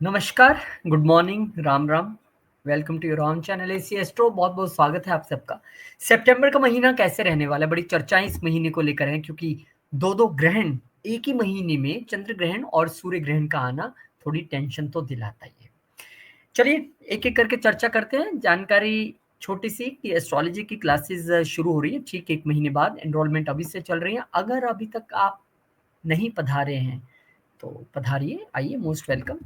नमस्कार, good morning, Ram Ram. Welcome to your own channel AC astro. बहुत बहुत स्वागत है आप सबका। सितंबर का महीना कैसे रहने वाला है, बड़ी चर्चाएं इस महीने को लेकर हैं क्योंकि दो दो ग्रहण एक ही महीने में, चंद्र ग्रहण और सूर्य ग्रहण का आना थोड़ी टेंशन तो दिलाता ही है। चलिए एक एक करके चर्चा करते हैं। जानकारी छोटी सी कि एस्ट्रोलॉजी की क्लासेस शुरू हो रही है ठीक एक महीने बाद। एनरोलमेंट अभी से चल रही है। अगर अभी तक आप नहीं पधारे हैं तो पधारिए, आइए, मोस्ट वेलकम।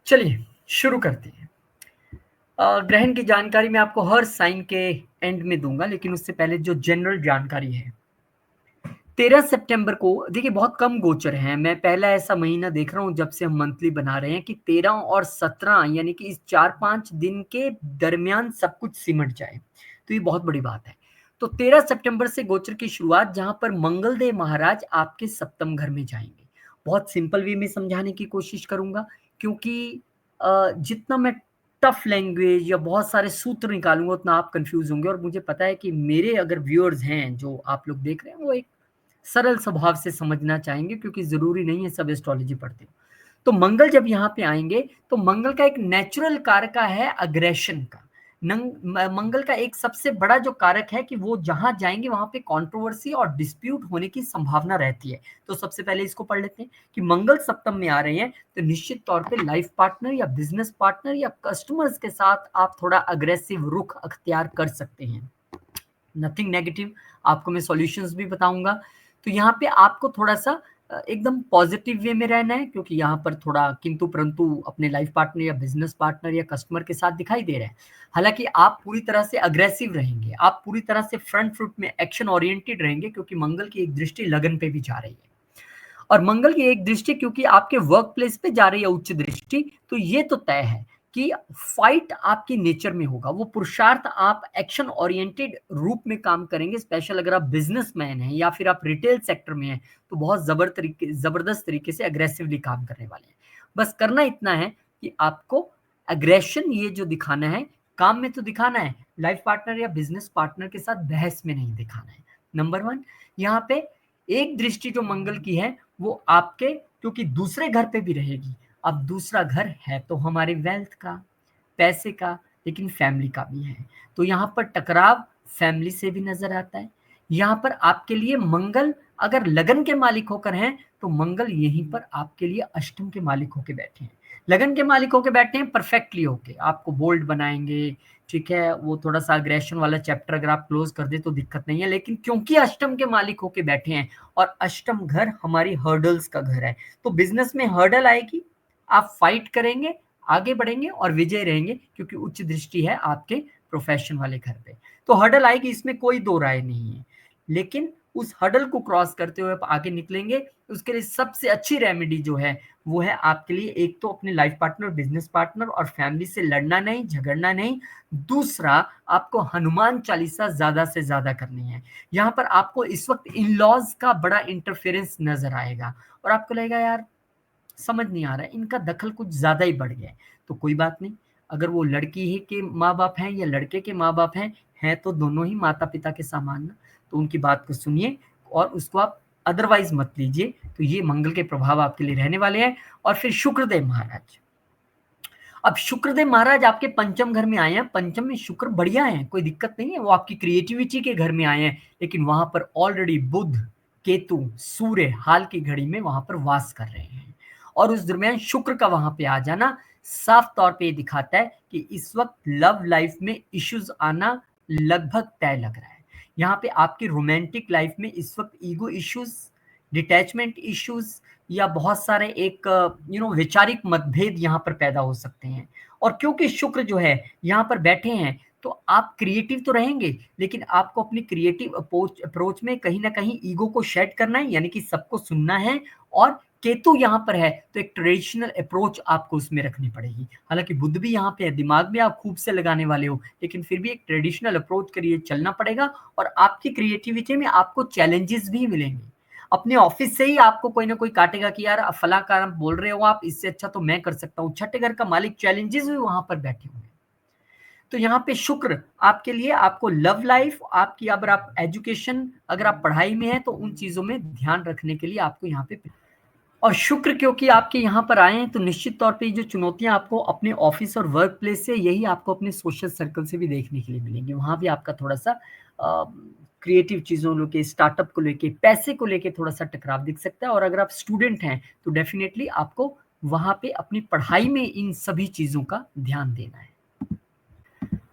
चलिए शुरू करते हैं। ग्रहण की जानकारी मैं आपको हर साइन के एंड में दूंगा, लेकिन उससे पहले जो जनरल जानकारी है, 13 सितंबर को देखिए बहुत कम गोचर हैं। मैं पहला ऐसा महीना देख रहा हूं जब से हम मंथली बना रहे हैं कि 13 और 17 यानी कि इस 4-5 दिन के दरमियान सब कुछ सिमट जाए, तो ये बहुत बड़ी बात है। तो 13 सितंबर से गोचर की शुरुआत, जहां पर मंगल देव महाराज आपके सप्तम घर में जाएंगे। बहुत सिंपल वे में समझाने की कोशिश करूंगा, क्योंकि जितना मैं टफ लैंग्वेज या बहुत सारे सूत्र निकालूंगा उतना आप कंफ्यूज होंगे। और मुझे पता है कि मेरे अगर व्यूअर्स हैं जो आप लोग देख रहे हैं, वो एक सरल स्वभाव से समझना चाहेंगे, क्योंकि जरूरी नहीं है सब एस्ट्रोलॉजी पढ़ते हो। तो मंगल जब यहाँ पे आएंगे तो मंगल का एक नेचुरल कारक है अग्रेशन का। मंगल का एक सबसे बड़ा जो कारक है कि वो जहां जाएंगे वहां पे कंट्रोवर्सी और डिस्प्यूट होने की संभावना रहती है। तो सबसे पहले इसको पढ़ लेते हैं कि मंगल सप्तम में आ रहे हैं तो निश्चित तौर पे लाइफ पार्टनर या बिजनेस पार्टनर या कस्टमर्स के साथ आप थोड़ा अग्रेसिव रुख अख्तियार कर सकते हैं। नथिंग नेगेटिव, आपको मैं सॉल्यूशंस भी बताऊंगा। तो यहाँ पे आपको थोड़ा सा एकदम पॉजिटिव वे में रहना है, क्योंकि यहाँ पर थोड़ा किंतु परंतु अपने लाइफ पार्टनर या बिजनेस पार्टनर या कस्टमर के साथ दिखाई दे रहे हैं। हालांकि आप पूरी तरह से अग्रेसिव रहेंगे, आप पूरी तरह से फ्रंट फुट में एक्शन ओरिएंटेड रहेंगे, क्योंकि मंगल की एक दृष्टि लगन पे भी जा रही है। और मंगल की एक दृष्टि क्योंकि आपके वर्क प्लेस पे जा रही है उच्च दृष्टि, तो ये तो तय है कि फाइट आपकी नेचर में होगा। वो पुरुषार्थ आप एक्शन ओरिएंटेड रूप में काम करेंगे। स्पेशल अगर आप बिजनेसमैन हैं या फिर आप रिटेल सेक्टर में हैं तो बहुत जबरदस्त तरीके से अग्रेसिवली काम करने वाले हैं। बस करना इतना है कि आपको अग्रेशन ये जो दिखाना है, काम में तो दिखाना है, लाइफ पार्टनर या बिजनेस पार्टनर के साथ बहस में नहीं दिखाना है। नंबर वन, यहाँ पे एक दृष्टि जो मंगल की है वो आपके, क्योंकि दूसरे घर पे भी रहेगी। अब दूसरा घर है तो हमारे वेल्थ का, पैसे का, लेकिन फैमिली का भी है। तो यहाँ पर टकराव फैमिली से भी नजर आता है। यहाँ पर आपके लिए मंगल अगर लगन के मालिक होकर हैं तो मंगल यहीं पर आपके लिए अष्टम के मालिक होकर बैठे हैं। लगन के मालिक होकर बैठे हैं परफेक्टली होके, आपको बोल्ड बनाएंगे। ठीक है, वो थोड़ा सा अग्रेशन वाला चैप्टर अगर आप क्लोज कर दे तो दिक्कत नहीं है, लेकिन क्योंकि अष्टम के मालिक होके बैठे हैं और अष्टम घर हमारी हर्डल्स का घर है, तो बिजनेस में हर्डल आएगी, आप फाइट करेंगे, आगे बढ़ेंगे और विजय रहेंगे, क्योंकि उच्च दृष्टि है आपके प्रोफेशन वाले घर पे। तो हर्डल आएगी, इसमें कोई दो राय नहीं है। लेकिन उस हर्डल को क्रॉस करते हुए आप आगे निकलेंगे, उसके लिए सबसे अच्छी रेमेडी जो है वो है आपके लिए, एक तो अपने लाइफ पार्टनर, बिजनेस पार्टनर और फैमिली से लड़ना नहीं, झगड़ना नहीं। दूसरा, आपको हनुमान चालीसा ज्यादा से ज्यादा करनी है। यहाँ पर आपको इस वक्त इन लॉज का बड़ा इंटरफेरेंस नजर आएगा और आपको लगेगा यार समझ नहीं आ रहा है, इनका दखल कुछ ज्यादा ही बढ़ गया है। तो कोई बात नहीं, अगर वो लड़की ही के माँ बाप हैं या लड़के के माँ बाप हैं तो दोनों ही माता पिता के समान ना, तो उनकी बात को सुनिए और उसको आप अदरवाइज मत लीजिए। तो ये मंगल के प्रभाव आपके लिए रहने वाले हैं। और फिर शुक्रदेव महाराज, अब शुक्रदेव महाराज आपके पंचम घर में आए हैं। पंचम में शुक्र बढ़िया है, कोई दिक्कत नहीं है, वो आपकी क्रिएटिविटी के घर में आए हैं, लेकिन वहां पर ऑलरेडी बुध, केतु, सूर्य हाल की घड़ी में वहां पर वास कर रहे हैं। और उस दरमियान शुक्र का वहां पे आ जाना साफ तौर पे ये दिखाता है कि इस वक्त लव लाइफ में इश्यूज आना लगभग तय लग रहा है। यहाँ पे आपकी रोमांटिक लाइफ में इस वक्त ईगो इश्यूज, डिटैचमेंट इश्यूज या बहुत सारे एक वैचारिक मतभेद यहाँ पर पैदा हो सकते हैं। और क्योंकि शुक्र जो है यहाँ पर बैठे हैं तो आप क्रिएटिव तो रहेंगे, लेकिन आपको अपनी क्रिएटिव अप्रोच में कहीं ना कहीं ईगो को शेड करना है, यानी कि सबको सुनना है। और केतु यहाँ पर है तो एक ट्रेडिशनल अप्रोच आपको उसमें रखनी पड़ेगी। हालांकि बुध भी यहाँ पे है, दिमाग भी आप खूब से लगाने वाले हो, लेकिन फिर भी एक ट्रेडिशनल अप्रोच करिए, चलना पड़ेगा। और आपकी क्रिएटिविटी में आपको चैलेंजेस भी मिलेंगे। अपने ऑफिस से ही आपको कोई ना कोई काटेगा कि यार फला काम बोल रहे हो आप, इससे अच्छा तो मैं कर सकता हूँ। छठे घर का मालिक चैलेंजेस भी वहां पर बैठे हुए हैं। तो यहाँ पे शुक्र आपके लिए, आपको लव लाइफ, आपकी अगर आप एजुकेशन, अगर आप पढ़ाई में है तो उन चीजों में ध्यान रखने के लिए आपको यहाँ पे। और शुक्र क्योंकि आपके यहाँ पर आए हैं, तो निश्चित तौर पे ये जो चुनौतियाँ आपको अपने ऑफ़िस और वर्क प्लेस से, यही आपको अपने सोशल सर्कल से भी देखने के लिए मिलेंगी। वहाँ भी आपका थोड़ा-सा क्रिएटिव चीज़ों लेके, स्टार्टअप को लेके, पैसे को लेके थोड़ा-सा टकराव दिख सकता है, और अगर आप स्टूडेंट हैं, तो डेफ़िनेटली आपको वहाँ पे अपनी पढ़ाई में इन सभी चीज़ों का ध्यान देना है।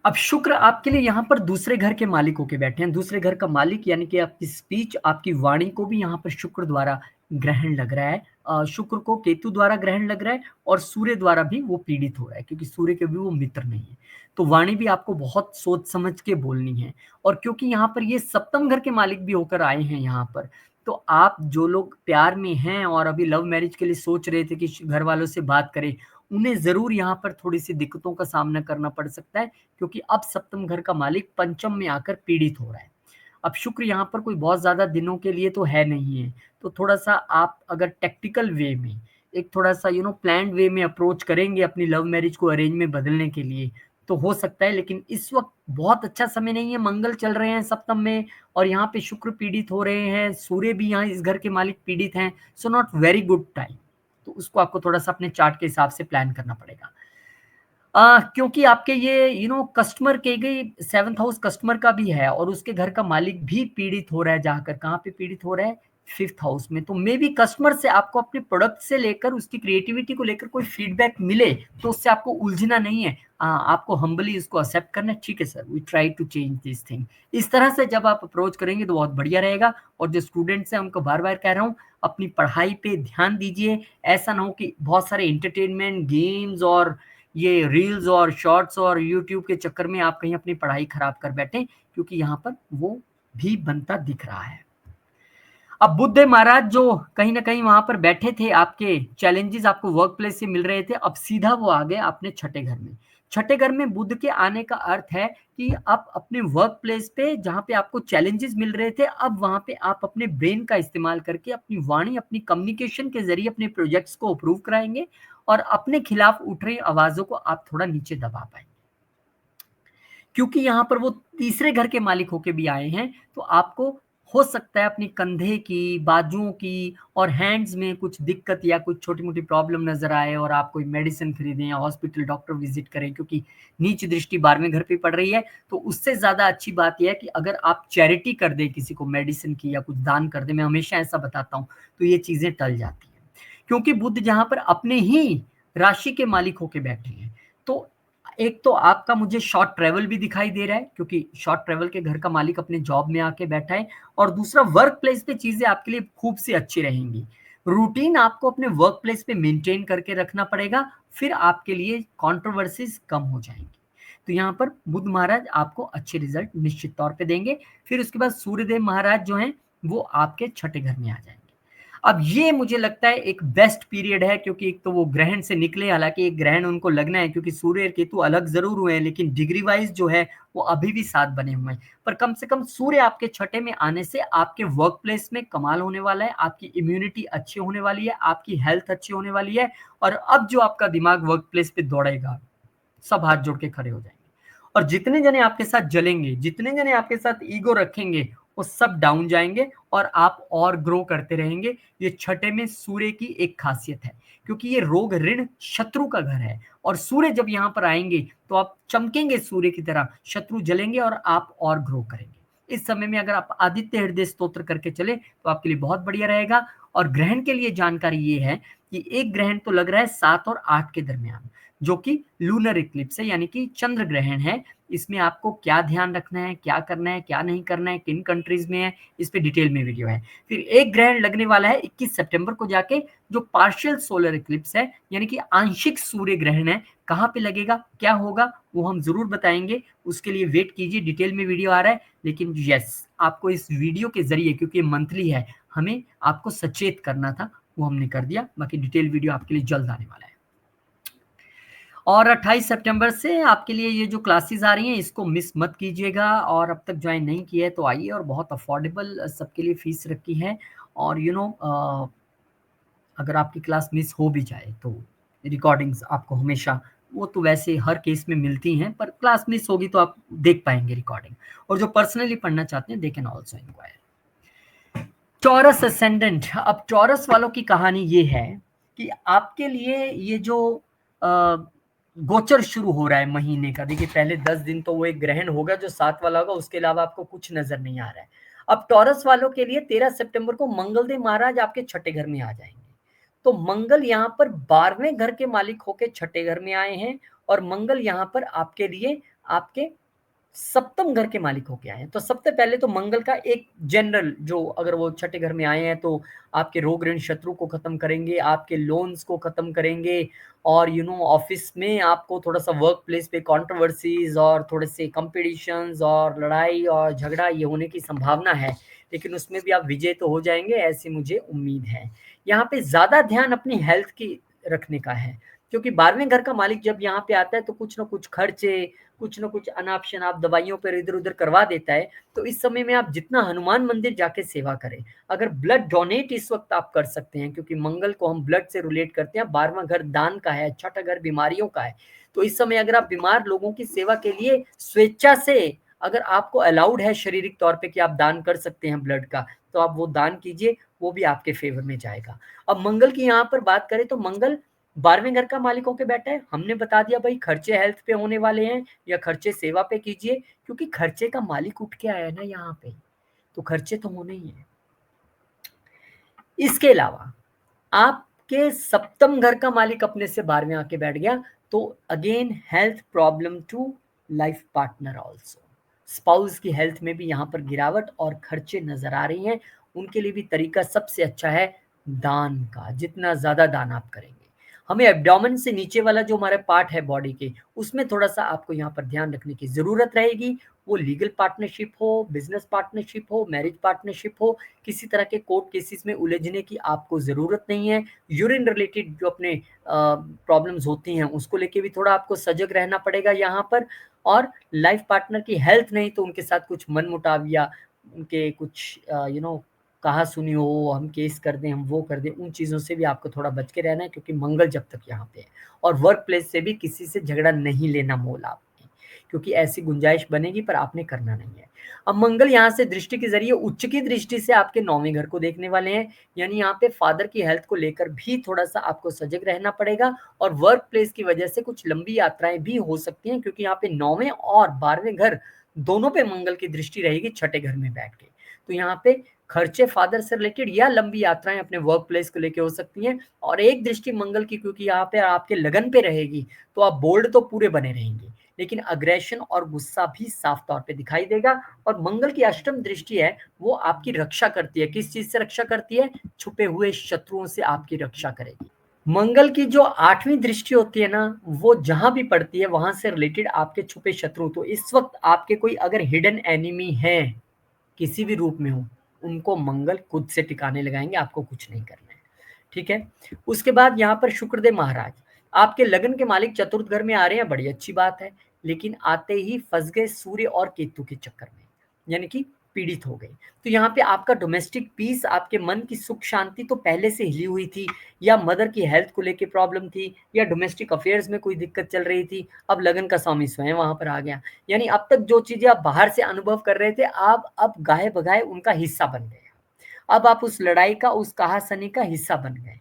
अब शुक्र आपके लिए यहाँ पर दूसरे घर के मालिक होके बैठे हैं। दूसरे घर का मालिक यानी कि आपकी स्पीच, आपकी वाणी को भी यहाँ पर शुक्र द्वारा ग्रहण लग रहा है। शुक्र को केतु द्वारा ग्रहण लग रहा है, और सूर्य द्वारा भी वो पीड़ित हो रहा है, क्योंकि सूर्य के भी वो मित्र नहीं है। तो वाणी भी आपको बहुत सोच समझ के बोलनी है, और क्योंकि यहाँ पर ये सप्तम घर के मालिक भी होकर आए हैं यहाँ पर, तो आप जो लोग प्यार में हैं और अभी लव मैरिज के लिए सोच रहे थे कि घर वालों से बात करें, उन्हें ज़रूर यहाँ पर थोड़ी-सी दिक्कतों का सामना करना पड़ सकता है, क्योंकि अब सप्तम घर का मालिक पंचम में आकर पीड़ित हो रहा है। अब शुक्र यहाँ पर कोई बहुत ज़्यादा दिनों के लिए तो है नहीं है, तो थोड़ा-सा आप अगर टैक्टिकल वे में, एक थोड़ा-सा प्लान्ड वे में अप्रोच करेंगे अपनी लव मैरिज को अरेंज में बदलने के लिए, तो हो सकता है, लेकिन इस वक़्त बहुत अच्छा समय नहीं है, मंगल चल रहे हैं सप्तम में, और यहाँ पे शुक्र पीड़ित हो रहे हैं, सूर्य भी यहाँ इस घर के मालिक पीड़ित हैं, so not very good time. तो उसको आपको थोड़ा-सा अपने चार्ट के हिसाब से प्लान करना पड़ेगा। क्योंकि आपके ये कस्टमर के गई 7th हाउस कस्टमर का भी है, और उसके घर का मालिक भी पीड़ित हो रहा है, जाकर कहाँ पे पीड़ित हो रहा है? 5th हाउस में। तो मे बी कस्टमर से आपको अपने प्रोडक्ट से लेकर उसकी क्रिएटिविटी को लेकर कोई फीडबैक मिले, तो उससे आपको उलझना नहीं है। आपको हम्बली उसको एक्सेप्ट करना है, ठीक है sir, we try to change this thing. इस तरह से जब आप अप्रोच करेंगे तो बहुत बढ़िया रहेगा, और जो स्टूडेंट्स हैं उनको बार-बार कह रहा हूँ, अपनी पढ़ाई पे ध्यान दीजिए। ऐसा ना हो कि बहुत सारे एंटरटेनमेंट, गेम्स और ये रील्स और शॉर्ट्स और यूट्यूब के चक्कर में आप कहीं अपनी पढ़ाई खराब कर बैठें, क्योंकि यहाँ पर वो भी बनता दिख रहा है। अब बुद्ध महाराज जो कहीं न कहीं वहाँ पर बैठे थे, आपके चैलेंजेस आपको वर्क प्लेस से मिल रहे थे, अब सीधा वो आ गए अपने छठे घर में। छठे घर में बुध के आने का अर्थ है कि आप अपने वर्क प्लेस पे जहाँ पे आपको चैलेंजेस मिल रहे थे, अब वहाँ पे आप अपने ब्रेन का इस्तेमाल करके अपनी वाणी, अपनी कम्युनिकेशन के ज़रिए अपने प्रोजेक्ट्स को अप्रूव कराएँगे, और अपने खिलाफ उठ रही आवाज़ों को आप थोड़ा नीचे दबा पाएँगे। क्योंकि यहाँ पर वो तीसरे घर के मालिक होके भी आए हैं, तो आपको हो सकता है अपने कंधे की, बाजुओं की और हैंड्स में कुछ दिक्कत या कुछ छोटी-मोटी प्रॉब्लम नज़र आए, और आप कोई मेडिसिन खरीदें या हॉस्पिटल डॉक्टर विज़िट करें, क्योंकि नीच दृष्टि 12वें घर पे पड़ रही है। तो उससे ज़्यादा अच्छी बात ये है कि अगर आप चैरिटी कर दें किसी को मेडिसिन की, या कुछ दान कर दें, मैं हमेशा ऐसा बताता हूँ, तो ये चीज़ें टल जाती हैं। क्योंकि बुध जहाँ पर अपने ही राशि के मालिक होके बैठे हैं, तो एक तो आपका मुझे शॉर्ट ट्रैवल भी दिखाई दे रहा है, क्योंकि शॉर्ट ट्रैवल के घर का मालिक अपने जॉब में आके बैठा है, और दूसरा वर्क प्लेस पे चीज़ें आपके लिए खूब सी अच्छी रहेंगी। रूटीन आपको अपने वर्क प्लेस पे मेंटेन करके रखना पड़ेगा, फिर आपके लिए कंट्रोवर्सीज़ कम हो जाएँगी। तो यहाँ पर बुध महाराज आपको अच्छे रिज़ल्ट निश्चित तौर पे देंगे। फिर उसके बाद सूर्यदेव महाराज जो हैं, वो आपके छठे घर में आ जाएँगे। अब ये मुझे लगता है एक बेस्ट पीरियड है, क्योंकि एक तो वो ग्रहण से निकले, हालाँकि एक ग्रहण उनको लगना है, क्योंकि सूर्य और केतु अलग ज़रूर हुए हैं, लेकिन डिग्री वाइज़ जो है वो अभी भी साथ बने हुए हैं। पर कम से कम सूर्य आपके छठे में आने से आपके वर्क प्लेस में कमाल होने वाला है, आपकी इम्यूनिटी अच्छी होने वाली है, आपकी हेल्थ अच्छी होने वाली है, और अब जो आपका दिमाग वर्क प्लेस पे दौड़ेगा, सब हाथ जोड़ के खड़े हो जाएँगे। और जितने जने आपके साथ जलेंगे, जितने जने आपके साथ ईगो रखेंगे, वो सब डाउन जाएँगे, और आप और ग्रो करते रहेंगे। ये छठे में सूर्य की एक खासियत है, क्योंकि ये रोग, ऋण, शत्रु का घर है, और सूर्य जब यहाँ पर आएँगे, तो आप चमकेंगे सूर्य की तरह, शत्रु जलेंगे और आप और ग्रो करेंगे। इस समय में अगर आप आदित्य हृदय स्तोत्र करके चलें, तो आपके लिए बहुत बढ़िया रहेगा। और ग्रहण के लिए जानकारी ये है कि एक ग्रहण तो लग रहा है 7 और 8 के दरमियान, जो कि लूनर इक्लिप्स है, यानी कि चंद्र ग्रहण है। इसमें आपको क्या ध्यान रखना है, क्या करना है, क्या नहीं करना है, किन कंट्रीज में है, इस पे डिटेल में वीडियो है। फिर एक ग्रहण लगने वाला है 21 सितंबर को जाके, जो पार्शियल सोलर इक्लिप्स है, यानी कि आंशिक सूर्य ग्रहण है। कहाँ पे लगेगा, क्या होगा, वो हम ज़रूर बताएँगे। उसके लिए वेट कीजिए, डिटेल में वीडियो आ रहा है। लेकिन यस, आपको इस वीडियो के ज़रिए, क्योंकि ये मंथली है, हमें आपको सचेत करना था, वो हमने कर दिया। बाकी डिटेल वीडियो आपके लिए जल्द आने वाला है। और 28 सितंबर से आपके लिए ये जो क्लासेस आ रही हैं, इसको मिस मत कीजिएगा, और अब तक ज्वाइन नहीं किया है तो आइए, और बहुत अफोर्डेबल सबके लिए फीस रखी है। और अगर आपकी क्लास मिस हो भी जाए तो रिकॉर्डिंग्स आपको हमेशा, वो तो वैसे हर केस में मिलती हैं, पर क्लास मिस होगी तो आप देख पाएंगे रिकॉर्डिंग। और जो पर्सनली पढ़ना चाहते हैं, they can also inquire. Taurus ascendant, अब टॉरस वालों की कहानी ये है कि आपके लिए ये जो गोचर शुरू हो रहा है महीने का, देखिए पहले 10 दिन तो वो एक ग्रहण होगा जो 7 वाला होगा, उसके अलावा आपको कुछ नजर नहीं आ रहा है। अब टॉरस वालों के लिए 13 सितंबर को मंगलदेव महाराज आपके छठे घर में आ जाएंगे। तो मंगल यहाँ पर 12वें घर के मालिक होके छठे घर में आए हैं, और मंगल यहाँ पर आपके लिए आपके सप्तम घर के मालिक होके आए हैं। तो सबसे पहले तो मंगल का एक जनरल, जो अगर वो छठे घर में आए हैं तो आपके रोग ऋण शत्रु को खत्म करेंगे, आपके लोन्स को खत्म करेंगे, और ऑफिस में आपको थोड़ा सा वर्क प्लेस पे कंट्रोवर्सीज और थोड़े से कंपटीशंस और लड़ाई और झगड़ा ये होने की संभावना है, लेकिन उसमें भी आप विजय तो हो जाएंगे, ऐसी मुझे उम्मीद है। यहाँ पे ज्यादा ध्यान अपनी हेल्थ की रखने का है, क्योंकि 12वें घर का मालिक जब यहाँ पे आता है तो कुछ ना कुछ खर्चे, कुछ ना कुछ अनाप शनाप दवाइयों पर इधर उधर करवा देता है। तो इस समय में आप जितना हनुमान मंदिर जाके सेवा करें, अगर ब्लड डोनेट इस वक्त आप कर सकते हैं, क्योंकि मंगल को हम ब्लड से रिलेट करते हैं, 12वां घर दान का है, छठा घर बीमारियों का है। तो इस समय अगर आप बीमार लोगों की सेवा के लिए स्वेच्छा से, अगर आपको अलाउड है शारीरिक तौर पे कि आप दान कर सकते हैं ब्लड का, तो आप वो दान कीजिए, वो भी आपके फेवर में जाएगा। अब मंगल की यहाँ पर बात करें तो मंगल 12वें घर का मालिक होके बैठा है। हमने बता दिया भाई खर्चे हेल्थ पे होने वाले हैं या खर्चे सेवा पे कीजिए, क्योंकि खर्चे का मालिक उठ के आया है ना यहाँ पे, तो खर्चे तो होने ही है। इसके अलावा आपके सप्तम घर का मालिक अपने से 12वें आके बैठ गया, तो again health problem to life partner also, spouse की हेल्थ में भी यहाँ पर गिरावट और खर्चे नजर आ रही हैं। उनके लिए भी तरीका सबसे अच्छा है दान का, जितना ज्यादा दान आप करेंगे। हमें एब्डोमेन से नीचे वाला जो हमारे पार्ट है बॉडी के, उसमें थोड़ा सा आपको यहाँ पर ध्यान रखने की जरूरत रहेगी। वो लीगल पार्टनरशिप हो, बिजनेस पार्टनरशिप हो, मैरिज पार्टनरशिप हो, किसी तरह के कोर्ट केसेस में उलझने की आपको जरूरत नहीं है। यूरिन रिलेटेड जो अपने प्रॉब्लम्स होती हैं उसको लेके भी थोड़ा आपको सजग रहना पड़ेगा यहाँ पर। और लाइफ पार्टनर की हेल्थ नहीं तो उनके साथ कुछ मनमुटाव या उनके कुछ कहा सुनी हो, हम केस कर दें, हम वो कर दें, उन चीज़ों से भी आपको थोड़ा बच के रहना है, क्योंकि मंगल जब तक यहाँ पे है। और वर्क प्लेस से भी किसी से झगड़ा नहीं लेना मोल आपने, क्योंकि ऐसी गुंजाइश बनेगी पर आपने करना नहीं है। अब मंगल यहाँ से दृष्टि के जरिए उच्च की दृष्टि से आपके 9वें घर को देखने वाले हैं, यानी यहाँ पे फादर की हेल्थ को लेकर भी थोड़ा सा आपको सजग रहना पड़ेगा। और वर्क प्लेस की वजह से कुछ लंबी यात्राएं भी हो सकती हैं, क्योंकि यहाँ पे 9वें और 12वें घर दोनों पे मंगल की दृष्टि रहेगी छठे घर में बैठ के। तो यहाँ पे खर्चे फादर से रिलेटेड या लंबी यात्राएं अपने वर्क प्लेस को लेकर हो सकती हैं। और एक दृष्टि मंगल की, क्योंकि यहाँ पे आपके लगन पे रहेगी, तो आप बोल्ड तो पूरे बने रहेंगे, लेकिन अग्रेशन और गुस्सा भी साफ तौर पे दिखाई देगा। और मंगल की अष्टम दृष्टि है, वो आपकी रक्षा करती है। किस चीज से रक्षा करती है? छुपे हुए शत्रुओं से आपकी रक्षा करेगी। मंगल की जो 8वीं दृष्टि होती है ना, वो जहां भी पड़ती है वहां से रिलेटेड आपके छुपे शत्रु, तो इस वक्त आपके कोई अगर हिडन एनिमी है किसी भी रूप में हो, उनको मंगल खुद से टिकाने लगाएंगे, आपको कुछ नहीं करना है। ठीक है। उसके बाद यहाँ पर शुक्रदेव महाराज आपके लगन के मालिक चतुर्थ घर में आ रहे हैं, बड़ी अच्छी बात है, लेकिन आते ही फंस गए सूर्य और केतु के चक्कर में, यानी कि पीड़ित हो गए। तो यहाँ पे आपका डोमेस्टिक पीस, आपके मन की सुख शांति तो पहले से हिली हुई थी, या मदर की हेल्थ को लेके प्रॉब्लम थी, या डोमेस्टिक अफेयर्स में कोई दिक्कत चल रही थी, अब लगन का स्वामी स्वयं वहां पर आ गया। यानी अब तक जो चीजें आप बाहर से अनुभव कर रहे थे, आप अब गाहे बगाए उनका हिस्सा बन गए। अब आप उस लड़ाई का, उस कहासनी का हिस्सा बन गए हैं।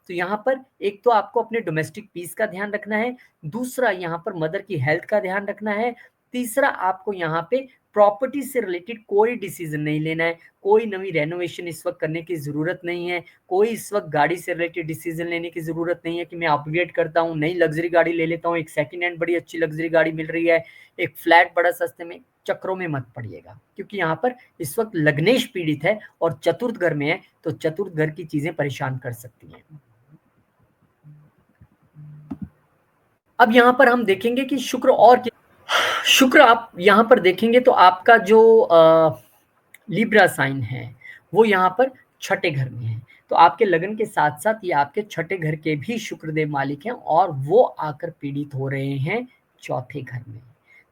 तो यहाँ पर एक तो आपको अपने डोमेस्टिक पीस का ध्यान रखना है, दूसरा यहाँ पर मदर की हेल्थ का ध्यान रखना है, तीसरा आपको यहाँ पे प्रॉपर्टी से रिलेटेड कोई डिसीजन नहीं लेना है। कोई नवी रेनोवेशन इस वक्त करने की जरूरत नहीं है। कोई इस वक्त गाड़ी से रिलेटेड डिसीजन लेने की जरूरत नहीं है कि मैं अपग्रेड करता हूँ, नई लग्जरी गाड़ी ले लेता हूँ, एक सेकंड हैंड बड़ी अच्छी लग्जरी गाड़ी मिल रही है, एक फ्लैट बड़ा सस्ते में, चक्रों में मत पड़िएगा, क्योंकि यहाँ पर इस वक्त लग्नेश पीड़ित है और चतुर्थ घर में है, तो चतुर्थ घर की चीजें परेशान कर सकती हैं। अब यहाँ पर हम देखेंगे कि शुक्र आप यहाँ पर देखेंगे तो आपका जो लिब्रा साइन है वो यहाँ पर छठे घर में है। तो आपके लगन के साथ साथ ये आपके छठे घर के भी शुक्रदेव मालिक हैं, और वो आकर पीड़ित हो रहे हैं चौथे घर में।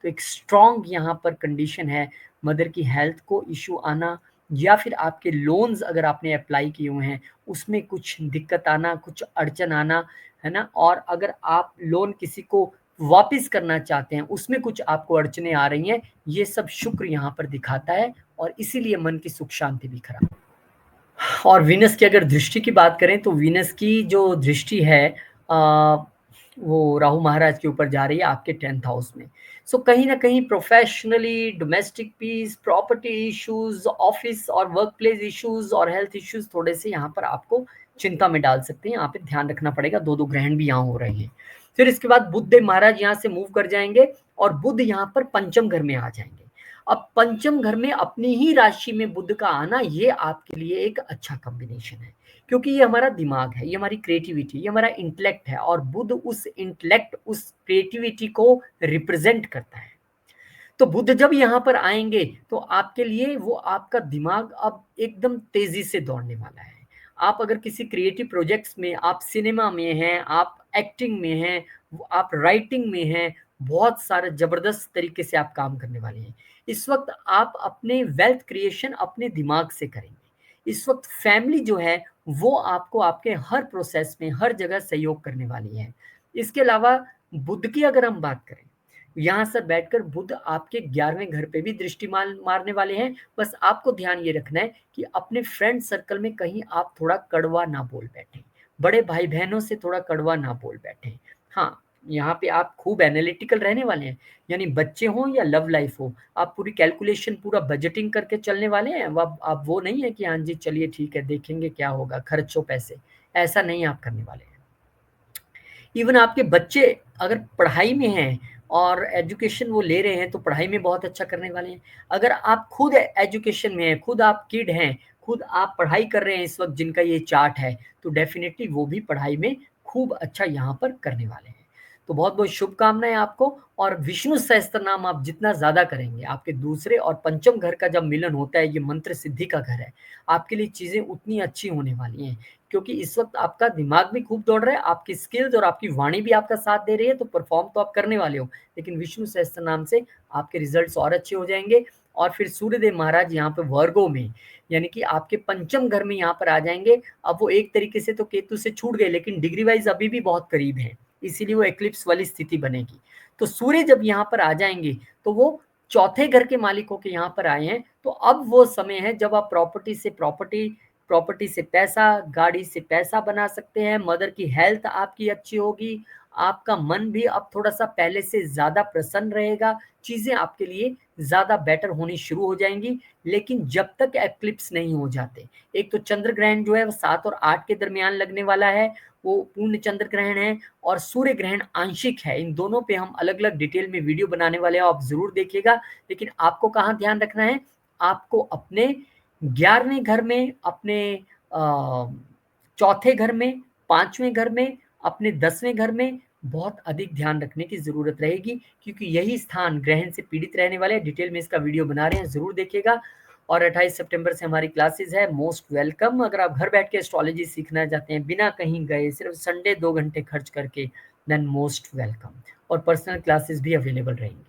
तो एक स्ट्रॉन्ग यहाँ पर कंडीशन है, मदर की हेल्थ को इशू आना, या फिर आपके लोन्स अगर आपने अप्लाई किए हुए हैं उसमें कुछ दिक्कत आना, कुछ अड़चन आना, है ना। और अगर आप लोन किसी को वापस करना चाहते हैं उसमें कुछ आपको अड़चने आ रही हैं, ये सब शुक्र यहाँ पर दिखाता है, और इसीलिए मन की सुख शांति भी खराब। और वीनस की अगर दृष्टि की बात करें तो वीनस की जो दृष्टि है वो राहु महाराज के ऊपर जा रही है आपके 10th हाउस में। सो कहीं न कहीं professionally, domestic peace, property issues, office और वर्क प्लेस इश्यूज़ और हेल्थ इश्यूज़ थोड़े-से यहाँ पर आपको चिंता में डाल सकते हैं। यहाँ पे ध्यान रखना पड़ेगा, 2-2 ग्रहण भी यहाँ हो रहे हैं। फिर इसके बाद बुधदेव महाराज यहाँ से मूव कर जाएँगे और बुध यहाँ पर पंचम घर में आ जाएँगे। अब पंचम घर में अपनी ही राशि में बुध का आना ये आपके लिए एक अच्छा कॉम्बिनेशन है, क्योंकि ये हमारा दिमाग है, ये हमारी क्रिएटिविटी, ये हमारा इंटेलेक्ट है और बुध उस इंटेलेक्ट, उस क्रिएटिविटी को रिप्रेजेंट करता है। तो बुध जब यहाँ पर आएंगे तो आपके लिए वो आपका दिमाग अब एकदम तेजी से दौड़ने वाला है। आप अगर किसी क्रिएटिव प्रोजेक्ट्स में, आप सिनेमा में हैं, आप एक्टिंग में हैं, आप राइटिंग में हैं, बहुत सारे जबरदस्त तरीके से आप काम करने वाले हैं। इस वक्त आप अपने वेल्थ क्रिएशन अपने दिमाग से करेंगे। इस वक्त फैमिली जो है वो आपको आपके हर प्रोसेस में हर जगह सहयोग करने वाली है। इसके अलावा बुध की अगर हम बात करें, यहाँ से बैठकर बुध आपके 11वें घर पे भी दृष्टि मारने वाले हैं। बस आपको ध्यान ये रखना है कि अपने फ्रेंड सर्कल में कहीं आप थोड़ा कड़वा ना बोल बैठें। बड़े भाई-बहनों से थोड़ा कड़वा ना बोल बैठें। हाँ, यहाँ पे आप खूब एनालिटिकल रहने वाले हैं, यानी बच्चे हों या लव लाइफ हो, आप पूरी कैलकुलेशन, पूरा बजटिंग करके चलने वाले हैं। अब आप वो नहीं है कि हाँ जी, चलिए ठीक है, देखेंगे क्या होगा, खर्चो पैसे, ऐसा नहीं आप करने वाले हैं। इवन आपके बच्चे अगर पढ़ाई में हैं और एजुकेशन वो ले रहे हैं तो पढ़ाई में बहुत अच्छा करने वाले हैं। अगर आप खुद एजुकेशन में हैं, खुद आप किड हैं, खुद आप पढ़ाई कर रहे हैं इस वक़्त जिनका ये चार्ट है, तो डेफ़िनिटली वो भी पढ़ाई में खूब अच्छा यहाँ पर करने वाले हैं। तो बहुत-बहुत शुभकामनाएँ आपको और विष्णु सहस्त्रनाम आप जितना ज़्यादा करेंगे, आपके दूसरे और पंचम घर का जब मिलन होता है, ये मंत्र सिद्धि का घर है, आपके लिए चीज़ें उतनी अच्छी होने वाली हैं। क्योंकि इस वक़्त आपका दिमाग भी खूब दौड़ रहा है, आपकी स्किल्स और आपकी वाणी भी आपका साथ दे रही है, तो परफ़ॉर्म तो आप करने वाले हो। लेकिन विष्णु सहस्त्रनाम से आपके रिज़ल्ट्स और अच्छे हो जाएँगे और फिर सूर्यदेव महाराज यहाँ पे वर्गों में, यानी कि आपके पंचम घर में यहाँ पर आ जाएँगे। अब वो एक तरीके से तो केतु से छूट गए, लेकिन डिग्री वाइज़ अभी भी बहुत करीब हैं, इसीलिए वो एक्लिप्स वाली स्थिति बनेगी। तो सूर्य जब यहाँ पर आ जाएँगे, तो वो चौथे घर के मालिक होके यहाँ पर आए हैं, तो अब वो समय है जब आप प्रॉपर्टी से पैसा, गाड़ी से पैसा बना सकते हैं, मदर की हेल्थ आपकी अच्छी होगी, आपका मन भी अब थोड़ा-सा पहले से ज़्यादा प्रसन्न रहेगा, चीज़ें आपके लिए ज़्यादा बेटर होनी शुरू हो जाएँगी, लेकिन जब तक एक्लिप्स नहीं हो जाते। एक तो चंद्र ग्रहण जो है वो 7 और 8 के दरमियान लगने वाला है, वो पूर्ण चंद्र ग्रहण है और सूर्य ग्रहण आंशिक है, इन दोनों पे हम अलग-अलग डिटेल में वीडियो बनाने वाले हैं, आप ज़रूर देखिएगा। लेकिन आपको कहाँ ध्यान रखना है, आपको अपने 11वें घर में, अपने अ, चौथे घर में, 5वें घर में, अपने 10वें घर में बहुत अधिक ध्यान रखने की ज़रूरत रहेगी क्योंकि यही स्थान ग्रहण से पीड़ित रहने वाले हैं। डिटेल में इसका वीडियो बना रहे हैं, ज़रूर देखिएगा और 28 सितंबर से हमारी क्लासेस है, मोस्ट वेलकम। अगर आप घर बैठ के एस्ट्रोलॉजी सीखना चाहते हैं, बिना कहीं गए, सिर्फ संडे 2 घंटे खर्च करके, देन मोस्ट वेलकम और पर्सनल क्लासेस भी अवेलेबल रहेंगी।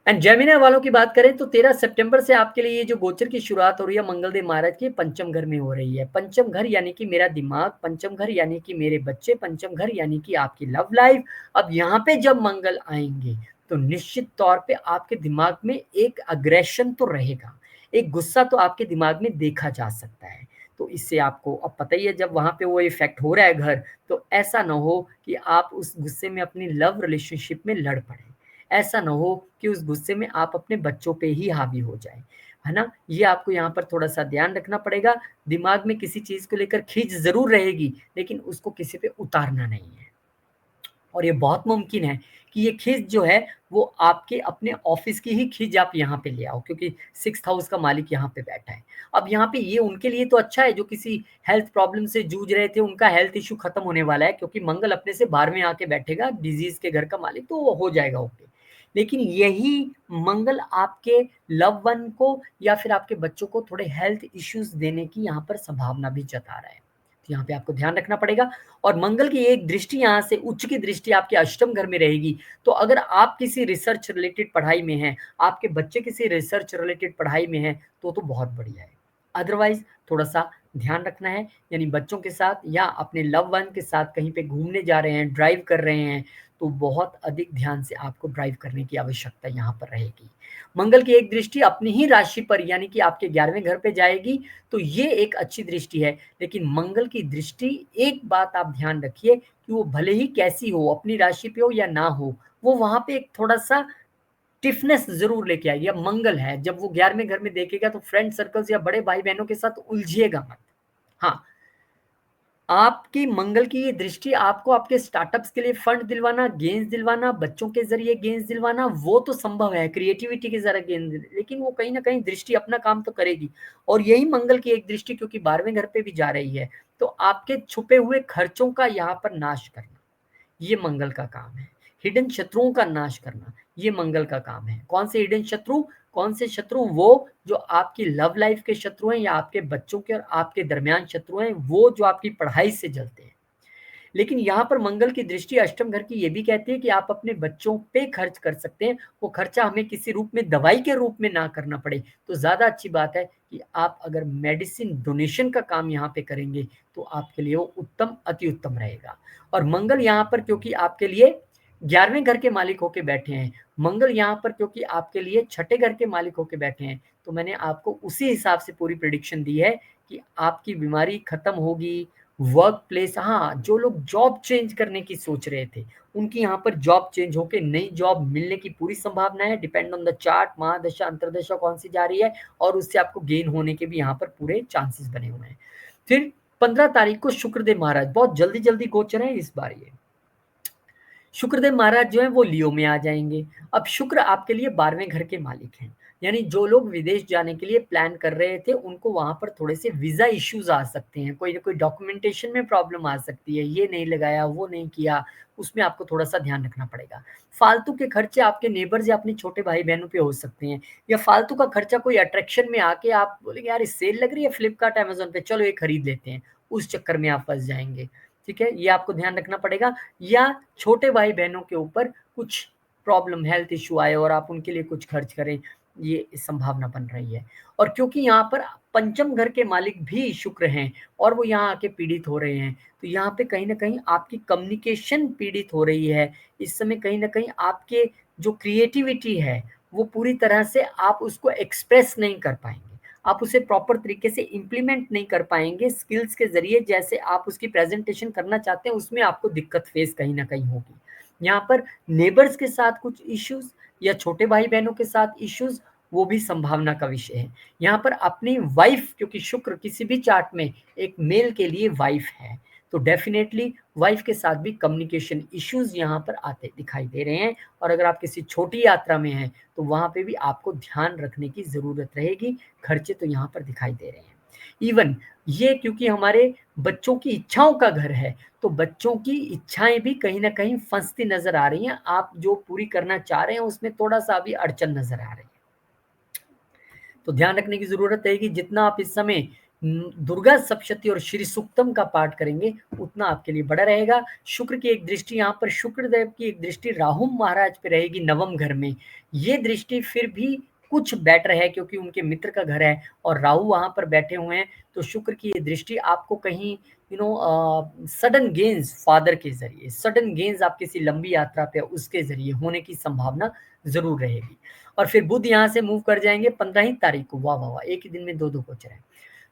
एंड जेमिनी वालों की बात करें तो 13 सितंबर से आपके लिए ये जो गोचर की शुरुआत हो रही है मंगलदेव महाराज के पंचम घर में हो रही है। पंचम घर यानी कि मेरा दिमाग, पंचम घर यानी कि मेरे बच्चे, पंचम घर यानी कि आपकी लव लाइफ। अब यहाँ पे जब मंगल आएंगे तो निश्चित तौर पे आपके दिमाग में एक अग्रेशन तो रहेगा, एक गुस्सा तो आपके दिमाग में देखा जा सकता है। तो इससे आपको अब पता ही है जब वहां पे वो इफेक्ट हो रहा है घर, तो ऐसा ना हो कि आप उस गुस्से में अपनी लव रिलेशनशिप में लड़ पड़े, ऐसा ना हो कि उस गुस्से में आप अपने बच्चों पे ही हावी हो जाएँ, है ना? ये आपको यहाँ पर थोड़ा-सा ध्यान रखना पड़ेगा। दिमाग में किसी चीज़ को लेकर खींच ज़रूर रहेगी, लेकिन उसको किसी पे उतारना नहीं है। और ये बहुत मुमकिन है कि ये खींच जो है, वो आपके अपने ऑफ़िस की ही खींच आप यहाँ पे ले आओ क्योंकि 6th हाउस का मालिक यहाँ पे बैठा है। अब यहाँ पे ये उनके लिए तो अच्छा है जो किसी हेल्थ प्रॉब्लम से जूझ रहे थे, उनका हेल्थ इश्यू खत्म होने वाला है क्योंकि मंगल अपने से 12वें आके बैठेगा डिज़ीज़ के घर का मालिक, तो वो हो जाएगा ओके। लेकिन यही मंगल आपके लव्ड वन को या फिर आपके बच्चों को थोड़े हेल्थ इश्यूज़ देने की यहाँ पर संभावना भी जता रहा है। तो यहाँ पे आपको ध्यान रखना पड़ेगा और मंगल की एक दृष्टि यहाँ से उच्च की दृष्टि आपके अष्टम घर में रहेगी। तो अगर आप किसी रिसर्च रिलेटेड पढ़ाई में हैं, आपके बच्चे किसी रिसर्च रिलेटेड पढ़ाई में हैं, तो बहुत बढ़िया है। अदरवाइज़ थोड़ा-सा ध्यान रखना है, यानी बच्चों के साथ या अपने लव वन के साथ कहीं पे घूमने जा रहे हैं, ड्राइव कर रहे हैं, तो बहुत अधिक ध्यान से आपको ड्राइव करने की आवश्यकता यहाँ पर रहेगी। मंगल की एक दृष्टि अपनी ही राशि पर यानी कि आपके 11वें घर पे जाएगी, तो ये एक अच्छी दृष्टि है। लेकिन मंगल की दृष्टि, एक बात आप ध्यान रखिए कि वो भले ही कैसी हो, अपनी राशि पे हो या ना हो, वो वहाँ पे एक थोड़ा-सा स्टिफनेस ज़रूर लेके आएगी। अब मंगल है, जब वो 11वें घर में देखेगा तो फ्रेंड सर्कल्स या बड़े भाई-बहनों के साथ उलझिएगा मत। हाँ, आपकी मंगल की ये दृष्टि आपको आपके स्टार्टअप्स के लिए फंड दिलवाना, गेन्स दिलवाना, बच्चों के ज़रिए गेन्स दिलवाना, वो तो संभव है, क्रिएटिविटी के ज़रा गेन दिल लेकिन वो कहीं न कहीं दृष्टि अपना काम तो करेगी। और यही मंगल की एक दृष्टि क्योंकि 12वें घर पे भी जा रही है, तो आपके छुपे हुए खर्चों का यहाँ पर नाश करना। ये मंगल का काम है। हिडन शत्रुओं का नाश करना, ये मंगल का काम है। कौन से हिडन शत्रु? कौन से शत्रु? वो जो आपकी लव लाइफ के शत्रु हैं या आपके बच्चों के और आपके दरमियान शत्रु हैं, वो जो आपकी पढ़ाई से जलते हैं। लेकिन यहाँ पर मंगल की दृष्टि अष्टम घर की ये भी कहती है कि आप अपने बच्चों पे खर्च कर सकते हैं। वो खर्चा हमें किसी रूप में दवाई के रूप में ना करना पड़े, तो ज़्यादा अच्छी बात है कि आप अगर मेडिसिन डोनेशन का काम यहाँ पे करेंगे, तो आपके लिए वो उत्तम, अति उत्तम रहेगा। और मंगल यहाँ पर क्योंकि आपके लिए 11वें घर के मालिक होके बैठे हैं, मंगल यहाँ पर क्योंकि आपके लिए छठे घर के मालिक होके बैठे हैं, तो मैंने आपको उसी हिसाब से पूरी प्रेडिक्शन दी है कि आपकी बीमारी खत्म होगी, वर्क प्लेस, हाँ, जो लोग जॉब चेंज करने की सोच रहे थे, उनकी यहाँ पर जॉब चेंज होके नई जॉब मिलने की पूरी संभावना है। डिपेंड ऑन द चार्ट, महादशा, अंतर्दशा कौन-सी जा रही है और उससे आपको गेन होने के भी यहाँ पर पूरे चांसेस बने हुए हैं। फिर 15 तारीख को शुक्रदेव महाराज बहुत जल्दी-जल्दी गोचर हैं इस बार ये। शुक्रदेव महाराज जो हैं वो लियो में आ जाएँगे। अब शुक्र आपके लिए 12वें घर के मालिक हैं। यानी जो लोग विदेश जाने के लिए प्लान कर रहे थे, उनको वहाँ पर थोड़े-से वीज़ा इश्यूज़ आ सकते हैं। कोई न कोई डॉक्यूमेंटेशन में प्रॉब्लम आ सकती है, ये नहीं लगाया, वो नहीं किया, उसमें आपको थोड़ा-सा ध्यान रखना पड़ेगा। फालतू के खर्चे आपके नेबर्स या अपने छोटे भाई-बहनों पे हो सकते हैं या फालतू का खर्चा कोई अट्रैक्शन में आके आप बोलेंगे, "यार, ये सेल लग रही है फ्लिपकार्ट, अमेज़न पे, चलो ये खरीद लेते हैं।" उस चक्कर में आप फँस जाएँगे। ठीक है? ये आपको ध्यान रखना पड़ेगा। या छोटे भाई-बहनों के ऊपर कुछ प्रॉब्लम, हेल्थ इश्यू आए और आप उनके लिए कुछ खर्च करें, ये संभावना बन रही है। और क्योंकि यहाँ पर पंचम घर के मालिक भी शुक्र हैं और वो यहाँ आके पीड़ित हो रहे हैं, तो यहाँ पे कहीं न कहीं आपकी कम्युनिकेशन पीड़ित हो रही है। इस समय कहीं न कहीं आपके जो क्रिएटिविटी है, वो पूरी तरह से आप उसको एक्सप्रेस नहीं कर पाएँगे। आप उसे प्रॉपर तरीके से इम्प्लीमेंट नहीं कर पाएँगे स्किल्स के ज़रिए जैसे आप उसकी प्रेज़ेंटेशन करना चाहते हैं, उसमें आपको दिक्कत फ़ेस कहीं न कहीं होगी। यहाँ पर नेबर्स के साथ कुछ इश्यूज़ या छोटे भाई-बहनों के साथ इश्यूज़, वो भी संभावना का विषय है। यहाँ पर अपनी वाइफ़, क्योंकि शुक्र किसी भी चार्ट में एक मेल के लिए वाइफ़ है, तो डेफ़िनेटली वाइफ़ के साथ भी कम्युनिकेशन इश्यूज़ यहाँ पर आते दिखाई दे रहे हैं। और अगर आप किसी छोटी यात्रा में हैं, तो वहाँ पे भी आपको ध्यान रखने की ज़रूरत रहेगी। खर्चे तो यहाँ पर दिखाई दे रहे हैं। इवन ये क्योंकि हमारे बच्चों की इच्छाओं का घर है, तो बच्चों की इच्छाएँ भी कहीं न कहीं फँसती नज़र आ रही हैं। आप जो पूरी करना चाह रहे हैं, उसमें थोड़ा-सा अभी अड़चन नज़र आ रही है। तो ध्यान रखने की ज़रूरत है कि जितना आप इस समय दुर्गा सप्तशती और श्री सूक्तम का पाठ करेंगे, उतना आपके लिए बड़ा रहेगा। शुक्र की एक दृष्टि यहाँ पर शुक्रदेव की एक दृष्टि राहु महाराज पे रहेगी नवम घर में। ये दृष्टि फिर भी कुछ बेटर है क्योंकि उनके मित्र का घर है और राहु वहाँ पर बैठे हुए हैं, तो शुक्र की ये दृष्टि आपको कहीं सडन गेन्स फादर के ज़रिए, सडन गेन्स आप किसी लंबी यात्रा पे उसके ज़रिए होने की संभावना ज़रूर रहेगी। और फिर बुध यहाँ से मूव कर जाएँगे 15 ही तारीख को, वाह, वाह, वाह! एक ही दिन में 2-2 गोचर हैं।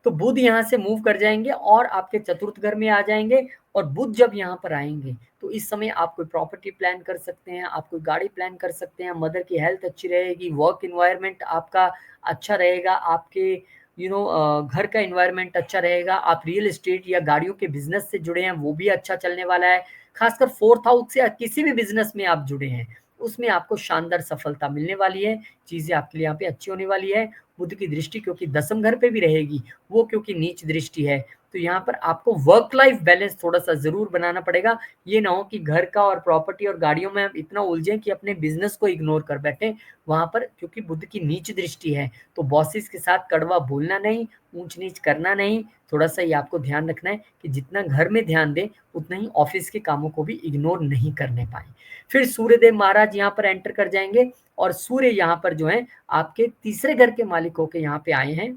तो बुध यहाँ से मूव कर जाएँगे और आपके चतुर्थ घर में आ जाएँगे और बुध जब यहाँ पर आएँगे, तो इस समय आप कोई प्रॉपर्टी प्लान कर सकते हैं, आप कोई गाड़ी प्लान कर सकते हैं, मदर की हेल्थ अच्छी रहेगी, वर्क एनवायरनमेंट आपका अच्छा रहेगा, आपके घर का एनवायरनमेंट अच्छा रहेगा, आप रियल एस्टेट या गाड़ियों के बिज़नेस से जुड़े हैं, वो भी अच्छा चलने वाला है। खासकर 4th हाउस से किसी भी बिज़नेस में आप जुड़े हैं, उसमें आपको शानदार सफलता मिलने वाली है, चीज़ें आपके लिए यहाँ पे अच्छी होने वाली है। बुध की दृष्टि क्योंकि दसम घर पे भी रहेगी, वो क्योंकि नीच दृष्टि है, तो यहाँ पर आपको वर्क लाइफ बैलेंस थोड़ा-सा ज़रूर बनाना पड़ेगा। ये ना हो कि घर का और प्रॉपर्टी और गाड़ियों में आप इतना उलझें कि अपने बिज़नेस को इग्नोर कर बैठें। वहाँ पर क्योंकि बुध की नीच दृष्टि है, तो बॉसेस के साथ कड़वा बोलना नहीं, ऊँच-नीच करना नहीं, थोड़ा-सा ये आपको ध्यान रखना है कि जितना घर में ध्यान दें, उतना ही ऑफ़िस के कामों को भी इग्नोर नहीं करने पाएँ। फिर सूर्यदेव महाराज यहाँ पर एंटर कर जाएँगे और सूर्य यहाँ पर जो है आपके तीसरे घर के मालिक होके यहाँ पे आए हैं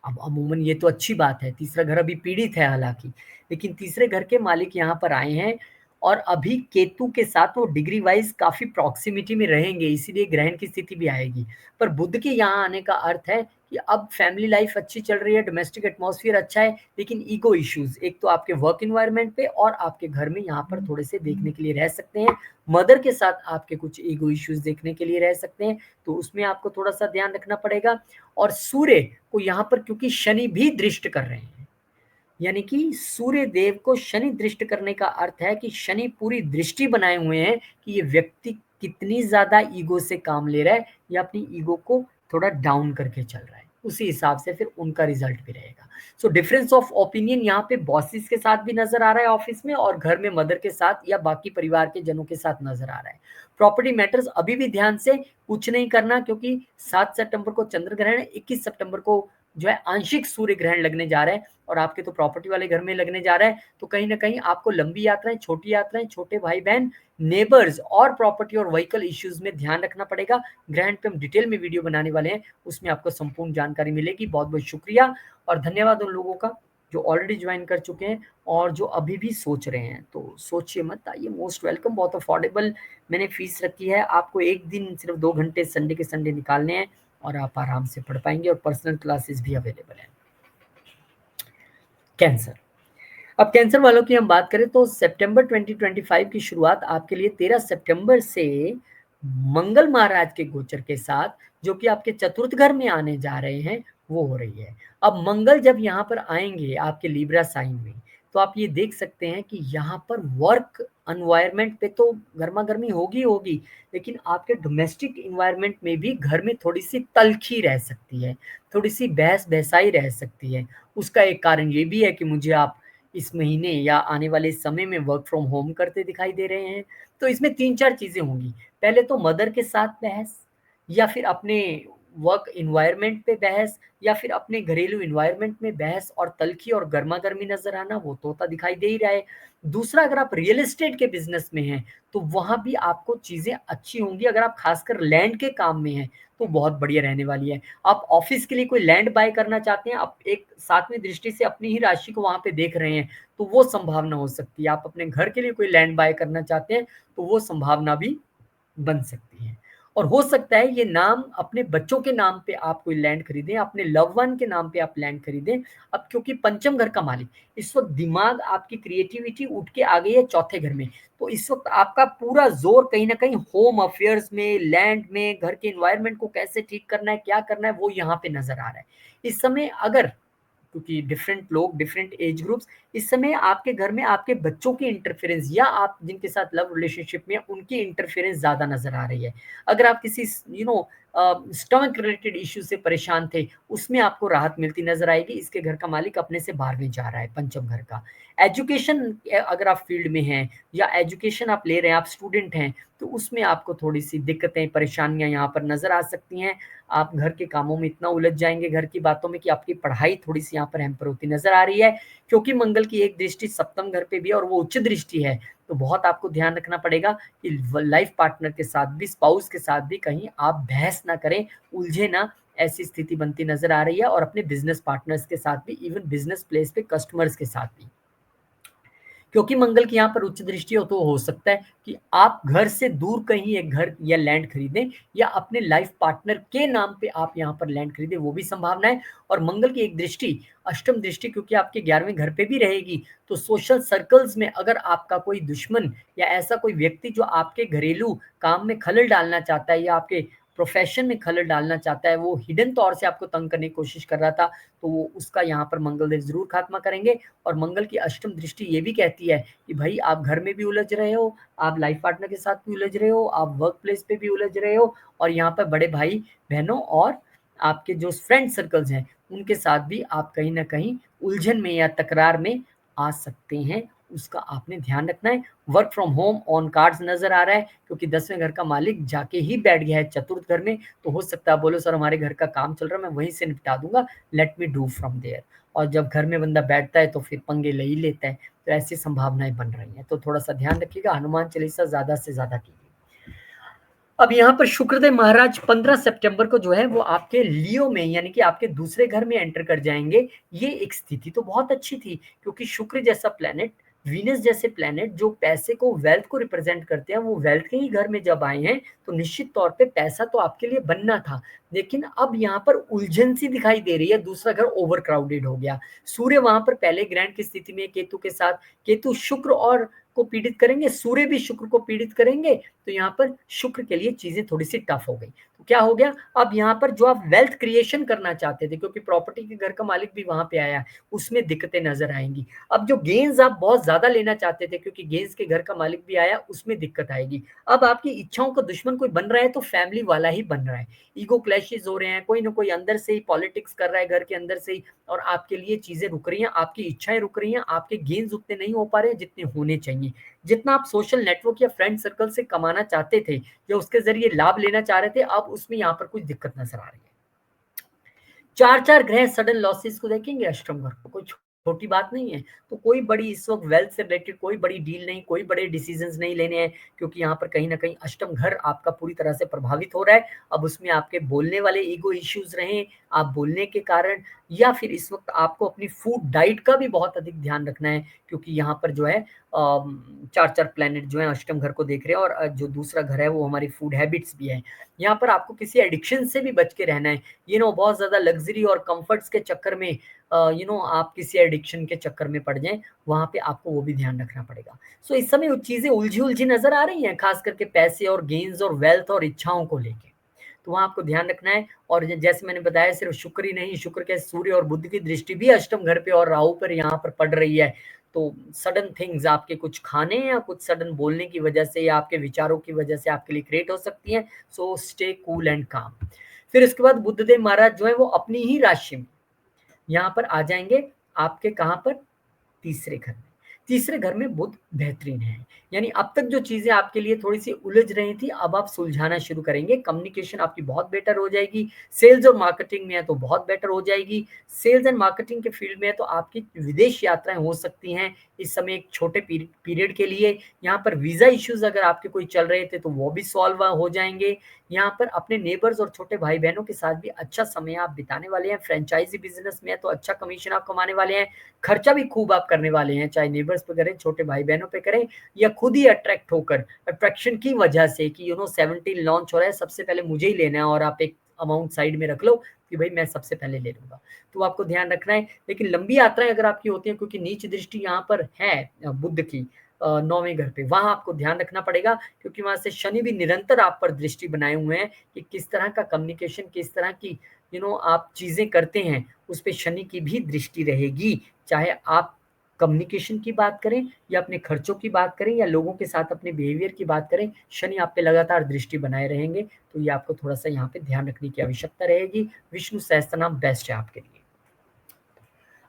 अब अमूमन ये तो अच्छी बात है, तीसरा घर अभी पीड़ित है हालाँकि, लेकिन तीसरे घर के मालिक यहाँ पर आए हैं और अभी केतु के साथ वो डिग्री वाइज़ काफ़ी प्रॉक्सिमिटी में रहेंगे, इसीलिए ग्रहण की स्थिति भी आएगी। पर बुध के यहाँ आने का अर्थ है कि अब फैमिली लाइफ़ अच्छी चल रही है, डोमेस्टिक एटमॉस्फियर अच्छा है, लेकिन ईगो इश्यूज़ एक तो आपके वर्क एनवायरनमेंट पे और आपके घर में यहाँ पर थोड़े-से देखने के लिए रह सकते हैं। मदर के साथ आपके कुछ ईगो इश्यूज़ देखने के लिए रह सकते हैं, तो उसमें आपको थोड़ा-सा ध्यान रखना पड़ेगा। और सूर्य को यहाँ पर क्योंकि शनि भी दृष्ट कर रहे हैं, यानी कि सूर्य देव को शनि दृष्ट करने का अर्थ है कि शनि पूरी दृष्टि बनाए हुए हैं कि ये व्यक्ति कितनी ज़्यादा ईगो से काम ले रहा है या अपनी ईगो को थोड़ा डाउन करके चल रहा है। उसी हिसाब से फिर उनका रिज़ल्ट भी रहेगा। सो डिफरेंस ऑफ ओपिनियन यहाँ पे बॉसेस के साथ भी नज़र आ रहा है ऑफ़िस में और घर में मदर के साथ या बाकी परिवार के जनों के साथ नज़र आ रहा है। प्रॉपर्टी मैटर्स अभी भी ध्यान से कुछ नहीं करना क्योंकि 7 सितंबर को चंद्र ग्रहण है, 21 सितंबर को जो है आंशिक सूर्य ग्रहण लगने जा रहा है और आपके तो प्रॉपर्टी वाले घर में लगने जा रहा है, तो कहीं न कहीं आपको लंबी यात्राएँ, छोटे भाई-बहन, नेबर्स और प्रॉपर्टी और व्हीकल इश्यूज़ में ध्यान रखना पड़ेगा। ग्रहण पे हम डिटेल में वीडियो बनाने वाले हैं, उसमें आपको संपूर्ण जानकारी मिलेगी। बहुत-बहुत शुक्रिया और धन्यवाद उन लोगों का जो ऑलरेडी जॉइन कर चुके हैं और जो अभी भी सोच रहे हैं। तो सोचिए मत, आइए मोस्ट वेलकम, बहुत अफोर्डेबल मैंने फ़ीस रखी है। आपको 1 दिन सिर्फ़ 2 घंटे संडे के संडे निकालने हैं और आप आराम से पढ़ पाएँगे और पर्सनल क्लासेस भी अवेलेबल हैं। कैंसर। अब कैंसर वालों की हम बात करें तो सितंबर 2025 की शुरुआत आपके लिए 13 सितंबर से मंगल महाराज के गोचर के साथ जो कि आपके चतुर्थ घर में आने जा रहे हैं वो हो रही है। अब मंगल जब यहाँ पर आएंगे आपके लिब्रा साइन में तो आप ये देख सकते हैं कि यहाँ पर वर्क एनवायरनमेंट पे तो गर्मा गर्मी होगी होगी, लेकिन आपके डोमेस्टिक इन्वायरमेंट में भी घर में थोड़ी सी तलखी रह सकती है, थोड़ी सी बहस बहसाई रह सकती है। उसका एक कारण ये भी है कि मुझे आप इस महीने या आने वाले समय में वर्क फ्रॉम होम करते दिखाई दे रहे हैं। तो इसमें 3-4 चीज़ें होंगी। पहले तो मदर के साथ बहस या फिर अपने वर्क एनवायरनमेंट पे बहस या फिर अपने घरेलू एनवायरनमेंट में बहस और तल्खी और गर्मा-गर्मी नज़र आना, वो तोता दिखाई दे ही रहा है। दूसरा, अगर आप रियल एस्टेट के बिज़नेस में हैं, तो वहाँ भी आपको चीज़ें अच्छी होंगी। अगर आप खासकर लैंड के काम में हैं, तो बहुत बढ़िया रहने वाली है। आप ऑफ़िस के लिए कोई लैंड बाय करना चाहते हैं, आप एक 7वीं दृष्टि से अपनी ही राशि को वहाँ पे देख रहे हैं, तो वो संभावना हो सकती है। आप अपने घर के लिए कोई लैंड बाय करना चाहते हैं, तो वो संभावना भी बन सकती है। और हो सकता है ये नाम अपने बच्चों के नाम पे आप कोई लैंड खरीदें, अपने लव वन के नाम पे आप लैंड खरीदें। अब क्योंकि पंचम घर का मालिक, इस वक़्त दिमाग आपकी क्रिएटिविटी उठ के आ गई है चौथे घर में। तो इस वक़्त आपका पूरा ज़ोर कहीं न कहीं होम अफेयर्स में, लैंड में, घर के एनवायरनमेंट को कैसे ठीक करना है, क्या करना है, वो यहाँ पे नज़र आ रहा है। इस समय अगर क्योंकि डिफरेंट लोग, डिफरेंट एज ग्रुप्स, इस समय आपके घर में आपके बच्चों की इंटरफेरेंस या आप जिनके साथ लव रिलेशनशिप में हैं, उनकी इंटरफेरेंस ज़्यादा नज़र आ रही है। अगर आप किसी स्टमक रिलेटेड इश्यू से परेशान थे, उसमें आपको राहत मिलती नज़र आएगी। इसके घर का मालिक अपने से 12वें जा रहा है, पंचम घर का। एजुकेशन अगर आप फील्ड में हैं या एजुकेशन आप ले रहे हैं, आप स्टूडेंट हैं, तो उसमें आपको थोड़ी-सी दिक्कतें, परेशानियाँ यहाँ पर नज़र आ सकती हैं। आप घर के कामों में इतना उलझ जाएँगे, घर की बातों में, कि आपकी पढ़ाई थोड़ी-सी यहाँ पर हैम्पर होती नज़र आ रही है। क्योंकि मंगल की एक दृष्टि सप्तम घर पे भी है और वो उच्च दृष्टि है, तो बहुत आपको ध्यान रखना पड़ेगा कि लाइफ पार्टनर के साथ भी, स्पाउस के साथ भी कहीं आप बहस ना करें, उलझे ना, ऐसी स्थिति बनती नज़र आ रही है। और अपने बिज़नेस पार्टनर्स के साथ भी, इवन बिज़नेस प्लेस पे कस्टमर्स के साथ भी। क्योंकि मंगल की यहाँ पर उच्च दृष्टि हो, तो हो सकता है कि आप घर से दूर कहीं एक घर या लैंड खरीदें या अपने लाइफ पार्टनर के नाम पे आप यहाँ पर लैंड खरीदें, वो भी संभावना है। और मंगल की एक दृष्टि, अष्टम दृष्टि, क्योंकि आपके 11वें घर पे भी रहेगी, तो सोशल सर्कल्स में अगर आपका कोई दुश्मन या ऐसा कोई व्यक्ति जो आपके घरेलू काम में खलल डालना चाहता है या आपके प्रोफेशन में खलल डालना चाहता है, वो हिडन तौर से आपको तंग करने की कोशिश कर रहा था, तो वो उसका यहाँ पर मंगल देव ज़रूर खात्मा करेंगे। और मंगल की अष्टम दृष्टि ये भी कहती है कि भाई आप घर में भी उलझ रहे हो, आप लाइफ पार्टनर के साथ भी उलझ रहे हो, आप वर्क प्लेस पे भी उलझ रहे हो और यहाँ पर बड़े भाई-बहनों और आपके जो फ्रेंड सर्कल्स हैं, उनके साथ भी आप कहीं न कहीं उलझन में या तकरार में आ सकते हैं, उसका आपने ध्यान रखना है। Work from home on cards नज़र आ रहा है क्योंकि 10वें घर का मालिक जाके ही बैठ गया है चतुर्थ घर में, तो हो सकता है बोलो सर हमारे घर का काम चल रहा है, मैं वहीं से निपटा दूँगा, let me do from there. और जब घर में बंदा बैठता है तो फिर पंगे ले ही लेता है, तो ऐसी संभावनाएँ बन रही हैं। तो थोड़ा-सा ध्यान रखिएगा, हनुमान चालीसा ज़्यादा से ज़्यादा कीजिए। अब यहाँ पर शुक्रदेव महाराज 15 सितंबर को जो है वो आपके लियो में यानी कि आपके दूसरे घर में एंटर कर जाएंगे। ये एक स्थिति तो बहुत अच्छी थी, क्योंकि शुक्र जैसा प्लेनेट, वीनस जैसे प्लेनेट जो पैसे को, वेल्थ को रिप्रेजेंट करते हैं, वो वेल्थ के ही घर में जब आए हैं तो निश्चित तौर पे पैसा तो आपके लिए बनना था। लेकिन अब यहाँ पर उलझन सी दिखाई दे रही है, दूसरा घर ओवर क्राउडेड हो गया। सूर्य वहां पर पहले ग्रैंड की स्थिति में केतु के साथ, केतु शुक्र और को पीड़ित करेंगे, सूर्य भी शुक्र को पीड़ित करेंगे, तो यहाँ पर शुक्र के लिए चीजें थोड़ी सी टफ हो गई। तो क्या हो गया, अब यहाँ पर जो आप वेल्थ क्रिएशन करना चाहते थे, क्योंकि प्रॉपर्टी के घर का मालिक भी वहां पे आया, उसमें दिक्कतें नजर आएंगी। अब जो गेन्स आप बहुत ज्यादा लेना चाहते थे, क्योंकि गेन्स के घर का मालिक भी आया, उसमें दिक्कत आएगी। अब आपकी इच्छाओं का दुश्मन कोई बन रहा है तो फैमिली वाला ही बन रहा है। ईगो क्लैशेस हो रहे हैं, कोई ना कोई अंदर से ही पॉलिटिक्स कर रहा है घर के अंदर से ही, और आपके लिए चीजें रुक रही हैं, आपकी इच्छाएं रुक रही हैं, आपके गेन्स उतने नहीं हो पा रहे जितने होने चाहिए। जितना आप सोशल नेटवर्क या फ्रेंड सर्कल से कमाना चाहते थे या उसके जरिए लाभ लेना चाह रहे थे, अब उसमें यहाँ पर कुछ दिक्कत नजर आ रही है। चार चार ग्रह सडन लॉसेस को देखेंगे अष्टम घर को, कोई छोटी बात नहीं है। तो कोई बड़ी इस वक्त वेल्थ से रिलेटेड कोई बड़ी डील नहीं, कोई बड़े डिसीजंस नहीं लेने हैं, क्योंकि यहाँ पर कहीं ना कहीं अष्टम घर आपका पूरी तरह से प्रभावित हो रहा है। अब उसमें आपके बोलने वाले ईगो इश्यूज रहे, आप बोलने के कारण, या फिर इस वक्त आपको अपनी फूड डाइट का भी बहुत अधिक ध्यान रखना है, क्योंकि यहाँ पर जो है चार चार प्लैनेट जो है अष्टम घर को देख रहे हैं, और जो दूसरा घर है वो हमारी फूड हैबिट्स भी है। यहाँ पर आपको किसी एडिक्शन से भी बच के रहना है। बहुत ज्यादा लग्जरी और कंफर्ट्स के चक्कर में आप किसी एडिक्शन के चक्कर में पड़ जाएं, वहां पे आपको वो भी ध्यान रखना पड़ेगा। सो इस समय चीजें उलझी उलझी नजर आ रही हैं, खास करके पैसे और गेन्स और वेल्थ और इच्छाओं को लेके। तो वहां आपको ध्यान रखना है। और जैसे मैंने बताया, सिर्फ शुक्र ही नहीं, शुक्र के सूर्य और बुध की दृष्टि भी अष्टम घर पे और राहु पर यहाँ पर पड़ रही है। तो सडन थिंग्स आपके कुछ खाने या कुछ सडन बोलने की वजह से या आपके विचारों की वजह से आपके लिए क्रिएट हो सकती है। सो स्टे कूल एंड काम। फिर इसके बाद बुद्धदेव महाराज जो है वो अपनी ही राशि में यहाँ पर आ जाएंगे, आपके कहाँ पर, तीसरे घर में। तीसरे घर में बुध बेहतरीन है, यानी अब तक जो चीजें आपके लिए थोड़ी सी उलझ रही थी, अब आप सुलझाना शुरू करेंगे। कम्युनिकेशन आपकी बहुत बेटर हो जाएगी। सेल्स और मार्केटिंग में है तो बहुत बेटर हो जाएगी। सेल्स एंड मार्केटिंग के फील्ड में है तो आपकी विदेश यात्राएं हो सकती हैं इस समय, एक छोटे पीरियड के लिए। यहाँ पर वीजा इश्यूज अगर आपके कोई चल रहे थे तो वो भी सॉल्व हो जाएंगे। यहाँ पर अपने नेबर्स और छोटे भाई बहनों के साथ भी अच्छा समय आप बिताने वाले हैं। फ्रेंचाइजी बिजनेस में है तो अच्छा कमीशन आप कमाने वाले हैं। खर्चा भी खूब आप करने वाले हैं, चाहे नेबर्स पे करें, छोटे भाई बहनों पे करें, या खुद ही अट्रैक्ट होकर, अट्रैक्शन की वजह से कि 17 लॉन्च हो रहा है, सबसे पहले मुझे ही लेना है, और आप एक अमाउंट साइड में रख लो कि भाई मैं सबसे पहले ले लूंगा। तो आपको ध्यान रखना है। लेकिन लंबी यात्राएं अगर आपकी होती है, क्योंकि नीच दृष्टि यहाँ पर है बुध की 9वें घर पे, वहां आपको ध्यान रखना पड़ेगा, क्योंकि वहां से शनि भी निरंतर आप पर दृष्टि बनाए हुए हैं कि किस तरह का कम्युनिकेशन, किस तरह की आप चीजें करते हैं, उस पर शनि की भी दृष्टि रहेगी। चाहे आप कम्युनिकेशन की बात करें या अपने खर्चों की बात करें या लोगों के साथ अपने बिहेवियर की बात करें, शनि आप पे लगातार दृष्टि बनाए रहेंगे। तो ये आपको थोड़ा सा यहाँ पे ध्यान रखने की आवश्यकता रहेगी। विष्णु सहस्त्रनाम बेस्ट है आपके लिए।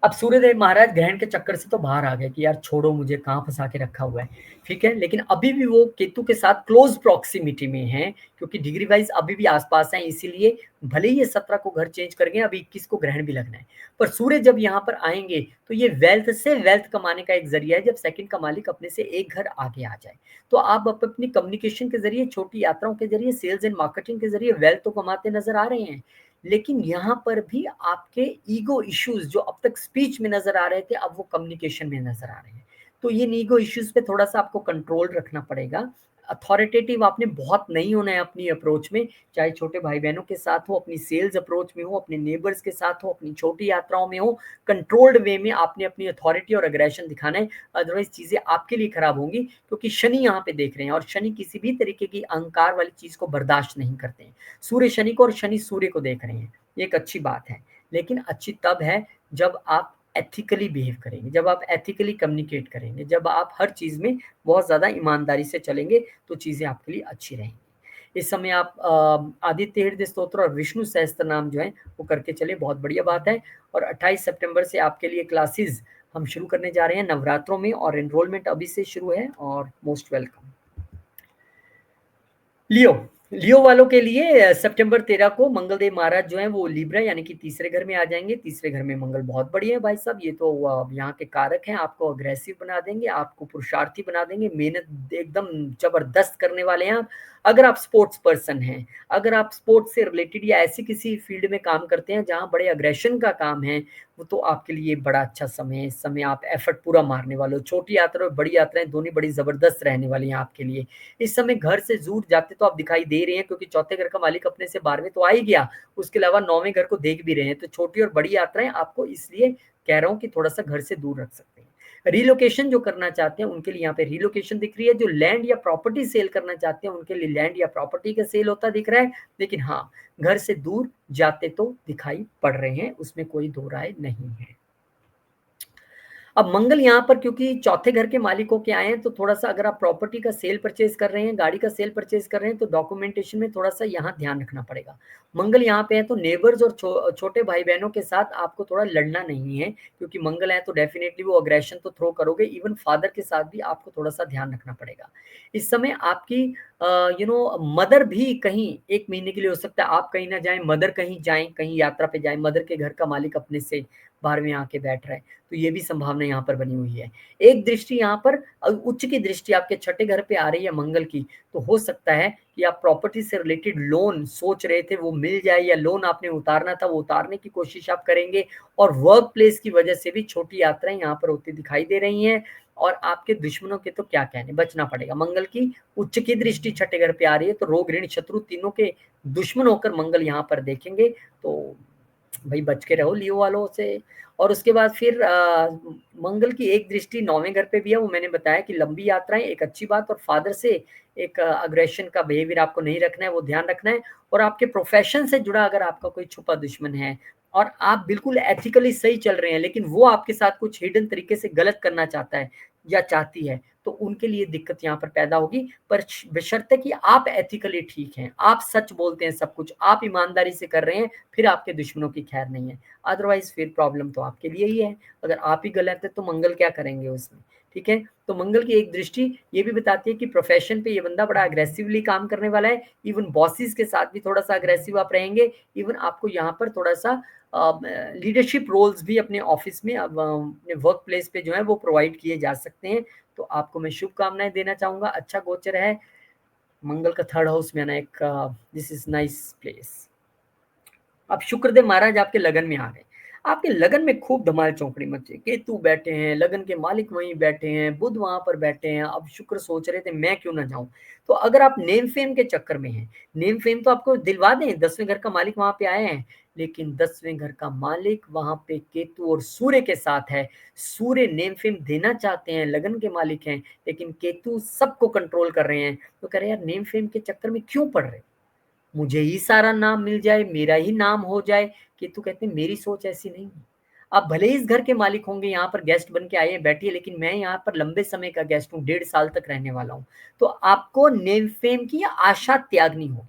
अब सूर्यदेव महाराज ग्रहण के चक्कर से तो बाहर आ गए कि यार छोड़ो, मुझे कहाँ फंसा के रखा हुआ है, ठीक है। लेकिन अभी भी वो केतु के साथ क्लोज प्रॉक्सिमिटी में है, क्योंकि डिग्री वाइज अभी भी आसपास है। इसीलिए भले ही ये 17 को घर चेंज कर गए, अभी 21 को ग्रहण भी लगना है, पर सूर्य जब यहाँ पर आएंगे तो ये वेल्थ से वेल्थ कमाने का एक जरिया है। जब सेकंड का मालिक अपने से एक घर आगे आ जाए, तो आप अपनी कम्युनिकेशन के जरिए, छोटी यात्राओं के जरिए, सेल्स एंड मार्केटिंग के जरिए वेल्थ तो कमाते नजर आ रहे हैं। लेकिन यहाँ पर भी आपके ईगो इश्यूज जो अब तक स्पीच में नजर आ रहे थे, अब वो कम्युनिकेशन में नजर आ रहे हैं। तो ये ईगो इश्यूज पे थोड़ा सा आपको कंट्रोल रखना पड़ेगा। अथॉरिटेटिव आपने बहुत नहीं होना है अपनी अप्रोच में, चाहे छोटे भाई बहनों के साथ हो, अपनी सेल्स अप्रोच में हो, अपने नेबर्स के साथ हो, अपनी छोटी यात्राओं में हो, कंट्रोल्ड वे में आपने अपनी अथॉरिटी और अग्रेशन दिखाना है। अदरवाइज चीजें आपके लिए खराब होंगी, क्योंकि शनि यहाँ पे देख रहे हैं, और शनि किसी भी तरीके की अहंकार वाली चीज को बर्दाश्त नहीं करते हैं। सूर्य शनि को और शनि सूर्य को देख रहे हैं, ये एक अच्छी बात है। लेकिन अच्छी तब है जब आप एथिकली बिहेव करेंगे, जब आप एथिकली कम्युनिकेट करेंगे, जब आप हर चीज में बहुत ज्यादा ईमानदारी से चलेंगे, तो चीजें आपके लिए अच्छी रहेंगी। इस समय आप आदित्य हृदय स्तोत्र और विष्णु सहस्त्र नाम जो है वो करके चले, बहुत बढ़िया बात है। और 28 सितंबर से आपके लिए क्लासेस हम शुरू करने जा रहे हैं नवरात्रों में, और एनरोलमेंट अभी से शुरू है, और मोस्ट वेलकम। लियो, लियो वालों के लिए सितंबर 13 को मंगलदेव महाराज जो है वो लिब्रा यानी कि तीसरे घर में आ जाएंगे। तीसरे घर में मंगल बहुत बढ़िया है भाई साहब, ये तो यहाँ के कारक हैं, आपको अग्रेसिव बना देंगे, आपको पुरुषार्थी बना देंगे, मेहनत एकदम जबरदस्त करने वाले हैं आप। अगर आप स्पोर्ट्स पर्सन हैं, अगर आप स्पोर्ट्स से रिलेटेड या ऐसी किसी फील्ड में काम करते हैं जहाँ बड़े अग्रेशन का काम है, वो तो आपके लिए बड़ा अच्छा समय है। इस समय आप एफर्ट पूरा मारने वाले हो। छोटी यात्रा और बड़ी यात्राएँ दोनों ही बड़ी ज़बरदस्त रहने वाली हैं आपके लिए। इस समय घर से दूर जाते तो आप दिखाई दे रहे हैं, क्योंकि चौथे घर का मालिक अपने से 12वें तो आ ही गया, उसके अलावा 9वें घर को देख भी रहे हैं। तो छोटी और बड़ी यात्राएँ आपको इसलिए कह रहा हूँ कि थोड़ा-सा घर से दूर रख सकते हैं। रिलोकेशन जो करना चाहते हैं उनके लिए यहाँ पे रिलोकेशन दिख रही है। जो लैंड या प्रॉपर्टी सेल करना चाहते हैं उनके लिए लैंड या प्रॉपर्टी का सेल होता दिख रहा है। लेकिन हाँ, घर से दूर जाते तो दिखाई पड़ रहे हैं, उसमें कोई दो राय नहीं है। अब मंगल यहाँ पर क्योंकि चौथे घर के मालिक होके आए हैं, तो थोड़ा-सा अगर आप प्रॉपर्टी का सेल परचेज़ कर रहे हैं, गाड़ी का सेल परचेज़ कर रहे हैं, तो डॉक्यूमेंटेशन में थोड़ा-सा यहाँ ध्यान रखना पड़ेगा। मंगल यहाँ पे है तो नेबर्स और छोटे भाई-बहनों के साथ आपको थोड़ा लड़ना नहीं है, क्योंकि मंगल है तो डेफ़िनेटली वो एग्रेशन तो थ्रो करोगे, इवन फादर के साथ भी आपको थोड़ा-सा ध्यान रखना पड़ेगा। इस समय आपकी मदर भी कहीं 1 महीने के लिए हो सकता है आप कहीं ना जाएँ, मदर कहीं जाएँ, कहीं यात्रा पे जाएँ, मदर के घर का मालिक अपने से 12वें आके बैठ रहा है। तो ये भी संभावना यहाँ पर बनी हुई है। एक दृष्टि यहाँ पर उच्च की दृष्टि आपके छठे घर पे आ रही है मंगल की, तो हो सकता है कि आप प्रॉपर्टी से रिलेटेड लोन सोच रहे थे वो मिल जाए, या लोन आपने उतारना था वो उतारने की कोशिश आप करेंगे, और वर्क प्लेस की वजह से भी छोटी यात्राएँ यहाँ पर होती दिखाई दे रही हैं। और आपके दुश्मनों के तो क्या कहने, बचना पड़ेगा। मंगल की उच्च की दृष्टि छठे घर पे आ रही है, तो रोग, ऋण, शत्रु तीनों के दुश्मन होकर मंगल यहाँ पर देखेंगे, तो भई बच के रहो लियो वालों से। और उसके बाद फिर मंगल की एक दृष्टि 9वें घर पे भी है, वो मैंने बताया कि लंबी यात्राएँ एक अच्छी बात, और फादर से एक अग्रेशन का बिहेवियर आपको नहीं रखना है, वो ध्यान रखना है। और आपके प्रोफ़ेशन से जुड़ा अगर आपका कोई छुपा दुश्मन है और आप बिल्कुल एथिकली सही चल रहे हैं, लेकिन वो आपके साथ कुछ हिडन तरीके से गलत करना चाहता है या चाहती है, तो उनके लिए दिक्कत यहाँ पर पैदा होगी। पर बशर्ते कि आप एथिकली ठीक हैं, आप सच बोलते हैं सब कुछ, आप ईमानदारी से कर रहे हैं, फिर आपके दुश्मनों की खैर नहीं है। अदरवाइज़ फिर प्रॉब्लम तो आपके लिए ही है। अगर आप ही गलत हैं तो मंगल क्या करेंगे उसमें, ठीक है? तो मंगल की एक दृष्टि ये भी बताती है कि प्रोफ़ेशन पे ये बंदा बड़ा अग्रेसिवली काम करने वाला है। इवन बॉसेस के साथ भी थोड़ा-सा अग्रेसिव आप रहेंगे। इवन आपको यहाँ पर थोड़ा-सा लीडरशिप रोल्स भी अपने ऑफ़िस में अपने वर्क प्लेस पे जो है वो प्रोवाइड किए जा सकते हैं। तो आपको मैं शुभकामनाएँ देना चाहूँगा। अच्छा गोचर है। मंगल का 3rd हाउस में आना एक दिस इज़ नाइस प्लेस। अब शुक्रदेव महाराज आपके लगन में आ गए। आपके लगन में खूब धमाल चौकड़ी मची। केतु बैठे हैं, लगन के मालिक वहीं बैठे हैं, बुध वहाँ पर बैठे हैं। अब शुक्र सोच रहे थे मैं क्यों ना जाऊँ? तो अगर आप नेम फेम के चक्कर में हैं, नेम फेम तो आपको दिलवा दें, 10वें घर का मालिक वहाँ पे आए हैं, लेकिन 10वें घर का मालिक वहाँ पे केतु और सूर्य के साथ है। सूर्य नेम फेम देना चाहते हैं, लगन के मालिक हैं, लेकिन केतु सबको कंट्रोल कर रहे हैं। तो कह रहे हैं यार नेम फेम के चक्कर में क्यों पड़ रहे हो? मुझे ही सारा नाम मिल जाए, मेरा ही नाम हो जाए। केतु कहते हैं मेरी सोच ऐसी नहीं है। आप भले ही इस घर के मालिक होंगे, यहाँ पर गेस्ट बन के आए हैं, बैठिए, लेकिन मैं यहाँ पर लंबे समय का गेस्ट हूँ, 1.5 साल तक रहने वाला हूँ। तो आपको नेम फेम की आशा त्यागनी होगी।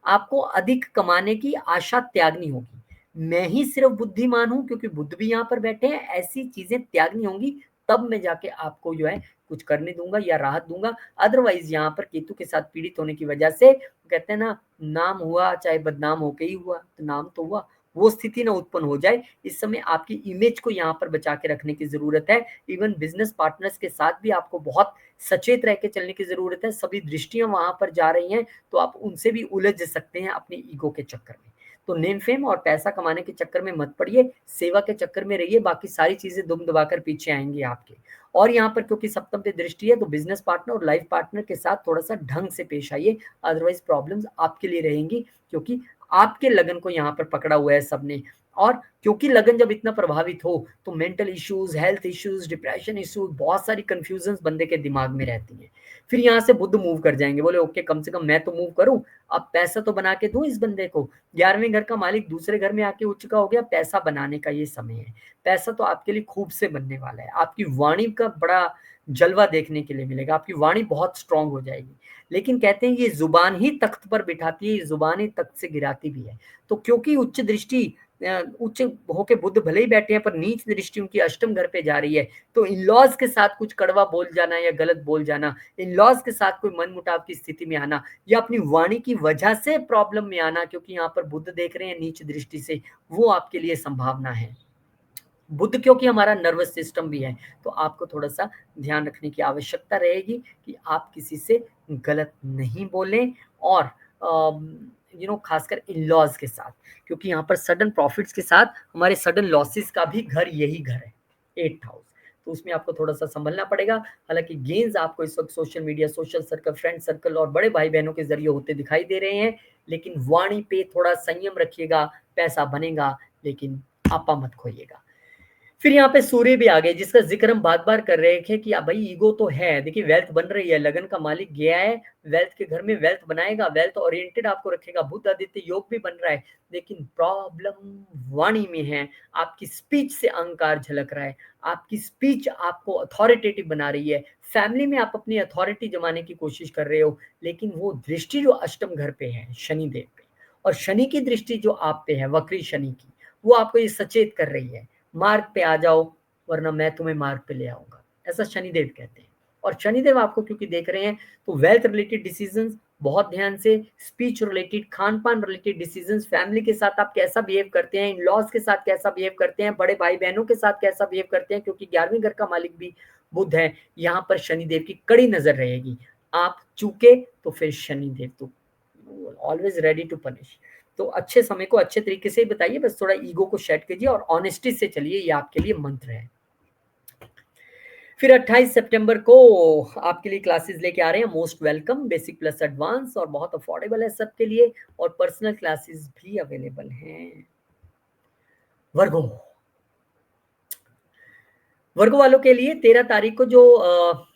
आपको अधिक कमाने की आशा त्यागनी होगी। मैं ही सिर्फ़ बुद्धिमान हूँ क्योंकि बुध भी यहाँ पर बैठे हैं, ऐसी चीज़ें त्यागनी होंगी, तब मैं जाके आपको जो है कुछ करने दूँगा या राहत दूँगा। अदरवाइज़ यहाँ पर केतु के साथ पीड़ित होने की वजह से कहते हैं ना, नाम हुआ चाहे बदनाम होके ही हुआ, तो नाम तो हुआ, वो स्थिति ना उत्पन्न हो जाए। इस समय आपकी इमेज को यहाँ पर बचा के रखने की ज़रूरत है। इवन बिज़नेस पार्टनर्स के साथ भी आपको बहुत सचेत रह के चलने की ज़रूरत है। सभी दृष्टियाँ वहाँ पर जा रही हैं, तो आप उनसे भी उलझ सकते हैं अपनी ईगो के चक्कर में। तो नेम फेम और पैसा कमाने के चक्कर में मत पड़िए, सेवा के चक्कर में रहिए, बाकी सारी चीज़ें दुम दबाकर पीछे आएँगी आपके। और यहाँ पर क्योंकि सप्तम पे दृष्टि है, तो बिज़नेस पार्टनर और लाइफ पार्टनर के साथ थोड़ा-सा ढंग से पेश आइए, अदरवाइज़ प्रॉब्लम्स आपके लिए रहेंगी, क्योंकि आपके लगन को यहाँ पर पकड़ा हुआ है सबने। और क्योंकि लगन जब इतना प्रभावित हो, तो mental issues, health issues, depression issues, बहुत सारी कन्फ्यूज़न्स बंदे के दिमाग में रहती हैं। फिर यहाँ से बुध मूव कर जाएँगे, बोले ओके कम से कम मैं तो मूव करूँ, अब पैसा तो बना के दूँ इस बंदे को। 11वें घर का मालिक दूसरे घर में आके उच्च का हो गया, पैसा बनाने का ये समय है। पैसा तो आपके लिए खूब से बनने वाला है। आपकी वाणी का बड़ा जलवा देखने के लिए मिलेगा, आपकी वाणी बहुत स्ट्रॉन्ग हो जाएगी। लेकिन कहते हैं ये ज़ुबान ही तख्त पर बिठाती है, ये ज़ुबान ही तख्त से गिराती भी है। तो क्योंकि उच्च दृष्टि उच्च होके बुध भले ही बैठे हैं, पर नीच दृष्टि उनकी अष्टम घर पे जा रही है, तो इन-लॉज़ के साथ कुछ कड़वा बोल जाना या गलत बोल जाना, इन-लॉज़ के साथ कोई मनमुटाव की स्थिति में आना, या अपनी वाणी की वजह से प्रॉब्लम में आना, क्योंकि यहाँ पर बुध देख रहे हैं नीच दृष्टि से, वो आपके लिए संभावना है। बुध क्योंकि हमारा नर्वस सिस्टम भी है, तो आपको थोड़ा-सा ध्यान रखने की आवश्यकता रहेगी कि आप किसी से गलत नहीं बोलें, और खासकर इन लॉज के साथ, क्योंकि यहाँ पर सडन प्रॉफिट्स के साथ हमारे सडन लॉसेस का भी घर यही घर है, 8th हाउस। तो उसमें आपको थोड़ा सा संभलना पड़ेगा। हालांकि गेन्स आपको इस वक्त social media, social circle, friend circle और बड़े भाई बहनों के जरिए होते दिखाई दे रहे हैं, लेकिन वाणी पे थोड़ा संयम रखिएगा। पैसा बनेगा, लेकिन आपा मत खोइएगा। फिर यहाँ पे सूर्य भी आ गए, जिसका जिक्र हम बार बार कर रहे थे कि भाई ईगो तो है। देखिए वेल्थ बन रही है, लगन का मालिक गया है, वेल्थ के घर में वेल्थ बनाएगा, वेल्थ ओरिएंटेड आपको रखेगा। बुध आदित्य योग भी बन रहा है, लेकिन प्रॉब्लम वाणी में है। आपकी स्पीच से अहंकार झलक रहा है, आपकी स्पीच आपको अथॉरिटेटिव बना रही है। फैमिली में आप अपनी अथॉरिटी जमाने की कोशिश कर रहे हो, लेकिन वो दृष्टि जो अष्टम घर पे है शनि देव पे, और शनि की दृष्टि जो आप पे है, वक्री शनि की, वो आपको ये सचेत कर रही है, मार्ग पे आ जाओ वरना मैं तुम्हें मार्ग पे ले आऊंगा, ऐसा शनिदेव कहते हैं। और शनिदेव आपको क्योंकि देख रहे हैं, तो वेल्थ रिलेटेड डिसीजंस बहुत ध्यान से, स्पीच रिलेटेड, खान पान रिलेटेड डिसीजंस, फैमिली के साथ आप कैसा बिहेव करते हैं, इन लॉज के साथ कैसा बिहेव करते हैं, बड़े भाई बहनों के साथ कैसा बिहेव करते हैं, क्योंकि 11वें घर का मालिक भी बुध है। यहाँ पर शनिदेव की कड़ी नजर रहेगी। आप चूके तो फिर शनिदेव तो ऑलवेज रेडी टू पनिश। तो अच्छे समय को अच्छे तरीके से ही बताइए, बस थोड़ा ईगो को शेड कीजिए और ऑनेस्टी से चलिए, ये आपके लिए मंत्र है। फिर 28 सितंबर को आपके लिए क्लासेस लेके आ रहे हैं, most welcome, basic plus advance, और बहुत अफोर्डेबल है सबके लिए, और पर्सनल क्लासेस भी अवेलेबल हैं। वर्गो, वर्गो वालों के लिए 13 तारीख को जो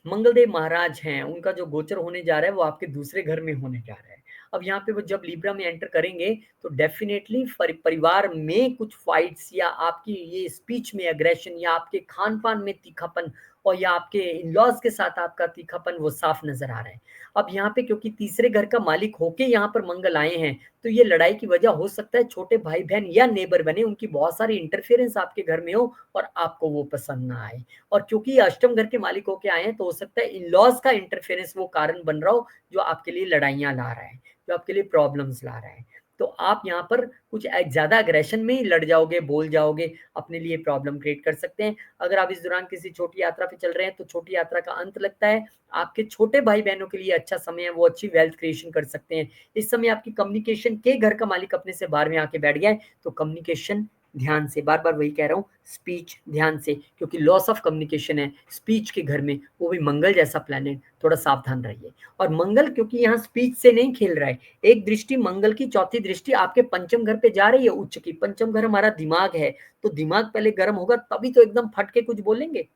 मंगलदेव महाराज हैं, उनका जो गोचर होने जा रहा है वो आपके दूसरे घर में होने जा रहा है। अब यहाँ पे वो जब लिब्रा में एंटर करेंगे तो डेफिनेटली परिवार में कुछ फाइट्स, या आपकी ये स्पीच में एग्रेशन, या आपके खान पान में तीखापन, और या आपके इन लॉज के साथ आपका तीखापन, वो साफ नजर आ रहा है। अब यहाँ पे क्योंकि तीसरे घर का मालिक होके यहाँ पर मंगल आए हैं, तो ये लड़ाई की वजह हो सकता है छोटे भाई बहन या नेबर बने, उनकी बहुत सारी इंटरफेरेंस आपके घर में हो और आपको वो पसंद ना आए। और क्योंकि ये अष्टम घर के मालिक होके आए हैं, तो हो सकता है इन लॉज का इंटरफेरेंस वो कारण बन रहा हो जो आपके लिए लड़ाइयां ला रहा है, जो आपके लिए प्रॉब्लम्स ला रहा है। तो आप यहाँ पर कुछ ज्यादा अग्रेशन में ही लड़ जाओगे, बोल जाओगे, अपने लिए प्रॉब्लम क्रिएट कर सकते हैं। अगर आप इस दौरान किसी छोटी यात्रा पे चल रहे हैं, तो छोटी यात्रा का अंत लगता है। आपके छोटे भाई बहनों के लिए अच्छा समय है, वो अच्छी वेल्थ क्रिएशन कर सकते हैं। इस समय आपकी कम्युनिकेशन के घर का मालिक अपने से बाहर में आके बैठ गया है, तो कम्युनिकेशन ध्यान से, बार बार वही कह रहा हूँ, स्पीच ध्यान से, क्योंकि लॉस ऑफ कम्युनिकेशन है स्पीच के घर में, वो भी मंगल जैसा प्लैनेट, थोड़ा सावधान रहिए। और मंगल क्योंकि यहाँ स्पीच से नहीं खेल रहा है, एक दृष्टि मंगल की, चौथी दृष्टि आपके पंचम घर पे जा रही है, उच्च की। पंचम घर हमारा दिमाग है, तो दिमाग पहले गर्म होगा, तभी तो एकदम फट के कुछ बोलेंगे।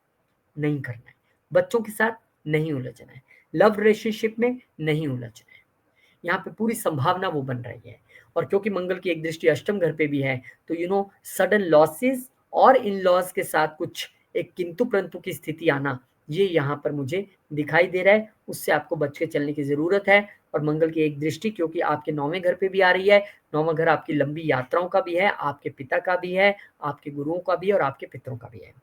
नहीं करना है, बच्चों के साथ नहीं उलझना है, लव रिलेशनशिप में नहीं उलझना है। यहाँ पे पूरी संभावना वो बन रही है। और क्योंकि मंगल की एक दृष्टि अष्टम घर पे भी है, तो सडन लॉसेस और इन लॉस के साथ कुछ एक किंतु परंतु की स्थिति आना, ये यहाँ पर मुझे दिखाई दे रहा है। उससे आपको बच के चलने की जरूरत है। और मंगल की एक दृष्टि क्योंकि आपके 9वें घर पे भी आ रही है, 9वां घर आपकी लंबी यात्राओं का भी है, आपके पिता का भी है, आपके गुरुओं का भी है, और आपके पितरों का भी है।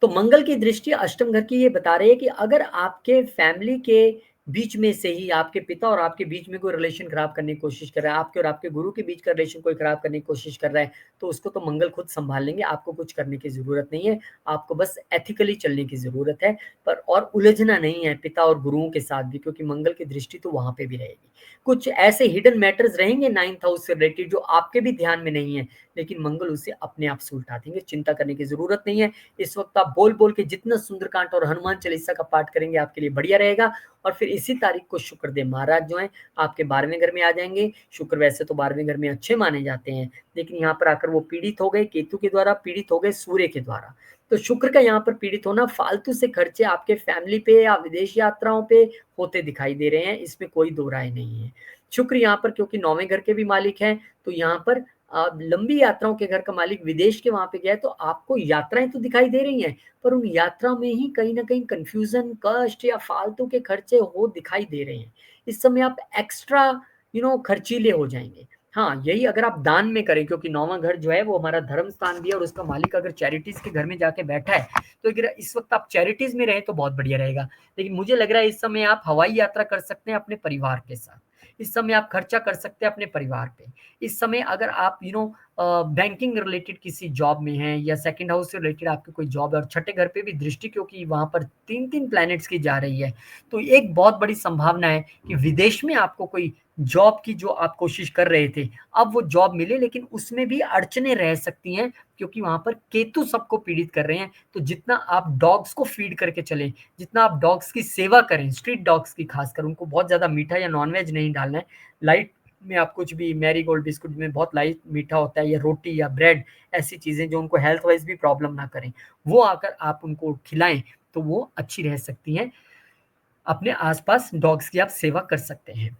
तो मंगल की दृष्टि अष्टम घर की ये बता रही है कि अगर आपके फैमिली के बीच में से ही आपके पिता और आपके बीच में कोई रिलेशन खराब करने की कोशिश कर रहा है, आपके और आपके गुरु के बीच का रिलेशन कोई खराब करने की कोशिश कर रहा है, तो उसको तो मंगल खुद संभाल लेंगे, आपको कुछ करने की जरूरत नहीं है। आपको बस एथिकली चलने की जरूरत है, पर और उलझना नहीं है पिता और गुरुओं के साथ भी, क्योंकि मंगल की दृष्टि तो वहां पे भी रहेगी। कुछ ऐसे हिडन मैटर्स रहेंगे 9th हाउस से रिलेटेड जो आपके भी ध्यान में नहीं है, लेकिन मंगल उसे अपने आप सुलटा देंगे, चिंता करने की जरूरत नहीं है। इस वक्त आप बोल बोल के जितना सुंदरकांड और हनुमान चालीसा का पाठ करेंगे आपके लिए बढ़िया रहेगा। और फिर इसी तारीख को शुक्रदेव महाराज जो है आपके 12वें घर में आ जाएंगे। शुक्र वैसे तो 12वें घर में अच्छे माने जाते हैं, लेकिन यहाँ पर आकर वो पीड़ित हो गए, केतु के द्वारा पीड़ित हो गए, सूर्य के द्वारा। तो शुक्र का यहाँ पर पीड़ित होना, फालतू से खर्चे आपके फैमिली पे या विदेश यात्राओं पे होते दिखाई दे रहे हैं, इसमें कोई दो राय नहीं है। शुक्र यहाँ पर क्योंकि 9वें घर के भी मालिक हैं, तो यहाँ पर लंबी यात्राओं के घर का मालिक विदेश के वहां पे गया है, तो आपको यात्राएं तो दिखाई दे रही हैं, पर उन यात्राओं में ही कहीं ना कहीं कंफ्यूजन, कष्ट या फालतू के खर्चे हो दिखाई दे रहे हैं। इस समय आप एक्स्ट्रा खर्चीले हो जाएंगे। हाँ, यही अगर आप दान में करें, क्योंकि 9वां घर जो है वो हमारा धर्म स्थान भी है, और उसका मालिक अगर चैरिटीज के घर में जाके बैठा है, तो अगर इस वक्त आप चैरिटीज में रहें तो बहुत बढ़िया रहेगा। लेकिन मुझे लग रहा है इस समय आप हवाई यात्रा कर सकते हैं अपने परिवार के साथ, इस समय आप खर्चा कर सकते हैं अपने परिवार पे। इस समय अगर आप बैंकिंग रिलेटेड किसी जॉब में हैं या सेकंड हाउस से रिलेटेड आपकी कोई जॉब है और छठे घर पे भी दृष्टि क्योंकि वहाँ पर 3-3 प्लैनेट्स की जा रही है, तो एक बहुत बड़ी संभावना है कि विदेश में आपको कोई जॉब की जो आप कोशिश कर रहे थे, अब वो जॉब मिले लेकिन उसमें भी अड़चनें रह सकती हैं क्योंकि वहाँ पर केतु सबको पीड़ित कर रहे हैं। तो जितना आप डॉग्स को फीड करके चलें, जितना आप डॉग्स की सेवा करें, स्ट्रीट डॉग्स की खासकर उनको बहुत ज़्यादा मीठा या नॉन-वेज नहीं डालना है। लाइट में आप कुछ भी मैरीगोल्ड बिस्कुट में बहुत लाइट मीठा होता है या रोटी या ब्रेड ऐसी चीज़ें जो उनको हेल्थ वाइज़ भी प्रॉब्लम ना करें, वो आकर आप उनको खिलाएँ, तो वो अच्छी रह सकती हैं। अपने आस-पास डॉग्स की आप सेवा कर सकते हैं।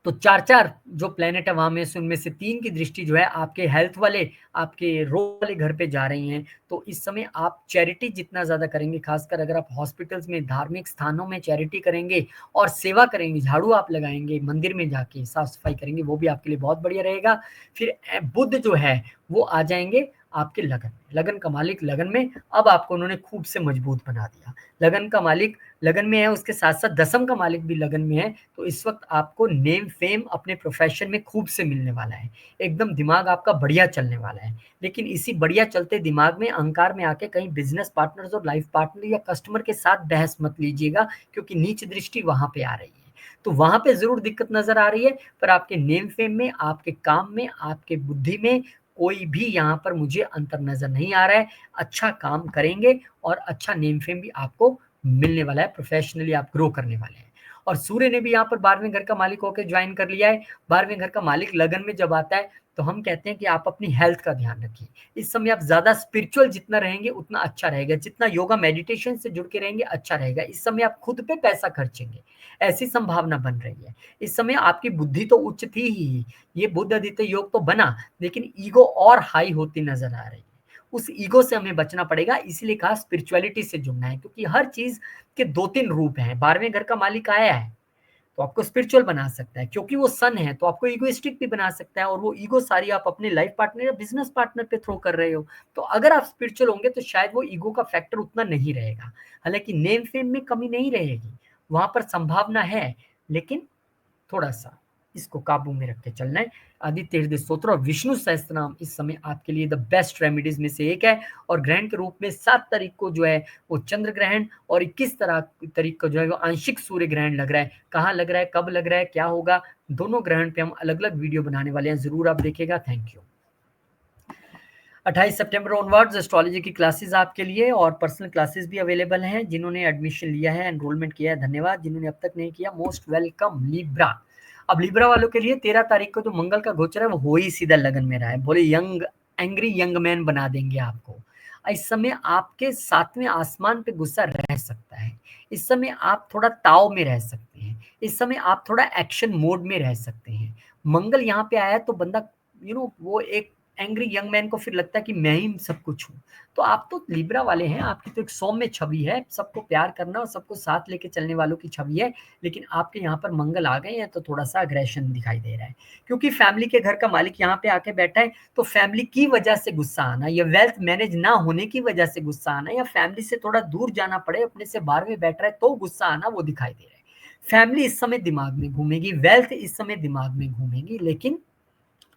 तो 4-4 जो प्लैनेट है वहाँ में से उनमें से 3 की दृष्टि जो है आपके हेल्थ वाले, आपके रोग वाले घर पे जा रही हैं। तो इस समय आप चैरिटी जितना ज़्यादा करेंगे, खासकर अगर आप हॉस्पिटल्स में, धार्मिक स्थानों में चैरिटी करेंगे और सेवा करेंगे, झाड़ू आप लगाएँगे, मंदिर में जाके साफ-सफाई करेंगे, वो भी आपके लिए बहुत बढ़िया रहेगा। फिर बुध जो है, वो आ जाएँगे आपके लगन में। लगन का मालिक लगन में, अब आपको उन्होंने खूब से मजबूत बना दिया। लगन का मालिक लगन में है, उसके साथ-साथ दसम का मालिक भी लगन में है, तो इस वक़्त आपको नेम फेम अपने प्रोफ़ेशन में खूब से मिलने वाला है। एकदम दिमाग आपका बढ़िया चलने वाला है। लेकिन इसी बढ़िया चलते दिमाग में अहंकार में आके कहीं बिज़नेस पार्टनर्स और लाइफ़ पार्टनर या कस्टमर के साथ बहस मत लीजिएगा क्योंकि नीच दृष्टि वहाँ पे आ रही है। तो वहाँ पे ज़रूर दिक्कत नज़र आ रही है, पर आपके नेम फेम में, आपके काम में, आपके बुद्धि में कोई भी यहाँ पर मुझे अंतर नज़र नहीं आ रहा है। अच्छा काम करेंगे और अच्छा नेम फेम भी आपको मिलने वाला है, प्रोफेशनली आप ग्रो करने वाले हैं। और सूर्य ने भी यहाँ पर 12वें घर का मालिक होकर ज्वाइन कर लिया है। 12वें घर का मालिक लगन में जब आता है, तो हम कहते हैं कि आप अपनी हेल्थ का ध्यान रखिए। इस समय आप ज़्यादा स्पिरिचुअल जितना रहेंगे उतना अच्छा रहेगा, जितना योगा मेडिटेशन से जुड़ के रहेंगे अच्छा रहेगा। इस समय आप खुद पे पैसा खर्चेंगे, ऐसी संभावना बन रही है। इस समय आपकी बुद्धि तो उच्च थी ही, ये बुध आदित्य योग तो बना, लेकिन ईगो और हाई होती नज़र आ रही है। उस ईगो से हमें बचना पड़ेगा, इसीलिए कहा स्पिरिचुअलिटी से जुड़ना है क्योंकि हर चीज़ के 2-3 रूप हैं। 12वें घर का मालिक आया है, तो आपको स्पिरिचुअल बना सकता है क्योंकि वो सन है, तो आपको इगोइस्टिक भी बना सकता है और वो ईगो सारी आप अपने लाइफ पार्टनर या बिज़नेस पार्टनर पे थ्रो कर रहे हो। तो अगर आप स्पिरिचुअल होंगे तो शायद वो ईगो का फैक्टर उतना नहीं रहेगा। हालाँकि नेम फेम में कमी नहीं रहेगी, वहाँ पर संभावना है, लेकिन थोड़ा-सा इसको काबू में रख के चलना है। आदित्य हृदय स्तोत्र और विष्णु सहस्त्रनाम इस समय आपके लिए द बेस्ट रेमेडीज़ में से एक है और ग्रहण के रूप में 7 तारीख को जो है वो चंद्र ग्रहण और 21 तारीख को जो है वो आंशिक सूर्य ग्रहण लग रहा है। कहाँ लग रहा है, कब लग रहा है, क्या होगा, दोनों ग्रहण पे हम अलग-अलग वीडियो बनाने वाले हैं। ज़रूर आप देखिएगा। Thank you. 28 September onwards astrology की क्लासेस आपके लिए और पर्सनल क्लासेस भी अवेलेबल हैं। जिन्होंने एडमिशन लिया है, एनरोलमेंट किया है, धन्यवाद। जिन्होंने अब तक नहीं किया, मोस्ट वेलकम। लिब्रा, अब लिब्रा वालों के लिए 13 तारीख को जो मंगल का गोचर है वो हो ही सीधा लगन में रहा है। बोले यंग एंग्री यंग मैन बना देंगे आपको। इस समय आपके 7वें आसमान पे गुस्सा रह सकता है। इस समय आप थोड़ा ताव में रह सकते हैं। इस समय आप थोड़ा एक्शन मोड में रह सकते हैं। मंगल यहाँ पे आया है तो बंदा वो एक एंग्री यंग मैन को फिर लगता है कि मैं ही सब कुछ हूँ। तो आप तो लिब्रा वाले हैं, आपकी तो एक सौम्य छवि है, सबको प्यार करना और सबको साथ लेके चलने वालों की छवि है, लेकिन आपके यहाँ पर मंगल आ गए हैं तो थोड़ा-सा अग्रेशन दिखाई दे रहा है। क्योंकि फैमिली के घर का मालिक यहाँ पे आके बैठा है, तो फैमिली की वजह से गुस्सा आना या वेल्थ मैनेज ना होने की वजह से गुस्सा आना या फैमिली से थोड़ा दूर जाना पड़े, अपने से 12वें बैठ रहा है तो गुस्सा आना वो दिखाई दे रहा है। फैमिली इस समय दिमाग में घूमेगी, वेल्थ इस समय दिमाग में घूमेगी, लेकिन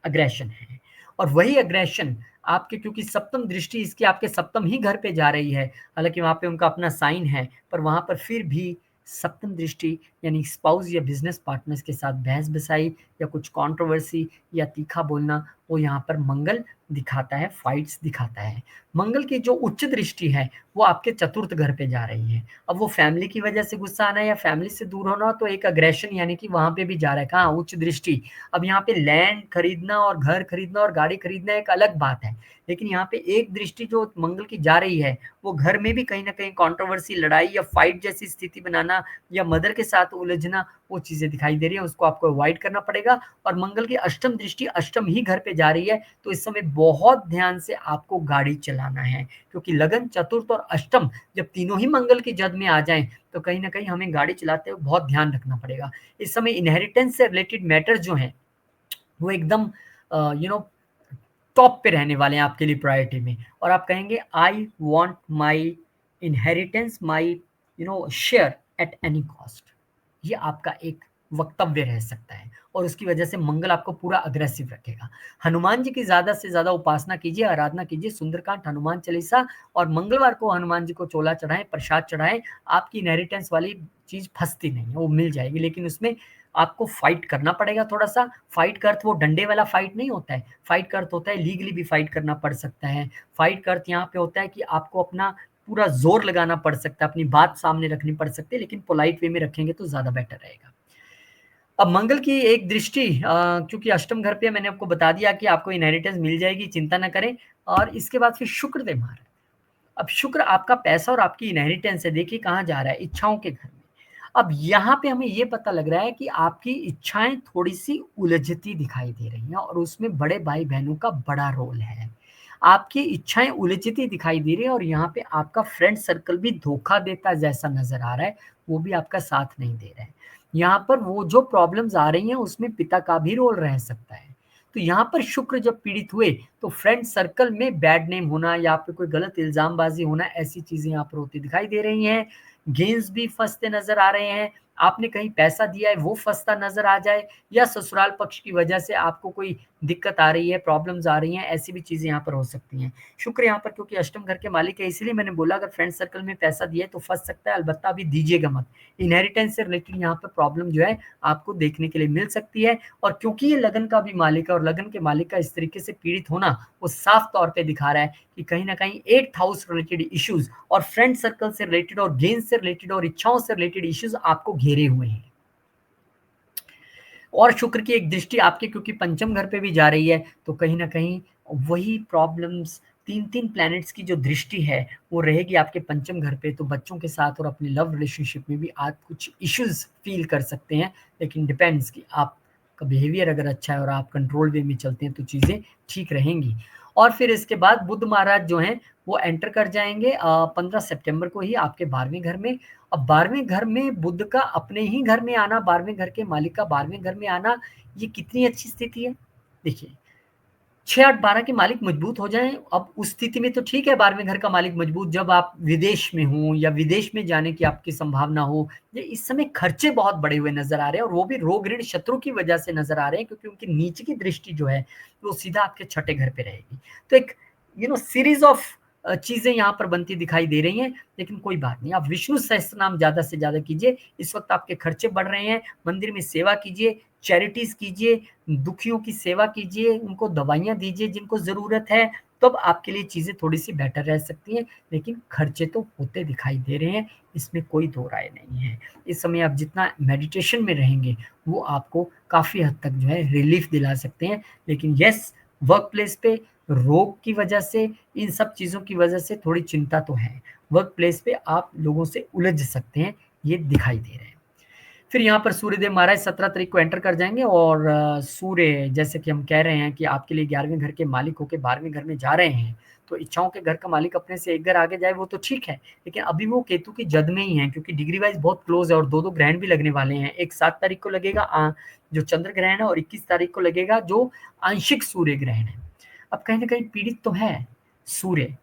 अग्रेशन है और वही अग्रेशन आपके क्योंकि सप्तम दृष्टि इसकी आपके सप्तम ही घर पे जा रही है, हालांकि वहां पे उनका अपना साइन है, पर वहां पर फिर भी सप्तम दृष्टि यानी स्पाउस या बिजनेस पार्टनर्स के साथ बहस बसाई या कुछ कंट्रोवर्सी या तीखा बोलना वो यहाँ पर मंगल दिखाता है, फाइट्स दिखाता है। मंगल की जो उच्च दृष्टि है वो आपके चतुर्थ घर पे जा रही है। अब वो फैमिली की वजह से गुस्सा आना या फैमिली से दूर होना तो एक अग्रेशन यानी कि वहां पे भी जा रहा है। कहाँ उच्च दृष्टि। अब यहाँ पे लैंड खरीदना और घर खरीदना और गाड़ी खरीदना एक अलग बात है, लेकिन यहाँ पे एक दृष्टि जो मंगल की जा रही है वो घर में भी कहीं ना कहीं कंट्रोवर्सी, लड़ाई या फाइट जैसी स्थिति बनाना या मदर के साथ उलझना, वो चीजें दिखाई दे रही है, उसको आपको अवॉइड करना पड़ेगा। और मंगल की अष्टम दृष्टि अष्टम ही घर पे जा रही है, तो इस समय बहुत ध्यान से आपको गाड़ी चलाना है क्योंकि लगन, चतुर्थ और अष्टम जब तीनों ही मंगल की जद में आ जाएं तो कहीं ना कहीं हमें गाड़ी चलाते हुए बहुत ध्यान रखना पड़ेगा। इस समय इनहेरिटेंस से रिलेटेड मैटर जो हैं वो एकदम यू नो टॉप पे रहने वाले हैं आपके लिए प्रायोरिटी में, और आप कहेंगे I want my inheritance, my share at any cost. ये आपका एक वक्तव्य रह सकता है और उसकी वजह से मंगल आपको पूरा अग्रेसिव रखेगा। हनुमान जी की ज़्यादा से ज़्यादा उपासना कीजिए, आराधना कीजिए, सुंदरकांड, हनुमान चालीसा और मंगलवार को हनुमान जी को चोला चढ़ाएँ, प्रसाद चढ़ाएँ। आपकी इनहेरिटेंस वाली चीज़ फँसती नहीं है, वो मिल जाएगी, लेकिन उसमें आपको फाइट करना पड़ेगा थोड़ा-सा। फाइट का अर्थ वो डंडे वाला फाइट नहीं होता है, फाइट का अर्थ होता है लीगली भी फाइट करना पड़ सकता है। फाइट का अर्थ यहाँ पे होता है कि आपको अपना पूरा ज़ोर लगाना पड़ सकता है, अपनी बात सामने रखनी पड़ सकती है, लेकिन पोलाइट वे में रखेंगे तो ज़्यादा बेटर रहेगा। अब मंगल की एक दृष्टि क्योंकि अष्टम घर पे मैंने आपको बता दिया कि आपको इनहेरिटेंस मिल जाएगी, चिंता ना करें। और इसके बाद फिर शुक्र देव महाराज। अब शुक्र आपका पैसा और आपकी इनहेरिटेंस है, देखिए कहाँ जा रहा है, इच्छाओं के घर में। अब यहाँ पे हमें ये पता लग रहा है कि आपकी इच्छाएं थोड़ी-सी उलझती दिखाई दे रही हैं और उसमें बड़े भाई-बहनों का बड़ा रोल है। आपकी इच्छाएं उलझती दिखाई दे रही है और यहाँ पे आपका फ्रेंड सर्कल भी धोखा देता जैसा नज़र आ रहा है, वो भी आपका साथ नहीं दे रहा है। यहाँ पर वो जो प्रॉब्लम्स आ रही हैं उसमें पिता का भी रोल रह सकता है। तो यहाँ पर शुक्र जब पीड़ित हुए तो फ्रेंड सर्कल में बैड नेम होना या फिर कोई गलत इल्ज़ामबाज़ी होना, ऐसी चीज़ें यहाँ पर होती दिखाई दे रही हैं। गेन्स भी फँसते नज़र आ रहे हैं। आपने कहीं पैसा दिया है वो फँसता नज़र आ जाए या ससुराल पक्ष की वजह से आपको कोई दिक्कत आ रही है, प्रॉब्लम्स आ रही हैं, ऐसी भी चीज़ें यहाँ पर हो सकती हैं। शुक्र यहाँ पर क्योंकि अष्टम घर के मालिक है, इसीलिए मैंने बोला अगर फ्रेंड सर्कल में पैसा दिया है तो फँस सकता है, अलबत्ता अभी दीजिएगा मत। इनहेरिटेंस से रिलेटेड यहाँ पर प्रॉब्लम जो है आपको देखने के लिए मिल सकती है और क्योंकि ये लगन का भी मालिक है और लगन के मालिक का इस तरीके से पीड़ित होना वो साफ तौर पे दिखा रहा है कि कहीं ना कहीं 8th हाउस रिलेटेड इश्यूज और फ्रेंड सर्कल से रिलेटेड और गेन से रिलेटेड और इच्छाओं से रिलेटेड इश्यूज आपको घेरे हुए हैं। और शुक्र की एक दृष्टि आपके क्योंकि पंचम घर पे भी जा रही है तो कहीं ना कहीं वही प्रॉब्लम्स, तीन तीन प्लैनेट्स की जो दृष्टि है वो रहेगी आपके पंचम घर पे, तो बच्चों के साथ और अपने लव रिलेशनशिप में भी आप कुछ इश्यूज फील कर सकते हैं, लेकिन डिपेंड्स कि आपका बिहेवियर अगर अच्छा है और आप कंट्रोल वे में चलते हैं तो चीज़ें ठीक रहेंगी। और फिर इसके बाद बुध महाराज जो हैं वो एंटर कर जाएंगे 15 सितंबर को ही आपके 12वें घर में। अब 12वें घर में बुध का अपने ही घर में आना, 12वें घर के मालिक का 12वें घर में आना, ये कितनी अच्छी स्थिति है। देखिए 6, 8, 12 के मालिक मजबूत हो जाएं, अब उस स्थिति में तो ठीक है 12वें घर का मालिक मजबूत, जब आप विदेश में हो या विदेश में जाने की आपकी संभावना हो, ये इस समय खर्चे बहुत बढ़े हुए नजर आ रहे हैं और वो भी रोग ऋण शत्रु की वजह से नजर आ रहे हैं क्योंकि उनकी नीचे की दृष्टि जो है वो सीधा आपके छठे घर पे रहेगी। तो एक सीरीज ऑफ चीजें यहाँ पर बनती दिखाई दे रही हैं, लेकिन कोई बात नहीं, आप विष्णु सहस्त्र नाम ज्यादा से ज्यादा कीजिए। इस वक्त आपके खर्चे बढ़ रहे हैं, मंदिर में सेवा कीजिए, चैरिटीज कीजिए, दुखियों की सेवा कीजिए, उनको दवाइयाँ दीजिए जिनको ज़रूरत है, तब आपके लिए चीज़ें थोड़ी-सी बेटर रह सकती हैं, लेकिन खर्चे तो होते दिखाई दे रहे हैं, इसमें कोई दो राय नहीं है। इस समय आप जितना मेडिटेशन में रहेंगे, वो आपको काफ़ी हद तक जो है रिलीफ दिला सकते हैं, लेकिन येस, वर्क प्लेस पे रोग की वजह से, इन सब चीज़ों की वजह से थोड़ी चिंता तो है। वर्क प्लेस पे आप लोगों से उलझ सकते हैं, ये दिखाई दे रहे हैं। फिर यहाँ पर सूर्यदेव महाराज 17 तारीख को एंटर कर जाएंगे और सूर्य जैसे कि हम कह रहे हैं कि आपके लिए 11वें घर के मालिक होकर 12वें घर में जा रहे हैं, तो इच्छाओं के घर का मालिक अपने से एक घर आगे जाए वो तो ठीक है, लेकिन अभी वो केतु की जद में ही है क्योंकि डिग्री वाइज बहुत क्लोज है और दो दो ग्रहण भी लगने वाले हैं। एक 7 तारीख को लगेगा जो चंद्र ग्रहण है और 21 तारीख को लगेगा जो आंशिक सूर्य ग्रहण है। अब कहीं ना कहीं पीड़ित तो है सूर्य,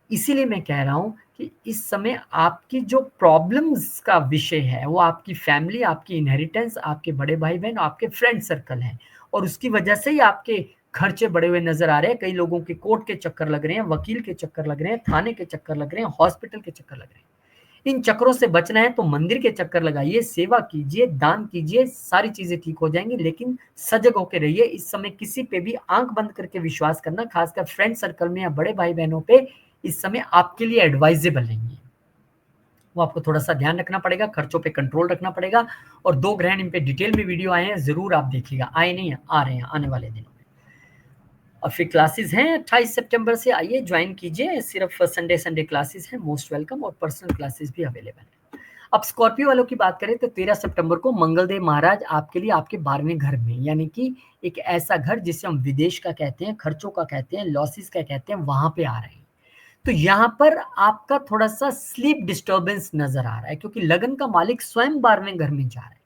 इसीलिए मैं कह रहा हूँ कि इस समय आपकी जो प्रॉब्लम्स का विषय है वो आपकी फैमिली, आपकी इनहेरिटेंस, आपके बड़े भाई-बहन, आपके फ्रेंड सर्कल हैं और उसकी वजह से ही आपके खर्चे बढ़े हुए नज़र आ रहे हैं। कई लोगों के कोर्ट के चक्कर लग रहे हैं, वकील के चक्कर लग रहे हैं, थाने के चक्कर लग रहे हैं, हॉस्पिटल के चक्कर लग रहे हैं। इन चक्करों से बचना है तो मंदिर के चक्कर लगाइए, सेवा कीजिए, दान कीजिए, सारी चीज़ें ठीक हो जाएँगी, लेकिन सजग होके रहिए। इस समय किसी पे भी आँख बंद करके विश्वास करना, खासकर फ्रेंड सर्कल में या बड़े भाई-बहनों पे इस समय आपके लिए एडवाइजेबल नहीं है। वो आपको थोड़ा-सा ध्यान रखना पड़ेगा, खर्चों पे कंट्रोल रखना पड़ेगा और 2 ग्रहण इन पे डिटेल में वीडियो आए हैं, ज़रूर आप देखिएगा। आए नहीं हैं, आ रहे हैं आने वाले दिनों में। और फिर क्लासेस हैं 28 सितंबर से, आइए ज्वाइन कीजिए, सिर्फ संडे क्लासेस हैं, मोस्ट वेलकम और पर्सनल क्लासेस भी अवेलेबल हैं। अब स्कॉर्पियो वालों की बात करें तो 13 सितंबर को मंगलदेव महाराज आपके लिए आपके 12वें घर में, यानी कि एक ऐसा घर जिसे हम विदेश का कहते हैं, खर्चों का कहते हैं, लॉसेस का कहते हैं, वहाँ पे आ रहे हैं। तो यहाँ पर आपका थोड़ा-सा स्लीप डिस्टर्बेंस नज़र आ रहा है क्योंकि लगन का मालिक स्वयं 12वें घर में जा रहा है।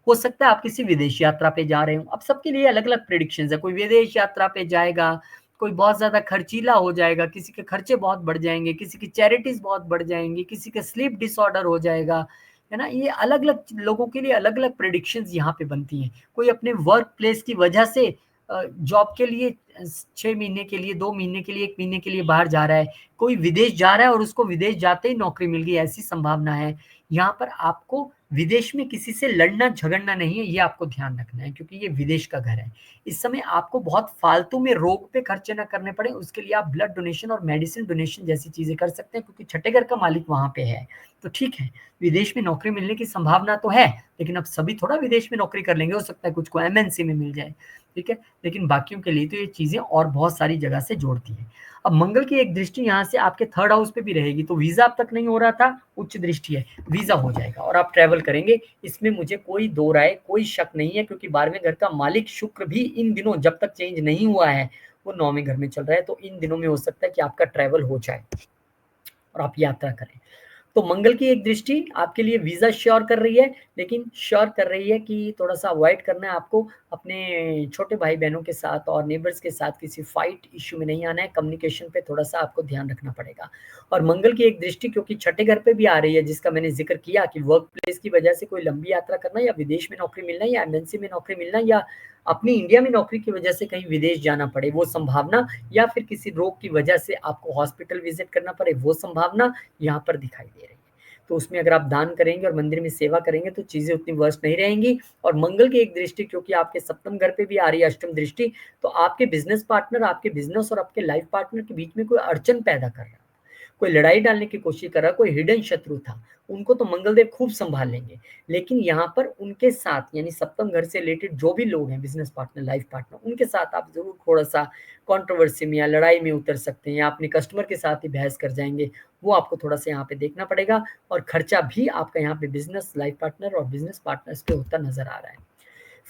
हो सकता है आप किसी विदेश यात्रा पे जा रहे हो। अब सबके लिए अलग-अलग प्रेडिक्शंस है। कोई विदेश यात्रा पे जाएगा, कोई बहुत ज़्यादा खर्चीला हो जाएगा, किसी के खर्चे बहुत बढ़ जाएँगे, किसी की चैरिटीज़ बहुत बढ़ जाएँगी, किसी का स्लीप डिसऑर्डर हो जाएगा, है ना? ये अलग-अलग लोगों के लिए अलग-अलग प्रेडिक्शंस यहाँ पे बनती हैं। कोई अपने वर्क प्लेस की वजह से जॉब के लिए 6 महीने के लिए, 2 महीने के लिए, 1 महीने के लिए बाहर जा रहा है। कोई विदेश जा रहा है और उसको विदेश जाते ही नौकरी मिल गई, ऐसी संभावना है। यहाँ पर आपको विदेश में किसी से लड़ना-झगड़ना नहीं है, ये आपको ध्यान रखना है क्योंकि ये विदेश का घर है। इस समय आपको बहुत फालतू में रोग पे खर्चे ना करने पड़े, उसके लिए आप ब्लड डोनेशन और मेडिसिन डोनेशन जैसी चीज़ें कर सकते हैं क्योंकि छठे घर का मालिक वहाँ पे है। तो ठीक है, विदेश में नौकरी मिलने की संभावना तो है, लेकिन अब सभी थोड़ा विदेश में नौकरी कर लेंगे, हो सकता है कुछ को एमएनसी में मिल जाए, ठीक है? लेकिन बाकियों के लिए तो ये चीज़ें और बहुत सारी जगह से जोड़ती हैं। अब मंगल की एक दृष्टि यहाँ से आपके 3rd हाउस पे भी रहेगी, तो वीज़ा अब तक नहीं हो रहा था, उच्च दृष्टि है, वीज़ा हो जाएगा और आप ट्रैवल करेंगे, इसमें मुझे कोई दो राय, कोई शक नहीं है क्योंकि 12वें घर का मालिक शुक्र भी इन दिनों जब तक चेंज नहीं हुआ है, वो 9वें घर में चल रहा है, तो इन दिनों में हो सकता है कि आपका ट्रैवल हो जाए और आप यात्रा करें। तो मंगल की एक दृष्टि आपके लिए वीज़ा श्योर कर रही है, लेकिन श्योर कर रही है कि थोड़ा-सा अवॉइड करना है आपको, अपने छोटे भाई-बहनों के साथ और नेबर्स के साथ किसी फाइट इश्यू में नहीं आना है, कम्युनिकेशन पे थोड़ा-सा आपको ध्यान रखना पड़ेगा। और मंगल की एक दृष्टि क्योंकि छठे घर पे भी आ रही है, जिसका मैंने ज़िक्र किया कि वर्क प्लेस की वजह से कोई लंबी यात्रा करना या विदेश में नौकरी मिलना या एमएनसी में नौकरी मिलना या अपनी इंडिया में नौकरी की वजह से कहीं विदेश जाना पड़े, वो संभावना या फिर किसी रोग की वजह से आपको हॉस्पिटल विज़िट करना पड़े, वो संभावना यहाँ पर दिखाई दे रही है। तो उसमें अगर आप दान करेंगे और मंदिर में सेवा करेंगे तो चीज़ें उतनी वर्स्ट नहीं रहेंगी और मंगल की एक दृष्टि क्योंकि आपके सप्तम घर पे भी आ रही है अष्टम दृष्टि, तो आपके बिज़नेस पार्टनर, आपके बिज़नेस और आपके लाइफ पार्टनर के बीच में कोई अड़चन पैदा कर रहा है। कोई लड़ाई डालने की कोशिश कर रहा है, कोई हिडन शत्रु था, उनको तो मंगलदेव खूब सँभाल लेंगे। लेकिन यहाँ पर उनके साथ यानी सप्तम घर से रिलेटेड जो भी लोग हैं बिज़नेस पार्टनर, लाइफ पार्टनर, उनके साथ आप ज़रूर थोड़ा-सा कंट्रोवर्सी में या लड़ाई में उतर सकते हैं या अपने कस्टमर के साथ ही बहस कर जाएँगे, वो आपको थोड़ा-सा यहाँ पे देखना पड़ेगा और खर्चा भी आपका यहाँ पे बिज़नेस, लाइफ पार्टनर और बिज़नेस पार्टनर्स पे होता नज़र आ रहा है।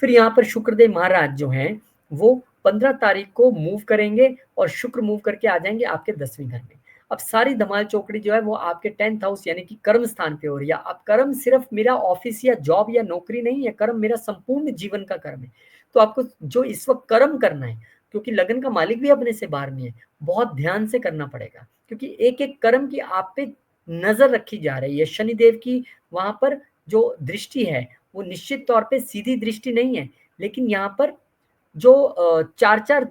फिर यहाँ पर शुक्रदेव महाराज जो हैं, वो 15 तारीख को मूव करेंगे और शुक्र मूव करके आ जाएँगे आपके 10वें घर में। अब सारी धमाल चौकड़ी जो है वो आपके 10th हाउस यानी कि कर्म स्थान पे हो रही है। अब कर्म सिर्फ़ मेरा ऑफ़िस या जॉब या नौकरी नहीं है, कर्म मेरा संपूर्ण जीवन का कर्म है। तो आपको जो इस वक़्त कर्म करना है, क्योंकि लगन का मालिक भी अपने से बाहर नहीं है, बहुत ध्यान से करना पड़ेगा क्योंकि एक-एक कर्म की आप पे नज़र रखी जा रही है। शनिदेव की वहाँ पर जो दृष्टि है, वो निश्चित तौर पे सीधी दृष्टि नहीं है, लेकिन यहाँ पर जो 4-4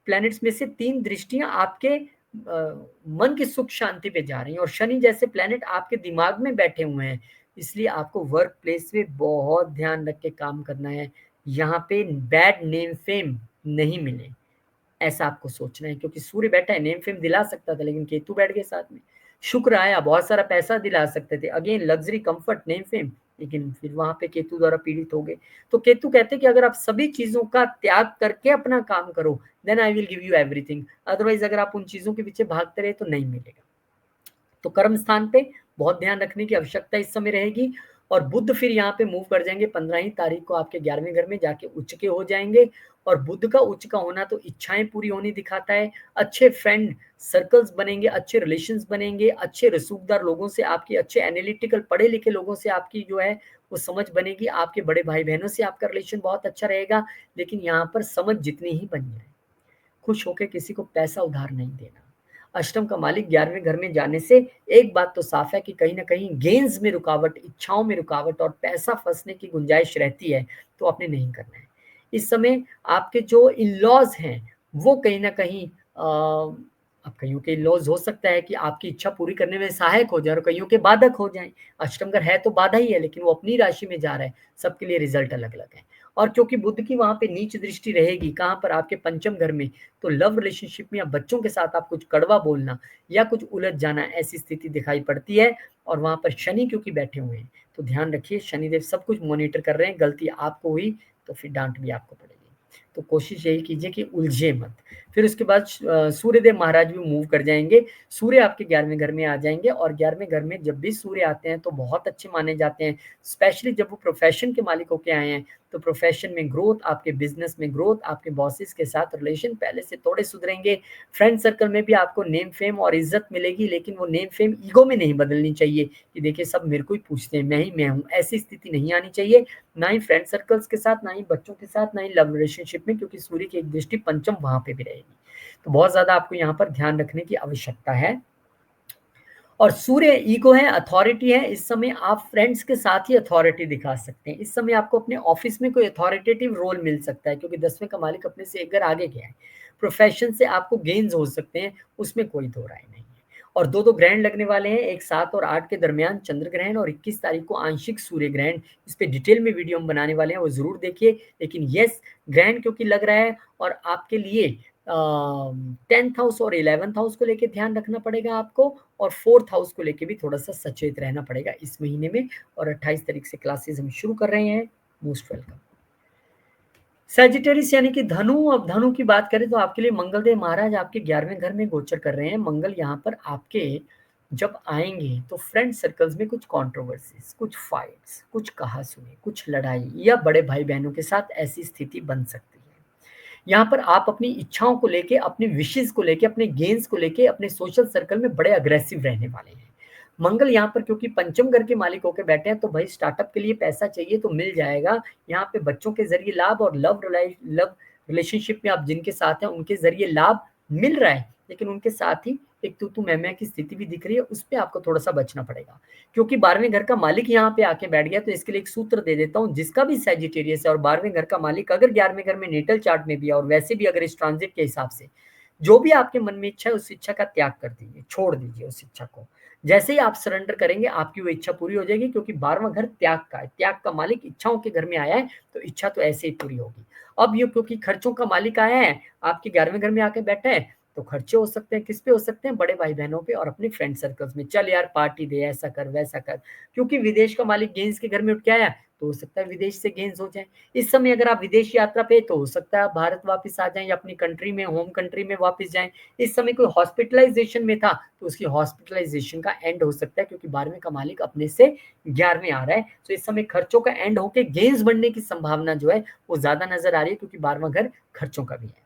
प्लैनेट्स में से 3 दृष्टियाँ आपके मन की सुख शांति पे जा रही हैं और शनि जैसे प्लैनेट आपके दिमाग में बैठे हुए हैं, इसलिए आपको वर्क प्लेस में बहुत ध्यान रख के काम करना है। यहाँ पे बैड नेम फेम नहीं मिले। ऐसा आपको सोचना है क्योंकि सूर्य बैठा है, नेम फेम दिला सकता था लेकिन केतु बैठ गए साथ में। शुक्र आया, बहुत सारा पैसा दिला सकते थे, again luxury, comfort, name fame, लेकिन फिर वहाँ पे केतु द्वारा पीड़ित हो गए। तो केतु कहते हैं कि अगर आप सभी चीज़ों का त्याग करके अपना काम करो, then I will give you everything, otherwise अगर आप उन चीज़ों के पीछे भागते रहे तो नहीं मिलेगा। तो कर्म स्थान पे बहुत ध्यान रखने की आवश्यकता इस समय रहेगी और बुध फिर यहाँ पे मूव कर जाएँगे 15 ही तारीख को आपके 11वें घर में जाके उच्च के हो जाएँगे और बुध का उच्च का होना तो इच्छाएँ पूरी होनी दिखाता है। अच्छे फ्रेंड सर्कल्स बनेंगे, अच्छे रिलेशंस बनेंगे, अच्छे रसूखदार लोगों से आपकी अच्छे एनालिटिकल पढ़े-लिखे लोगों से आपकी जो है वो समझ बनेगी। आपके बड़े भाई-बहनों से आपका रिलेशन बहुत अच्छा रहेगा, लेकिन यहाँ पर समझ जितनी ही बनी है। खुश होके किसी को पैसा उधार नहीं देना। अष्टम का मालिक 11वें घर में जाने से एक बात तो साफ है कि कहीं न कहीं गेन्स में रुकावट, इच्छाओं में रुकावट और पैसा फँसने की गुंजाइश रहती है, तो आपने नहीं करना है। इस समय आपके जो इन-लॉज़ हैं, वो कहीं न कहीं अब कइयों के इन-लॉज़ हो सकता है कि आपकी इच्छा पूरी करने में सहायक हो जाएँ और कइयों के बाधक हो जाएँ। अष्टम घर है तो बाधा ही है, लेकिन वो अपनी राशि में जा रहा है, सबके लिए रिज़ल्ट अलग-अलग है। और क्योंकि बुध की वहाँ पे नीच दृष्टि रहेगी, कहाँ पर आपके पंचम घर में, तो लव रिलेशनशिप में या बच्चों के साथ आप कुछ कड़वा बोलना या कुछ उलझ जाना ऐसी स्थिति दिखाई पड़ती है और वहाँ पर शनि क्योंकि बैठे हुए हैं, तो ध्यान रखिए शनिदेव सब कुछ मॉनिटर कर रहे हैं, गलती आपको हुई तो फिर डाँट भी आपको पड़ेगी। तो कोशिश यही कीजिए कि उलझे मत। फिर उसके बाद सूर्यदेव महाराज भी मूव कर जाएँगे, सूर्य आपके 11वें घर में आ जाएँगे और 11वें घर में जब भी सूर्य आते हैं तो बहुत अच्छे माने जाते हैं, स्पेशली जब वो प्रोफ़ेशन के मालिक होके आए हैं, तो प्रोफेशन में ग्रोथ, आपके बिज़नेस में ग्रोथ, आपके बॉसेस के साथ रिलेशन पहले से थोड़े सुधरेंगे। फ्रेंड सर्कल में भी आपको नेम फेम और इज़्ज़त मिलेगी, लेकिन वो नेम फेम ईगो में नहीं बदलनी चाहिए कि देखिए सब मेरे को ही पूछते हैं, मैं ही मैं हूँ, ऐसी स्थिति नहीं आनी चाहिए। ना ही फ्रेंड सर्कल्स के साथ, ना ही बच्चों के साथ, ना ही लव रिलेशनशिप में क्योंकि सूर्य की एक दृष्टि पंचम वहाँ पे भी रहेगी। तो बहुत ज़्यादा आपको यहाँ पर ध्यान रखने की आवश्यकता है। और सूर्य ईगो है, अथॉरिटी है। इस समय आप फ्रेंड्स के साथ ही अथॉरिटी दिखा सकते हैं। इस समय आपको अपने ऑफिस में कोई अथॉरिटेटिव रोल मिल सकता है, क्योंकि 10वें का मालिक अपने से एक घर आगे गया है। प्रोफेशन से आपको गेन्स हो सकते हैं, उसमें कोई दो राय नहीं है। और दो दो ग्रहण लगने वाले हैं, एक 7 और 8 के दरमियान चंद्र ग्रहण, और 21 तारीख को आंशिक सूर्य ग्रहण। इस पे डिटेल में वीडियो हम बनाने वाले हैं, वो जरूर देखिए। लेकिन यस, ग्रहण क्योंकि लग रहा है, और आपके लिए 10th हाउस और 11th हाउस को लेके ध्यान रखना पड़ेगा आपको, और 4th हाउस को लेके भी थोड़ा सा सचेत रहना पड़ेगा इस महीने में। और 28 तारीख से क्लासेस हम शुरू कर रहे हैं। Most welcome. सैजिटेरियस यानी कि धनु। अब धनु की बात करें तो आपके लिए मंगलदेव महाराज आपके 11वें घर में गोचर कर रहे हैं। मंगल यहाँ पर आपके जब आएंगे तो फ्रेंड सर्कल्स में कुछ कंट्रोवर्सीज, कुछ फाइट्स, कुछ कहासुनी, कुछ लड़ाई, या बड़े भाई बहनों के साथ ऐसी स्थिति बन सकती है। यहाँ पर आप अपनी इच्छाओं को लेके, अपने विशेष को लेके, अपने गेन्स को लेके अपने सोशल सर्कल में बड़े अग्रेसिव रहने वाले हैं। मंगल यहाँ पर क्योंकि पंचम घर के मालिक होकर बैठे हैं, तो भाई स्टार्टअप के लिए पैसा चाहिए तो मिल जाएगा। यहाँ पे बच्चों के जरिए लाभ, और लव रिलेशनशिप में आप जिनके साथ हैं उनके जरिए लाभ मिल रहा है, लेकिन उनके साथ ही एक तू मैं की स्थिति भी दिख रही है। उस पर आपको थोड़ा सा बचना पड़ेगा, क्योंकि 12वें घर का मालिक यहाँ पे आके बैठ गया। तो इसके लिए एक सूत्र दे देता हूँ, जिसका भी सैजिटेरियस है और 12वें घर का मालिक अगर 11वें घर में नेटल चार्ट में भी है, और वैसे भी अगर इस ट्रांजिट के हिसाब से जो भी आपके मन में इच्छा है, उस इच्छा का त्याग कर दीजिए, छोड़ दीजिए उस इच्छा को। जैसे ही आप सरेंडर करेंगे, आपकी वो इच्छा पूरी हो जाएगी, क्योंकि 12वां घर त्याग का है। त्याग का मालिक इच्छाओं के घर में आया है, तो इच्छा तो ऐसे ही पूरी होगी। अब ये क्योंकि खर्चों का मालिक आया है, आपके 11वें घर में आके बैठा है, तो खर्चे हो सकते हैं, किस पे हो सकते हैं? बड़े भाई बहनों पे और अपने फ्रेंड सर्कल्स में। चल यार पार्टी दे, ऐसा कर वैसा कर। क्योंकि विदेश का मालिक गेंस के घर में उठ के आया, तो हो सकता है विदेश से गेंस हो जाए। इस समय अगर आप विदेश यात्रा पे, तो हो सकता है आप भारत वापस आ जाएं, या अपनी कंट्री में, होम कंट्री में वापस जाएं। इस समय कोई हॉस्पिटलाइजेशन में था, तो उसकी हॉस्पिटलाइजेशन का एंड हो सकता है, क्योंकि 12वें का मालिक अपने से 11वें आ रहा है। तो इस समय खर्चों का एंड होके गेंस बढ़ने की संभावना जो है वो ज्यादा नजर आ रही है, क्योंकि 12वां घर खर्चों का भी है।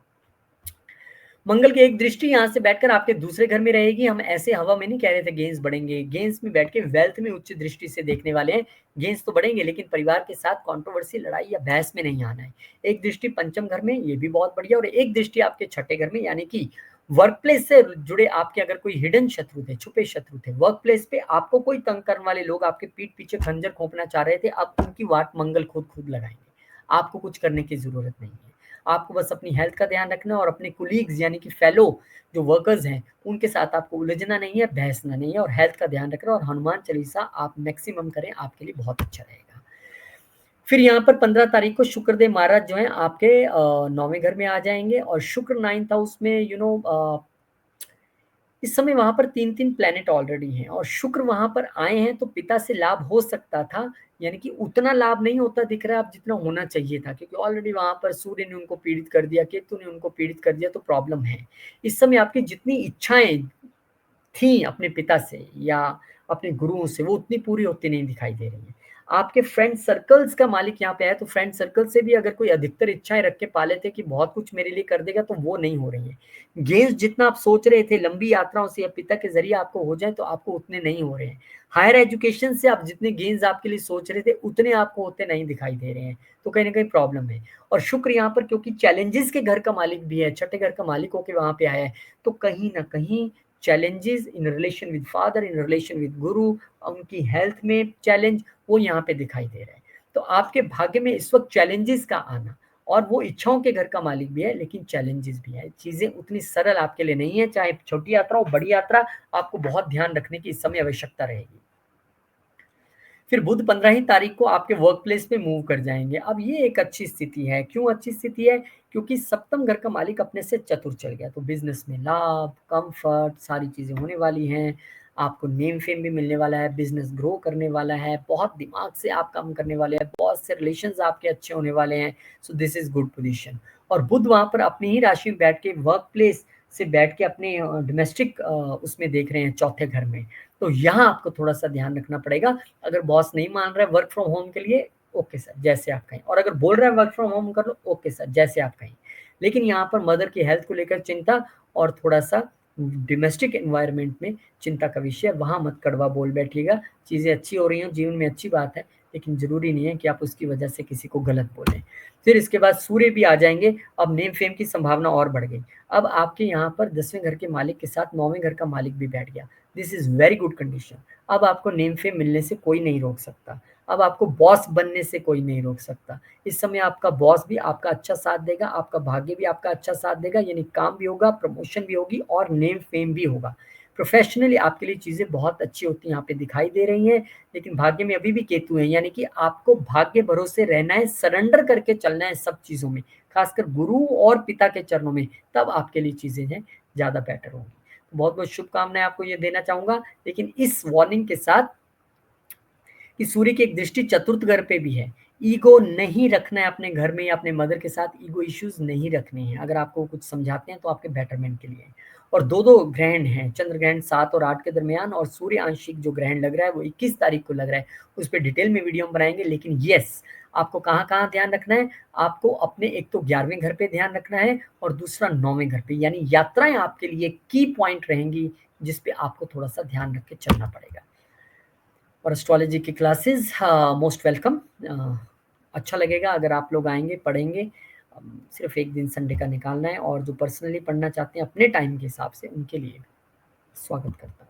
मंगल की एक दृष्टि यहाँ से बैठकर आपके दूसरे घर में रहेगी। हम ऐसे हवा में नहीं कह रहे थे गेंस बढ़ेंगे, गेंस में बैठ के वेल्थ में उच्च दृष्टि से देखने वाले हैं। गेंस तो बढ़ेंगे, लेकिन परिवार के साथ कंट्रोवर्सी, लड़ाई या बहस में नहीं आना है। एक दृष्टि पंचम घर में, ये भी बहुत बढ़िया। और एक दृष्टि आपके छठे घर में, यानी कि वर्क प्लेस से जुड़े आपके अगर कोई हिडन शत्रु थे, छुपे शत्रु थे, वर्क प्लेस पे आपको कोई तंग करने वाले लोग आपके पीठ पीछे खंजर खोपना चाह रहे थे, अब उनकी वाट मंगल खुद खुद लगाएंगे। आपको कुछ करने की जरूरत नहीं है। आपको बस अपनी हेल्थ का ध्यान रखना, और अपने कुलीग्स यानी कि फेलो जो वर्कर्स हैं उनके साथ आपको उलझना नहीं है, बहसना नहीं है, और हेल्थ का ध्यान रखना। और हनुमान चालीसा आप मैक्सिमम करें, आपके लिए बहुत अच्छा रहेगा। फिर यहाँ पर 15 तारीख को शुक्रदेव महाराज जो है आपके 9वें घर में आ जाएंगे, और शुक्र 9th हाउस में इस समय वहां पर 3 3 प्लेनेट ऑलरेडी हैं, और शुक्र वहां पर आए हैं, तो पिता से लाभ हो सकता था। यानी कि उतना लाभ नहीं होता दिख रहा है अब जितना होना चाहिए था, क्योंकि ऑलरेडी वहां पर सूर्य ने उनको पीड़ित कर दिया, केतु ने उनको पीड़ित कर दिया, तो प्रॉब्लम है। इस समय आपकी जितनी इच्छाएं थी अपने पिता से या अपने गुरुओं से, वो उतनी पूरी होती नहीं दिखाई दे रही है। आपके फ्रेंड सर्कल्स का मालिक यहाँ पे है, तो फ्रेंड सर्कल से भी अगर कोई अधिकतर इच्छाएं रख के पाले थे कि बहुत कुछ मेरे लिए कर देगा, तो वो नहीं हो रही है। गेंस जितना आप सोच रहे थे लंबी यात्राओं से या पिता के जरिए आपको हो जाए, तो आपको उतने नहीं हो रहे हैं। हायर एजुकेशन से आप जितने गेंस आपके लिए सोच रहे थे, उतने आपको होते नहीं दिखाई दे रहे हैं, तो कहीं ना कहीं प्रॉब्लम है। और शुक्र यहाँ पर क्योंकि चैलेंजेस के घर का मालिक भी है, छठे घर का मालिक होकर वहां पे आया है, तो कहीं ना कहीं challenges in relation with father, in relation with गुरु, उनकी हेल्थ में चैलेंज, वो यहाँ पे दिखाई दे रहा है। तो आपके भाग्य में इस वक्त चैलेंजेस का आना, और वो इच्छाओं के घर का मालिक भी है, लेकिन चैलेंजेस भी है। चीजें उतनी सरल आपके लिए नहीं है, चाहे छोटी यात्रा हो बड़ी यात्रा, आपको बहुत ध्यान रखने की इस समय आवश्यकता रहेगी। फिर बुध 15 ही तारीख को आपके वर्क प्लेस में मूव कर जाएंगे। अब ये एक अच्छी स्थिति है। क्यों अच्छी स्थिति है? क्योंकि सप्तम घर का मालिक अपने से चतुर चल गया, तो बिजनेस में लाभ, कंफर्ट, सारी चीजें होने वाली हैं। आपको नेम फेम भी मिलने वाला है, बिजनेस ग्रो करने वाला है, बहुत दिमाग से आप काम करने वाले हैं, बहुत से रिलेशंस आपके अच्छे होने वाले हैं। So this is good position. और बुध वहां पर अपनी ही राशि में बैठ के, वर्क प्लेस से बैठ के अपने डोमेस्टिक उसमें देख रहे हैं, चौथे घर में। तो यहाँ आपको थोड़ा सा ध्यान रखना पड़ेगा। अगर बॉस नहीं मान रहा है वर्क फ्रॉम होम के लिए, ओके सर जैसे आप कहें, और अगर बोल रहा है वर्क फ्रॉम होम कर लो, ओके सर जैसे आप कहें। लेकिन यहाँ पर मदर की हेल्थ को लेकर चिंता, और थोड़ा सा डोमेस्टिक एनवायरनमेंट में चिंता का विषय, वहां मत कड़वा बोल बैठिएगा। चीजें अच्छी हो रही हैं जीवन में, अच्छी बात है, लेकिन जरूरी नहीं है कि आप उसकी वजह से किसी को गलत बोलें। फिर इसके बाद सूर्य भी आ जाएंगे। अब नेम फेम की संभावना और बढ़ गई। अब आपके यहाँ पर 10वें घर के मालिक के साथ 9वें घर का मालिक भी बैठ गया। This is very good condition. अब आपको नेम फेम मिलने से कोई नहीं रोक सकता। अब आपको बॉस बनने से कोई नहीं रोक सकता। इस समय आपका बॉस भी आपका अच्छा साथ देगा, आपका भाग्य भी आपका अच्छा साथ देगा, यानी काम भी होगा, प्रमोशन भी होगी और नेम फेम भी होगा। प्रोफेशनली आपके लिए चीज़ें बहुत अच्छी होती हैं, यहाँ पे दिखाई दे रही हैं, लेकिन भाग्य में अभी भी केतु है, यानी कि आपको भाग्य भरोसे रहना है, सरेंडर करके चलना है सब चीज़ों में, खासकर गुरु और पिता के चरणों में, तब आपके लिए चीज़ें हैं ज़्यादा बेटर होंगी। बहुत बहुत शुभकामनाएं आपको ये देना चाहूंगा, लेकिन इस वार्निंग के साथ कि सूर्य की एक दृष्टि चतुर्थ घर पे भी है। ईगो नहीं रखना है अपने घर में या अपने मदर के साथ, ईगो इश्यूज नहीं रखने हैं। अगर आपको कुछ समझाते हैं तो आपके बेटरमेंट के लिए है। और दो दो ग्रहण हैं, चंद्र ग्रहण 7 और 8 के दरमियान, और सूर्य आंशिक जो ग्रहण लग रहा है वो 21 तारीख को लग रहा है। उस पर डिटेल में वीडियो हम बनाएंगे, लेकिन यस, आपको कहाँ कहाँ ध्यान रखना है। आपको अपने एक तो 11वें घर पे ध्यान रखना है और दूसरा 9वें घर पे, यानी यात्राएं आपके लिए की पॉइंट रहेंगी जिसपे आपको थोड़ा सा ध्यान रख के चलना पड़ेगा। और एस्ट्रोलॉजी की क्लासेस मोस्ट वेलकम। अच्छा लगेगा अगर आप लोग आएंगे, पढ़ेंगे। सिर्फ एक दिन संडे का निकालना है, और जो पर्सनली पढ़ना चाहते हैं अपने टाइम के हिसाब से, उनके लिए स्वागत करता हूँ।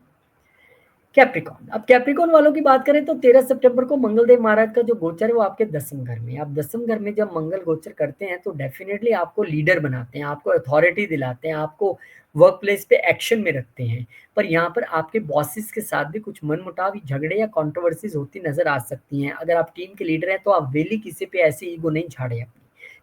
कैप्रिकॉन, अब कैप्रिकॉन वालों की बात करें तो 13 सितंबर को मंगलदेव महाराज का जो गोचर है वो आपके 10वें घर में। आप 10वें घर में जब मंगल गोचर करते हैं तो डेफिनेटली आपको लीडर बनाते हैं, आपको अथॉरिटी दिलाते हैं, आपको वर्क प्लेस पे एक्शन में रखते हैं। पर यहाँ पर आपके बॉसेस के साथ भी कुछ मनमुटाव, झगड़े या कॉन्ट्रोवर्सीज होती नजर आ सकती हैं। अगर आप टीम के लीडर हैं तो आप वेली किसी पे ऐसे ईगो नहीं झाड़े अपनी।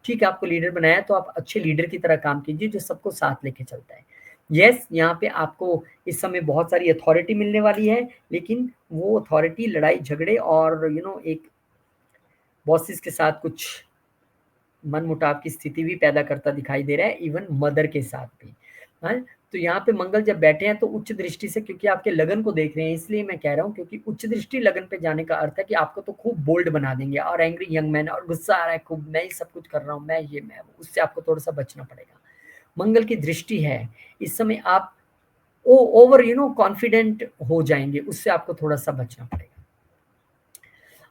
ठीक है, आपको लीडर बनाया तो आप अच्छे लीडर की तरह काम कीजिए जो सबको साथ लेके चलता है। यस, यहाँ पे आपको इस समय बहुत सारी अथॉरिटी मिलने वाली है, लेकिन वो अथॉरिटी लड़ाई झगड़े और एक बॉसेस के साथ कुछ मनमुटाव की स्थिति भी पैदा करता दिखाई दे रहा है, इवन मदर के साथ भी। हाँ, तो यहाँ पे मंगल जब बैठे हैं तो उच्च दृष्टि से, क्योंकि आपके लगन को देख रहे हैं इसलिए मैं कह रहा हूँ, क्योंकि उच्च दृष्टि लगन पे जाने का अर्थ है कि आपको तो खूब बोल्ड बना देंगे और एंग्री यंग मैन, और गुस्सा आ रहा है खूब, मैं ही सब कुछ कर रहा हूँ, मैं ये मैं वो, उससे आपको थोड़ा सा बचना पड़ेगा। मंगल की दृष्टि है, इस समय आप ओवर कॉन्फिडेंट हो जाएंगे, उससे आपको थोड़ा सा बचना पड़ेगा।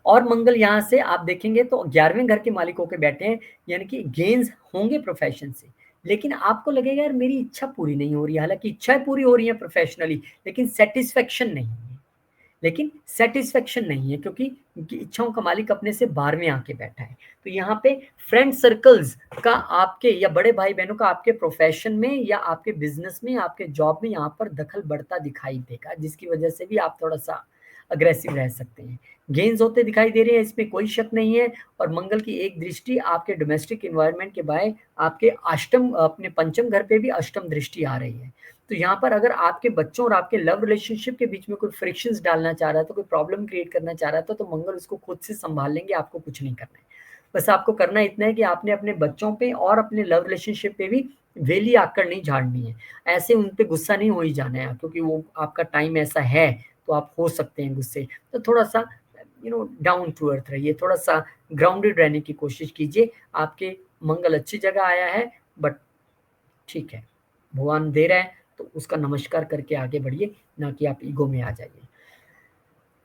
और मंगल यहाँ से आप देखेंगे तो 11वें घर के मालिक होके बैठे हैं, यानी कि गेन्स होंगे प्रोफेशन से, लेकिन आपको लगेगा यार मेरी इच्छा पूरी नहीं हो रही है। हालांकि इच्छाएं पूरी हो रही हैं प्रोफेशनली, लेकिन सेटिस्फेक्शन नहीं है। लेकिन सेटिस्फेक्शन नहीं है क्योंकि उनकी इच्छाओं का मालिक अपने से 12वें आके बैठा है। तो यहाँ पे फ्रेंड सर्कल्स का आपके या बड़े भाई बहनों का आपके प्रोफेशन में या आपके बिजनेस में, आपके जॉब में यहाँ पर दखल बढ़ता दिखाई देगा, जिसकी वजह से भी आप थोड़ा सा अग्रेसिव रह सकते हैं। गेन्स होते दिखाई दे रहे हैं, इसमें कोई शक नहीं है। और मंगल की एक दृष्टि आपके डोमेस्टिक इन्वायरमेंट के बाय आपके अष्टम, अपने पंचम घर पे भी अष्टम दृष्टि आ रही है। तो यहाँ पर अगर आपके बच्चों और आपके लव रिलेशनशिप के बीच में कोई फ्रिक्शंस डालना चाह रहा है, तो कोई प्रॉब्लम क्रिएट करना चाह रहा है, तो मंगल उसको खुद से संभाल लेंगे, आपको कुछ नहीं करना है। बस आपको करना इतना है कि आपने अपने बच्चों पे और अपने लव रिलेशनशिप पे भी वेली आकर नहीं झाड़नी है। ऐसे उन पे गुस्सा नहीं हो ही जाना है, क्योंकि वो आपका टाइम ऐसा है, तो आप हो सकते हैं गुस्से। तो थोड़ा सा डाउन टू अर्थ रहिए, थोड़ा सा ग्राउंडेड रहने की कोशिश कीजिए। आपके मंगल अच्छी जगह आया है, बट ठीक है, भगवान दे रहा है तो उसका नमस्कार करके आगे बढ़िए, ना कि आप ईगो में आ जाइए।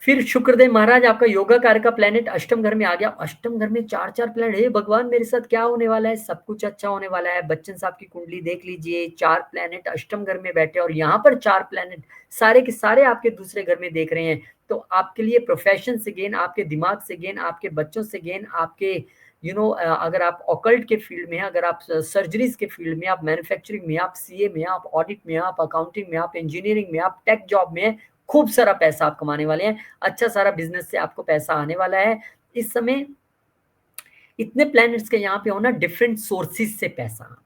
फिर शुक्रदेव महाराज आपका योगा कार्य का प्लेनेट अष्टम घर में आ गया। अष्टम घर में चार चार प्लेनेट, हे भगवान मेरे साथ क्या होने वाला है, सब कुछ अच्छा होने वाला है। बच्चन साहब की कुंडली देख लीजिए, 4 प्लेनेट अष्टम घर में बैठे, और यहाँ पर 4 प्लेनेट सारे के सारे आपके दूसरे घर में देख रहे हैं। तो आपके लिए प्रोफेशन से गेन, आपके दिमाग से गेन, आपके बच्चों से गेन, आपके अगर आप ऑकल्ट के फील्ड में हैं, अगर आप सर्जरीज के फील्ड में, आप मैन्युफैक्चरिंग में, आप सीए में, आप ऑडिट में, आप अकाउंटिंग में, आप इंजीनियरिंग में, आप टेक जॉब में, खूब सारा पैसा आप कमाने वाले हैं। अच्छा सारा बिजनेस से आपको पैसा आने वाला है। इस समय इतने प्लैनेट्स के यहाँ पे होना, डिफरेंट सोर्सेज से पैसा आना,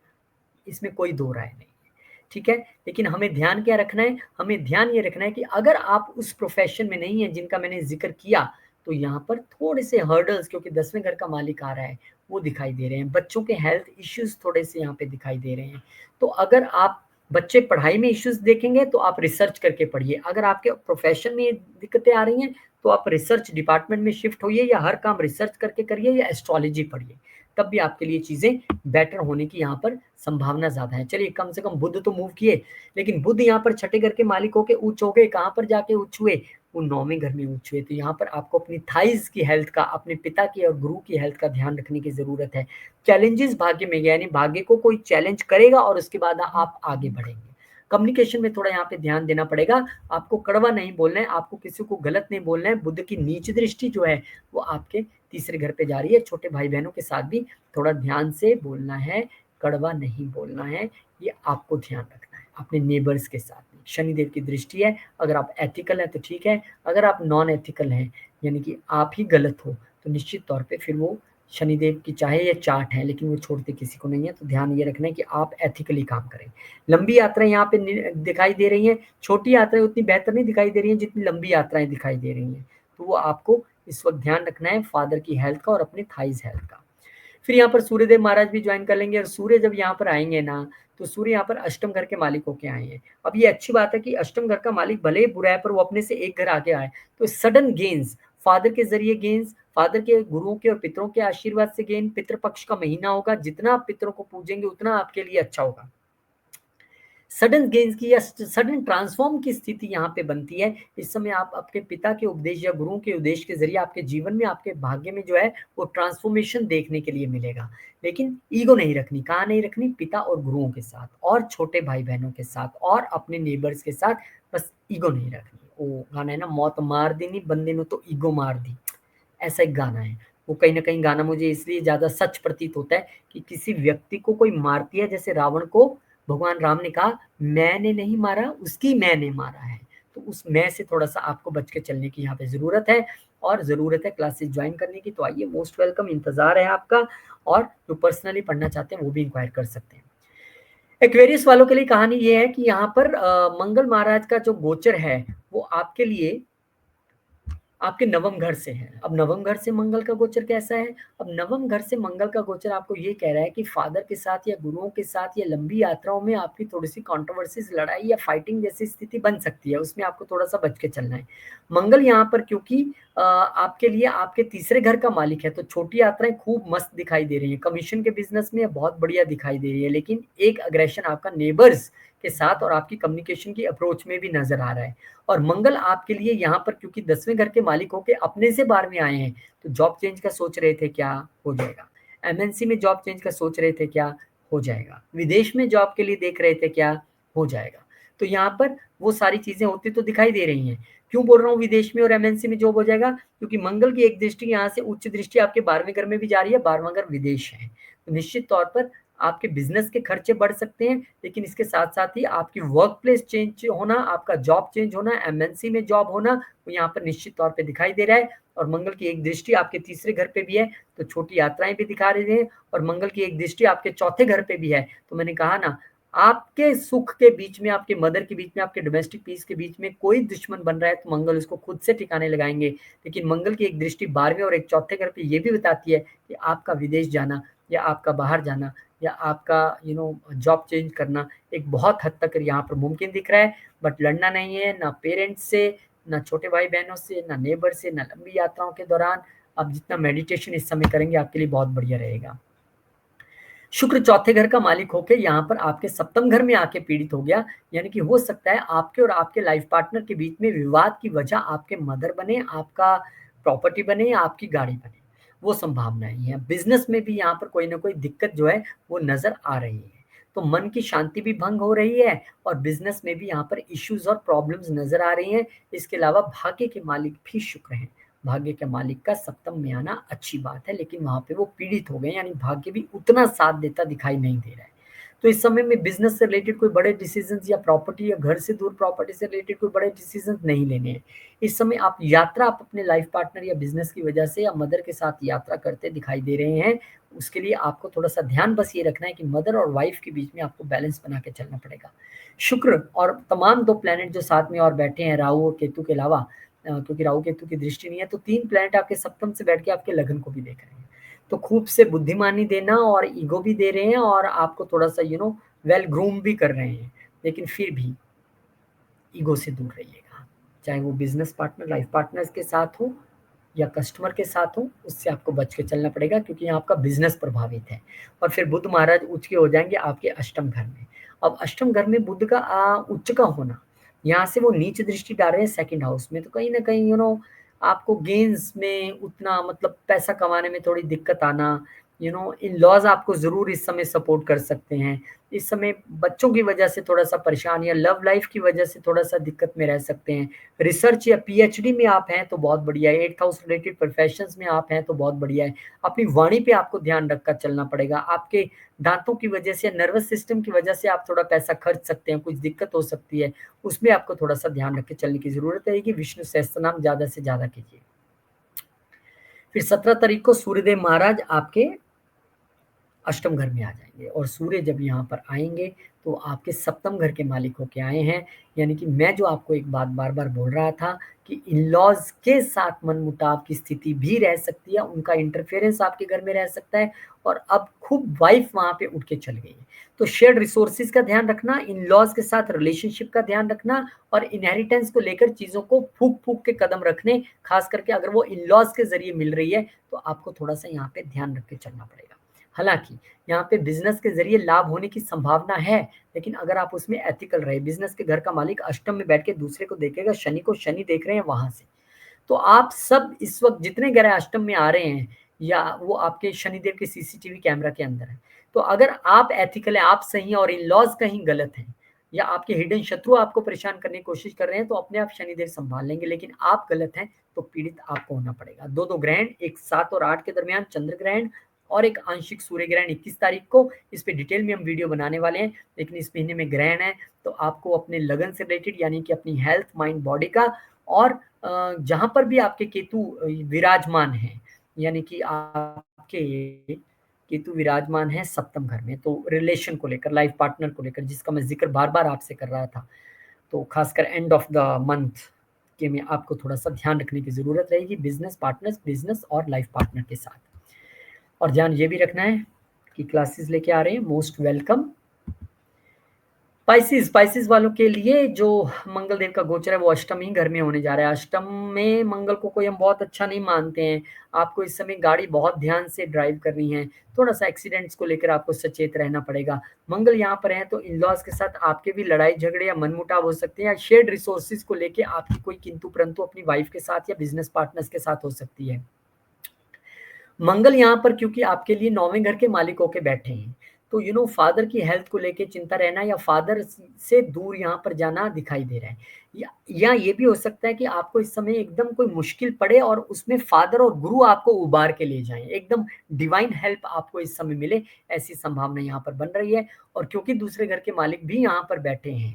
इसमें कोई दो राय नहीं है। ठीक है, लेकिन हमें ध्यान क्या रखना है, हमें ध्यान ये रखना है कि अगर आप उस प्रोफेशन में नहीं है जिनका मैंने जिक्र किया, तो यहाँ पर थोड़े से हर्डल्स, क्योंकि 10वें घर का मालिक आ रहा है, वो दिखाई दे रहे हैं। बच्चों के हेल्थ इश्यूज थोड़े से यहाँ पे दिखाई दे रहे हैं। तो अगर आप बच्चे पढ़ाई में इश्यूज देखेंगे तो आप रिसर्च करके पढ़िए। अगर आपके प्रोफेशन में दिक्कतें आ रही हैं तो आप रिसर्च डिपार्टमेंट में शिफ्ट होइए, या हर काम रिसर्च करके करिए, या एस्ट्रोलॉजी पढ़िए, तब भी आपके लिए चीजें बेटर होने की यहाँ पर संभावना ज्यादा है। चलिए, कम से कम बुध तो मूव किए, लेकिन बुध यहाँ पर छठे घर के मालिक होके उच्च हो गए। कहाँ पर जाके उच्च हुए, वो 9वें घर में उच्च हुए। तो यहाँ पर आपको अपनी थाइज की हेल्थ का, अपने पिता की और गुरु की हेल्थ का ध्यान रखने की जरूरत है। चैलेंजेस भाग्य में, यानी भाग्य को कोई चैलेंज करेगा और उसके बाद आप आगे बढ़ेंगे। कम्युनिकेशन में थोड़ा यहाँ पे ध्यान देना पड़ेगा। आपको कड़वा नहीं बोलना है, आपको किसी को गलत नहीं बोलना है। बुध की नीच दृष्टि जो है वो आपके तीसरे घर पे जा रही है। छोटे भाई-बहनों के साथ भी थोड़ा ध्यान से बोलना है, कड़वा नहीं बोलना है, ये आपको ध्यान रखना है। अपने नेबर्स के साथ भी शनिदेव की दृष्टि है, अगर आप एथिकल हैं तो ठीक है, अगर आप नॉन एथिकल हैं यानी कि आप ही गलत हो तो निश्चित तौर पे फिर वो शनिदेव की चाहे ये चार्ट है लेकिन वो छोड़ते किसी को नहीं है। तो ध्यान ये रखना है कि आप एथिकली काम करें। लंबी यात्राएँ यहाँ पे दिखाई दे रही हैं, छोटी यात्राएँ उतनी बेहतर नहीं दिखाई दे रही हैं जितनी लंबी यात्राएँ दिखाई दे रही हैं। तो वो आपको इस वक़्त ध्यान रखना है फादर की हेल्थ का और अपने थाइज़ हेल्थ का। फिर यहाँ पर सूर्यदेव महाराज भी ज्वाइन कर लेंगे और सूर्य जब यहाँ पर आएँगे ना, तो सूर्य यहाँ पर अष्टम घर के मालिक होके आए हैं। अब ये अच्छी बात है कि अष्टम घर का मालिक भले ही बुरा है पर वो अपने से एक घर आगे आए, तो सडन गेन्स, फादर के ज़रिए गेन्स, फादर के गुरुओं के और पितरों के आशीर्वाद से गेन, पितृ पक्ष का महीना होगा, जितना आप पितरों को पूजेंगे उतना आपके लिए अच्छा होगा। सडन गेन्स की या सडन ट्रांसफॉर्म की स्थिति यहाँ पे बनती है। इस समय आप आपके पिता के उपदेश या गुरुओं के उपदेश के ज़रिए आपके जीवन में, आपके भाग्य में जो है वो ट्रांसफॉर्मेशन देखने के लिए मिलेगा। लेकिन ईगो नहीं रखनी, कहाँ नहीं रखनी? पिता और गुरुओं के साथ और छोटे भाई-बहनों के साथ और अपने नेबर्स के साथ, बस ईगो नहीं रखनी। वो गाना है ना, मौत मार दी नी बंदे ने तो ईगो मार दी, ऐसा एक गाना है। वो कहीं न कहीं गाना मुझे इसलिए ज़्यादा सच प्रतीत होता है कि किसी व्यक्ति को कोई मारती है, जैसे रावण को भगवान राम ने कहा, मैंने नहीं मारा, उसकी मैंने मारा है। तो उस मैं से थोड़ा-सा आपको बच के चलने की यहाँ पे ज़रूरत है और ज़रूरत है क्लासेस जॉइन करने की। तो आइए, मोस्ट वेलकम, इंतज़ार है आपका और जो पर्सनली पढ़ना चाहते हैं वो भी इंक्वायर कर सकते हैं। एक्वेरियस वालों के लिए कहानी ये है कि यहाँ पर मंगल महाराज का जो गोचर है, वो आपके लिए आपके नवम घर से है। अब नवम घर से मंगल का गोचर कैसा है? अब नवम घर से मंगल का गोचर आपको ये कह रहा है कि फादर के साथ या गुरुओं के साथ या लंबी यात्राओं में आपकी थोड़ी-सी कंट्रोवर्सीज़, लड़ाई या फाइटिंग जैसी स्थिति बन सकती है, उसमें आपको थोड़ा-सा बच के चलना है। मंगल यहाँ पर क्योंकि आपके लिए आपके तीसरे घर का मालिक है, तो छोटी यात्राएँ खूब मस्त दिखाई दे रही हैं। कमीशन के बिज़नेस में बहुत बढ़िया दिखाई दे रही है, लेकिन एक अग्रेशन आपका नेबर्स के साथ और आपकी कम्युनिकेशन की अप्रोच में भी नज़र आ रहा है। और मंगल आपके लिए यहाँ पर क्योंकि 10वें घर के मालिक होके अपने से 12वें आए हैं, तो जॉब चेंज का सोच रहे थे क्या? हो जाएगा। एमएनसी में जॉब चेंज का सोच रहे थे क्या? हो जाएगा। विदेश में जॉब के लिए देख रहे थे क्या? हो जाएगा। तो यहाँ पर वो सारी चीज़ें होती तो दिखाई दे रही हैं। क्यों बोल रहा हूँ विदेश में और एमएनसी में जॉब हो जाएगा? क्योंकि मंगल की एक दृष्टि यहाँ से उच्च दृष्टि आपके 12वें घर में भी जा रही है, 12वां घर विदेश है। तो निश्चित तौर पर आपके बिज़नेस के खर्चे बढ़ सकते हैं, लेकिन इसके साथ-साथ ही आपकी वर्क प्लेस चेंज होना, आपका जॉब चेंज होना, एमएनसी में जॉब होना, वो यहाँ पर निश्चित तौर पे दिखाई दे रहा है। और मंगल की एक दृष्टि आपके तीसरे घर पे भी है, तो छोटी यात्राएँ भी दिखा रहे हैं और मंगल की एक दृष्टि आपके चौथे घर पे भी है। तो मैंने कहा ना, आपके सुख के बीच में, आपके मदर के बीच में, आपके डोमेस्टिक पीस के बीच में कोई दुश्मन बन रहा है, तो मंगल उसको खुद से ठिकाने लगाएँगे। लेकिन मंगल की एक दृष्टि 12वें और एक चौथे घर पे ये भी बताती है कि आपका विदेश जाना या आपका बाहर जाना या आपका जॉब चेंज करना एक बहुत हद तक यहाँ पर मुमकिन दिख रहा है। बट लड़ना नहीं है, ना पेरेंट्स से, ना छोटे भाई-बहनों से, ना नेबर से, ना लंबी यात्राओं के दौरान। आप जितना मेडिटेशन इस समय करेंगे आपके लिए बहुत बढ़िया रहेगा। शुक्र चौथे घर का मालिक होके यहाँ पर आपके सप्तम घर में आके पीड़ित हो गया, यानी कि हो सकता है आपके और आपके लाइफ पार्टनर के बीच में विवाद की वजह आपके मदर बने, आपका प्रॉपर्टी बने या आपकी गाड़ी बने, वो संभावनाएं हैं। बिजनेस में भी यहाँ पर कोई ना कोई दिक्कत जो है वो नजर आ रही है। तो मन की शांति भी भंग हो रही है और बिजनेस में भी यहाँ पर इश्यूज और प्रॉब्लम्स नजर आ रही हैं। इसके अलावा भाग्य के मालिक भी शुक्र हैं। भाग्य के मालिक का सप्तम में आना अच्छी बात है, लेकिन वहाँ पे वो पीड़ित हो गए, यानी भाग्य भी उतना साथ देता दिखाई नहीं दे रहा है। तो इस समय में बिज़नेस से रिलेटेड कोई बड़े डिसीज़न्स या प्रॉपर्टी या घर से दूर प्रॉपर्टी से रिलेटेड कोई बड़े डिसीज़न्स नहीं लेने हैं। इस समय आप यात्रा आप अपने लाइफ पार्टनर या बिज़नेस की वजह से या मदर के साथ यात्रा करते दिखाई दे रहे हैं। उसके लिए आपको थोड़ा-सा ध्यान बस ये रखना है कि मदर और वाइफ के बीच में आपको बैलेंस बना के चलना पड़ेगा। शुक्र और तमाम 2 प्लैनेट जो साथ में और बैठे हैं राहु और केतु के अलावा, क्योंकि राहु केतु की दृष्टि नहीं है, तो 3 प्लैनेट आपके सप्तम से बैठ के आपके लगन को भी देख रहे हैं। तो खूब से बुद्धिमानी देना और ईगो भी दे रहे हैं और आपको थोड़ा-सा वेल ग्रूम भी कर रहे हैं। लेकिन फिर भी ईगो से दूर रहिएगा। चाहे वो बिज़नेस पार्टनर, लाइफ पार्टनर्स के साथ हो या कस्टमर के साथ हो, उससे आपको बच के चलना पड़ेगा क्योंकि यहाँ आपका बिज़नेस प्रभावित है। और फिर बुध महाराज उच्च के हो जाएँगे आपके अष्टम घर में। अब अष्टम घर में बुध का उच्च का होना, यहाँ से वो नीच दृष्टि डाल रहे हैं सेकंड हाउस में, तो कहीं न कहीं आपको गेन्स में उतना, मतलब पैसा कमाने में थोड़ी दिक्कत आना इन लॉज आपको ज़रूर इस समय सपोर्ट कर सकते हैं। इस समय बच्चों की वजह से थोड़ा-सा परेशान या लव लाइफ की वजह से थोड़ा-सा दिक्कत में रह सकते हैं। रिसर्च या पीएचडी में आप हैं तो बहुत बढ़िया है, 8th हाउस रिलेटेड प्रोफेशंस में आप हैं तो बहुत बढ़िया है। अपनी वाणी पे आपको ध्यान रखकर चलना पड़ेगा। आपके दाँतों की वजह से, नर्वस सिस्टम की वजह से आप थोड़ा पैसा खर्च सकते हैं, कुछ दिक्कत हो सकती है, उसमें आपको थोड़ा-सा ध्यान रख के चलने की ज़रूरत रहेगी। विष्णु सहस्त्रनाम ज़्यादा से ज़्यादा कीजिए। फिर 17 तारीख को सूर्यदेव महाराज आपके अष्टम घर में आ जाएँगे और सूर्य जब यहाँ पर आएँगे तो आपके सप्तम घर के मालिक होके आए हैं। यानी कि मैं जो आपको एक बात बार-बार बोल रहा था कि इन-लॉज़ के साथ मनमुटाव की स्थिति भी रह सकती है, उनका इंटरफेरेंस आपके घर में रह सकता है और अब खूब वाइफ़ वहाँ पे उठ के चल गई है। तो शेयर्ड रिसोर्सेज़ का ध्यान रखना, इन-लॉज़ के साथ रिलेशनशिप का ध्यान रखना और इनहेरिटेंस को लेकर चीज़ों को फूँक-फूँक के कदम रखने, ख़ास करके अगर वो इन-लॉज़ के ज़रिए मिल रही है, तो आपको थोड़ा-सा यहाँ पे ध्यान रख के चलना पड़ेगा। हालाँकि यहाँ पे बिज़नेस के ज़रिए लाभ होने की संभावना है, लेकिन अगर आप उसमें एथिकल रहे, बिज़नेस के घर का मालिक अष्टम में बैठ के दूसरे को देखेगा, शनि को शनि देख रहे हैं वहाँ से। तो आप सब इस वक़्त जितने ग्रह अष्टम में आ रहे हैं या वो आपके शनिदेव के सीसीटीवी कैमरा के अंदर हैं। तो अगर आप एथिकल हैं, आप सही हैं और इन-लॉज़ कहीं गलत हैं या आपके हिडन शत्रु आपको परेशान करने की कोशिश कर रहे हैं, तो अपने आप शनिदेव सँभाल लेंगे, लेकिन आप गलत हैं, तो पीड़ित आपको होना पड़ेगा। 2-2 ग्रहण, एक 7 और 8 के दरमियान चंद्र ग्रहण और एक आंशिक सूर्य ग्रहण 21 तारीख को, इस पे डिटेल में हम वीडियो बनाने वाले हैं, लेकिन इस महीने में ग्रहण है, तो आपको अपने लगन से रिलेटेड यानी कि अपनी हेल्थ, माइंड, बॉडी का और जहाँ पर भी आपके केतु विराजमान हैं, यानी कि आपके केतु विराजमान है सप्तम घर में, तो रिलेशन को लेकर, लाइफ पार्टनर को लेकर, जिसका मैं ज़िक्र बार-बार आपसे कर रहा था। तो खासकर एंड ऑफ द मंथ के में आपको थोड़ा-सा ध्यान रखने की ज़रूरत रहेगी, बिज़नेस पार्टनर्स, बिज़नेस और लाइफ पार्टनर के साथ। और ध्यान ये भी रखना है कि क्लासेस लेके आ रहे हैं, मोस्ट वेलकम। स्पाइसेस वालों के लिए जो मंगल देव का गोचर है वो अष्टम ही घर में होने जा रहा है। अष्टम में मंगल को कोई हम बहुत अच्छा नहीं मानते हैं। आपको इस समय गाड़ी बहुत ध्यान से ड्राइव करनी है। थोड़ा-सा एक्सीडेंट्स को लेकर आपको सचेत रहना पड़ेगा। मंगल यहाँ पर हैं तो इन-लॉज़ के साथ आपके भी लड़ाई झगड़े या मनमुटाव हो सकते हैं या शेयर्ड रिसोर्सेज़ को लेके आपकी कोई किंतु-परंतु अपनी वाइफ़ के साथ या बिज़नेस पार्टनर्स के साथ हो सकती है। मंगल यहाँ पर क्योंकि आपके लिए 9वें घर के मालिक होके बैठे हैं, तो फादर की हेल्थ को लेके चिंता रहना या फादर से दूर यहाँ पर जाना दिखाई दे रहा है। या ये भी हो सकता है कि आपको इस समय एकदम कोई मुश्किल पड़े और उसमें फादर और गुरु आपको उबार के ले जाएँ, एकदम डिवाइन हेल्प आपको इस समय मिले, ऐसी संभावना यहाँ पर बन रही है। और क्योंकि दूसरे घर के मालिक भी यहाँ पर बैठे हैं,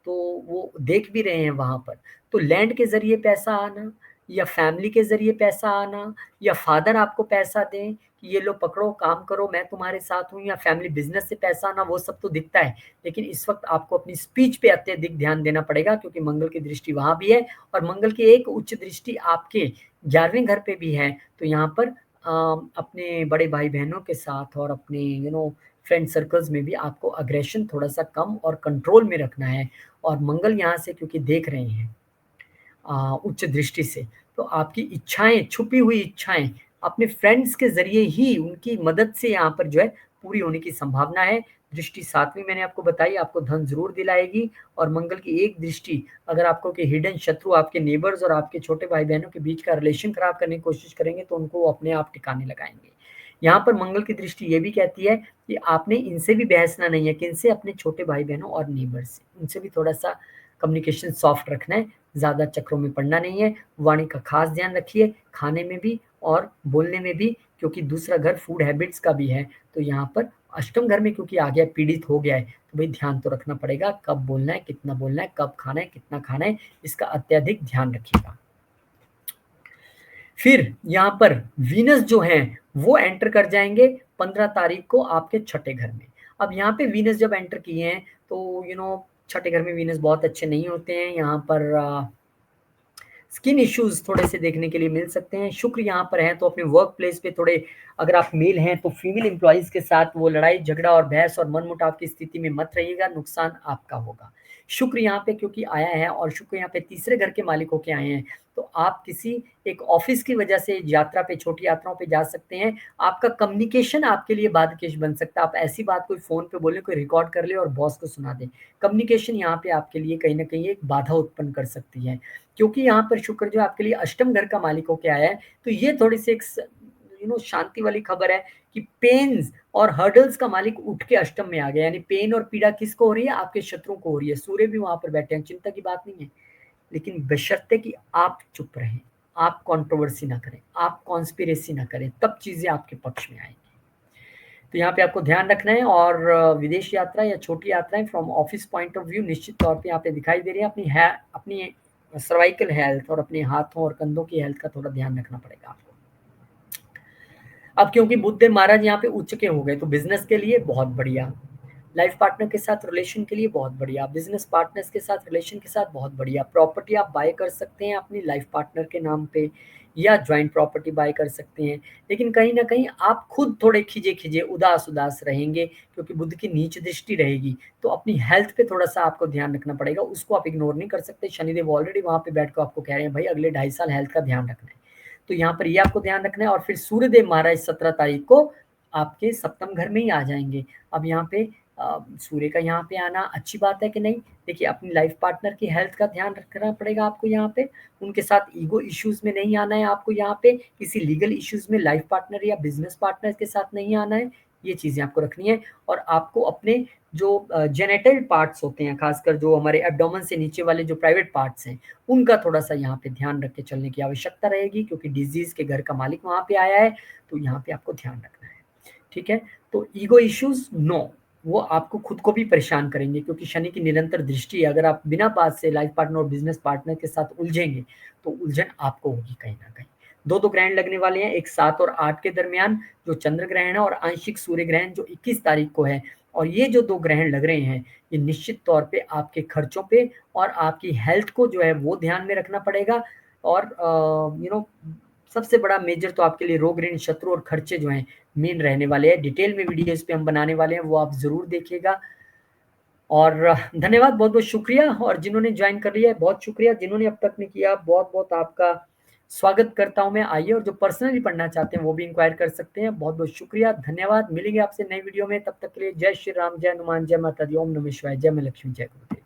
तो वो देख भी रहे हैं वहाँ पर, तो लैंड के ज़रिए पैसा आना या फैमिली के ज़रिए पैसा आना या फादर आपको पैसा दें कि ये लो पकड़ो, काम करो, मैं तुम्हारे साथ हूँ या फैमिली बिज़नेस से पैसा आना, वो सब तो दिखता है। लेकिन इस वक़्त आपको अपनी स्पीच पे अत्यधिक ध्यान देना पड़ेगा क्योंकि मंगल की दृष्टि वहाँ भी है और मंगल की एक उच्च दृष्टि आपके 11वें घर पे भी है। तो यहाँ पर अपने बड़े भाई-बहनों के साथ और अपने फ्रेंड सर्कल्स में भी आपको अग्रेशन थोड़ा-सा कम और कंट्रोल में रखना है। और मंगल यहाँ से क्योंकि देख रहे हैं उच्च दृष्टि से। तो आपकी इच्छाएँ, छुपी हुई इच्छाएँ अपने फ्रेंड्स के ज़रिए ही उनकी मदद से यहाँ पर जो है पूरी होने की संभावना है। दृष्टि 7वीं मैंने आपको बताई, आपको धन ज़रूर दिलाएगी और मंगल की एक दृष्टि अगर आपको कि हिडन शत्रु आपके नेबर्स और आपके छोटे भाई-बहनों के बीच का रिलेशन खराब करने की कोशिश करेंगे तो उनको वो अपने आप ठिकाने लगाएँगे। यहाँ पर मंगल की दृष्टि ये भी कहती है कि आपने इनसे भी बहसना नहीं है, किनसे? अपने छोटे भाई-बहनों और नेबर्स से। उनसे भी थोड़ा-सा कम्युनिकेशन सॉफ्ट रखना है, ज़्यादा चक्करों में पड़ना नहीं है। वाणी का खास ध्यान रखिए, खाने में भी और बोलने में भी क्योंकि दूसरा घर फूड हैबिट्स का भी है, तो यहाँ पर अष्टम घर में क्योंकि आ गया, पीड़ित हो गया है, तो भई ध्यान तो रखना पड़ेगा, कब बोलना है, कितना बोलना है, कब खाना है, कितना खाना है, इसका अत्यधिक ध्यान रखिएगा। फिर यहाँ पर वीनस जो हैं, वो एंटर कर जाएँगे 15 तारीख को आपके छठे घर में। अब यहाँ पे वीनस जब एंटर किए हैं, तो छठे घर में वीनस बहुत अच्छे नहीं होते हैं। यहाँ पर स्किन इश्यूज़ थोड़े से देखने के लिए मिल सकते हैं। शुक्र यहाँ पर है तो अपने वर्क प्लेस पे थोड़े अगर आप मेल हैं तो फीमेल एम्प्लॉइज़ के साथ वो लड़ाई झगड़ा और बहस और मनमुटाव की स्थिति में मत रहिएगा, नुकसान आपका होगा। शुक्र यहाँ पे क्योंकि आया है और शुक्र यहाँ पे तीसरे घर के मालिक होके आए हैं, तो आप किसी एक ऑफ़िस की वजह से यात्रा पे, छोटी यात्राओं पे जा सकते हैं। आपका कम्युनिकेशन आपके लिए बाधकेश बन सकता है। आप ऐसी बात कोई फ़ोन पे बोले, कोई रिकॉर्ड कर ले और बॉस को सुना दे। कम्युनिकेशन यहाँ पे आपके लिए कहीं न कहीं एक बाधा उत्पन्न कर सकती है। क्योंकि यहाँ पर शुक्र जो आपके लिए अष्टम घर का मालिक होके आया है, तो ये थोड़ी-सी एक शांति वाली खबर है कि पेन्स और हर्डल्स का मालिक उठ के अष्टम में आ गया, यानी पेन और पीड़ा किसको हो रही है? आपके शत्रु को हो रही है। सूर्य भी वहां पर बैठे हैं, चिंता की बात नहीं है। लेकिन बशर्ते कि आप चुप रहें, आप कंट्रोवर्सी ना करें, आप कॉन्स्पिरेसी ना करें, तब चीजें आपके पक्ष में आएंगी। तो यहाँ पे आपको ध्यान रखना है। और विदेश यात्रा या छोटी यात्राएं from office point of view निश्चित तौर पे यहाँ पे दिखाई दे रही है। अपनी सर्वाइकल हेल्थ और अपने हाथों और कंधों की हेल्थ का थोड़ा ध्यान रखना पड़ेगा आपको। अब क्योंकि बुधदेव महाराज यहाँ पे उच्च के हो गए, तो बिजनेस के लिए बहुत बढ़िया, लाइफ पार्टनर के साथ रिलेशन के लिए बहुत बढ़िया, बिजनेस पार्टनर्स के साथ रिलेशन के साथ बहुत बढ़िया। प्रॉपर्टी आप बाय कर सकते हैं अपनी लाइफ पार्टनर के नाम पे, या ज्वाइंट प्रॉपर्टी बाय कर सकते हैं। लेकिन कहीं ना कहीं आप खुद थोड़े खिजे खिजे उदास उदास रहेंगे, क्योंकि बुध की नीच दृष्टि रहेगी। तो अपनी हेल्थ पे थोड़ा सा आपको ध्यान रखना पड़ेगा, उसको आप इग्नोर नहीं कर सकते। शनिदेव ऑलरेडी वहां पे बैठ कर आपको कह रहे हैं भाई अगले 2.5 साल हेल्थ का ध्यान रखना है। तो यहाँ पर ये आपको ध्यान रखना है। और फिर सूर्यदेव महाराज 17 तारीख को आपके सप्तम घर में ही आ जाएंगे। अब यहाँ पे सूर्य का यहाँ पे आना अच्छी बात है कि नहीं? देखिए, अपनी लाइफ पार्टनर की हेल्थ का ध्यान रखना पड़ेगा आपको यहाँ पे। उनके साथ ईगो इश्यूज में नहीं आना है आपको, यहाँ पे किसी लीगल इश्यूज में लाइफ पार्टनर या बिजनेस पार्टनर के साथ नहीं आना है। ये चीजें आपको रखनी है। और आपको अपने जो जेनेटल पार्ट्स होते हैं, खासकर जो हमारे एब्डोमेन से नीचे वाले जो प्राइवेट पार्ट्स हैं, उनका थोड़ा सा यहाँ पे ध्यान रख के चलने की आवश्यकता रहेगी, क्योंकि डिजीज के घर का मालिक वहां पे आया है। तो यहाँ पे आपको ध्यान रखना है, ठीक है? तो ईगो इश्यूज नो, वो आपको खुद को भी परेशान करेंगे, क्योंकि शनि की निरंतर दृष्टि है। अगर आप बिना बात से लाइफ पार्टनर और बिजनेस पार्टनर के साथ उलझेंगे तो उलझन आपको होगी कहीं ना कहीं। दो ग्रहण लगने वाले हैं, एक 7 और 8 के दरमियान, जो चंद्र ग्रहण है, और आंशिक सूर्य ग्रहण जो 21 तारीख को है। और ये जो 2 ग्रहण लग रहे हैं, ये निश्चित तौर पे आपके खर्चों पे और आपकी हेल्थ को जो है वो ध्यान में रखना पड़ेगा। और सबसे बड़ा मेजर तो आपके लिए रोग ऋण शत्रु और खर्चे जो हैं मेन रहने वाले हैं। डिटेल में वीडियोस पे हम बनाने वाले हैं, वो आप जरूर देखिएगा। और धन्यवाद, बहुत बहुत शुक्रिया। और जिन्होंने ज्वाइन कर लिया है बहुत शुक्रिया, जिन्होंने अब तक नहीं किया बहुत बहुत आपका स्वागत करता हूं मैं। आइए, और जो पर्सनली पढ़ना चाहते हैं वो भी इंक्वायर कर सकते हैं। बहुत बहुत शुक्रिया, धन्यवाद। मिलेंगे आपसे नई वीडियो में, तब तक के लिए जय श्री राम, जय हनुमान, जय माता दी, ओम नमः शिवाय, जय मां लक्ष्मी, जय गुरुदेव।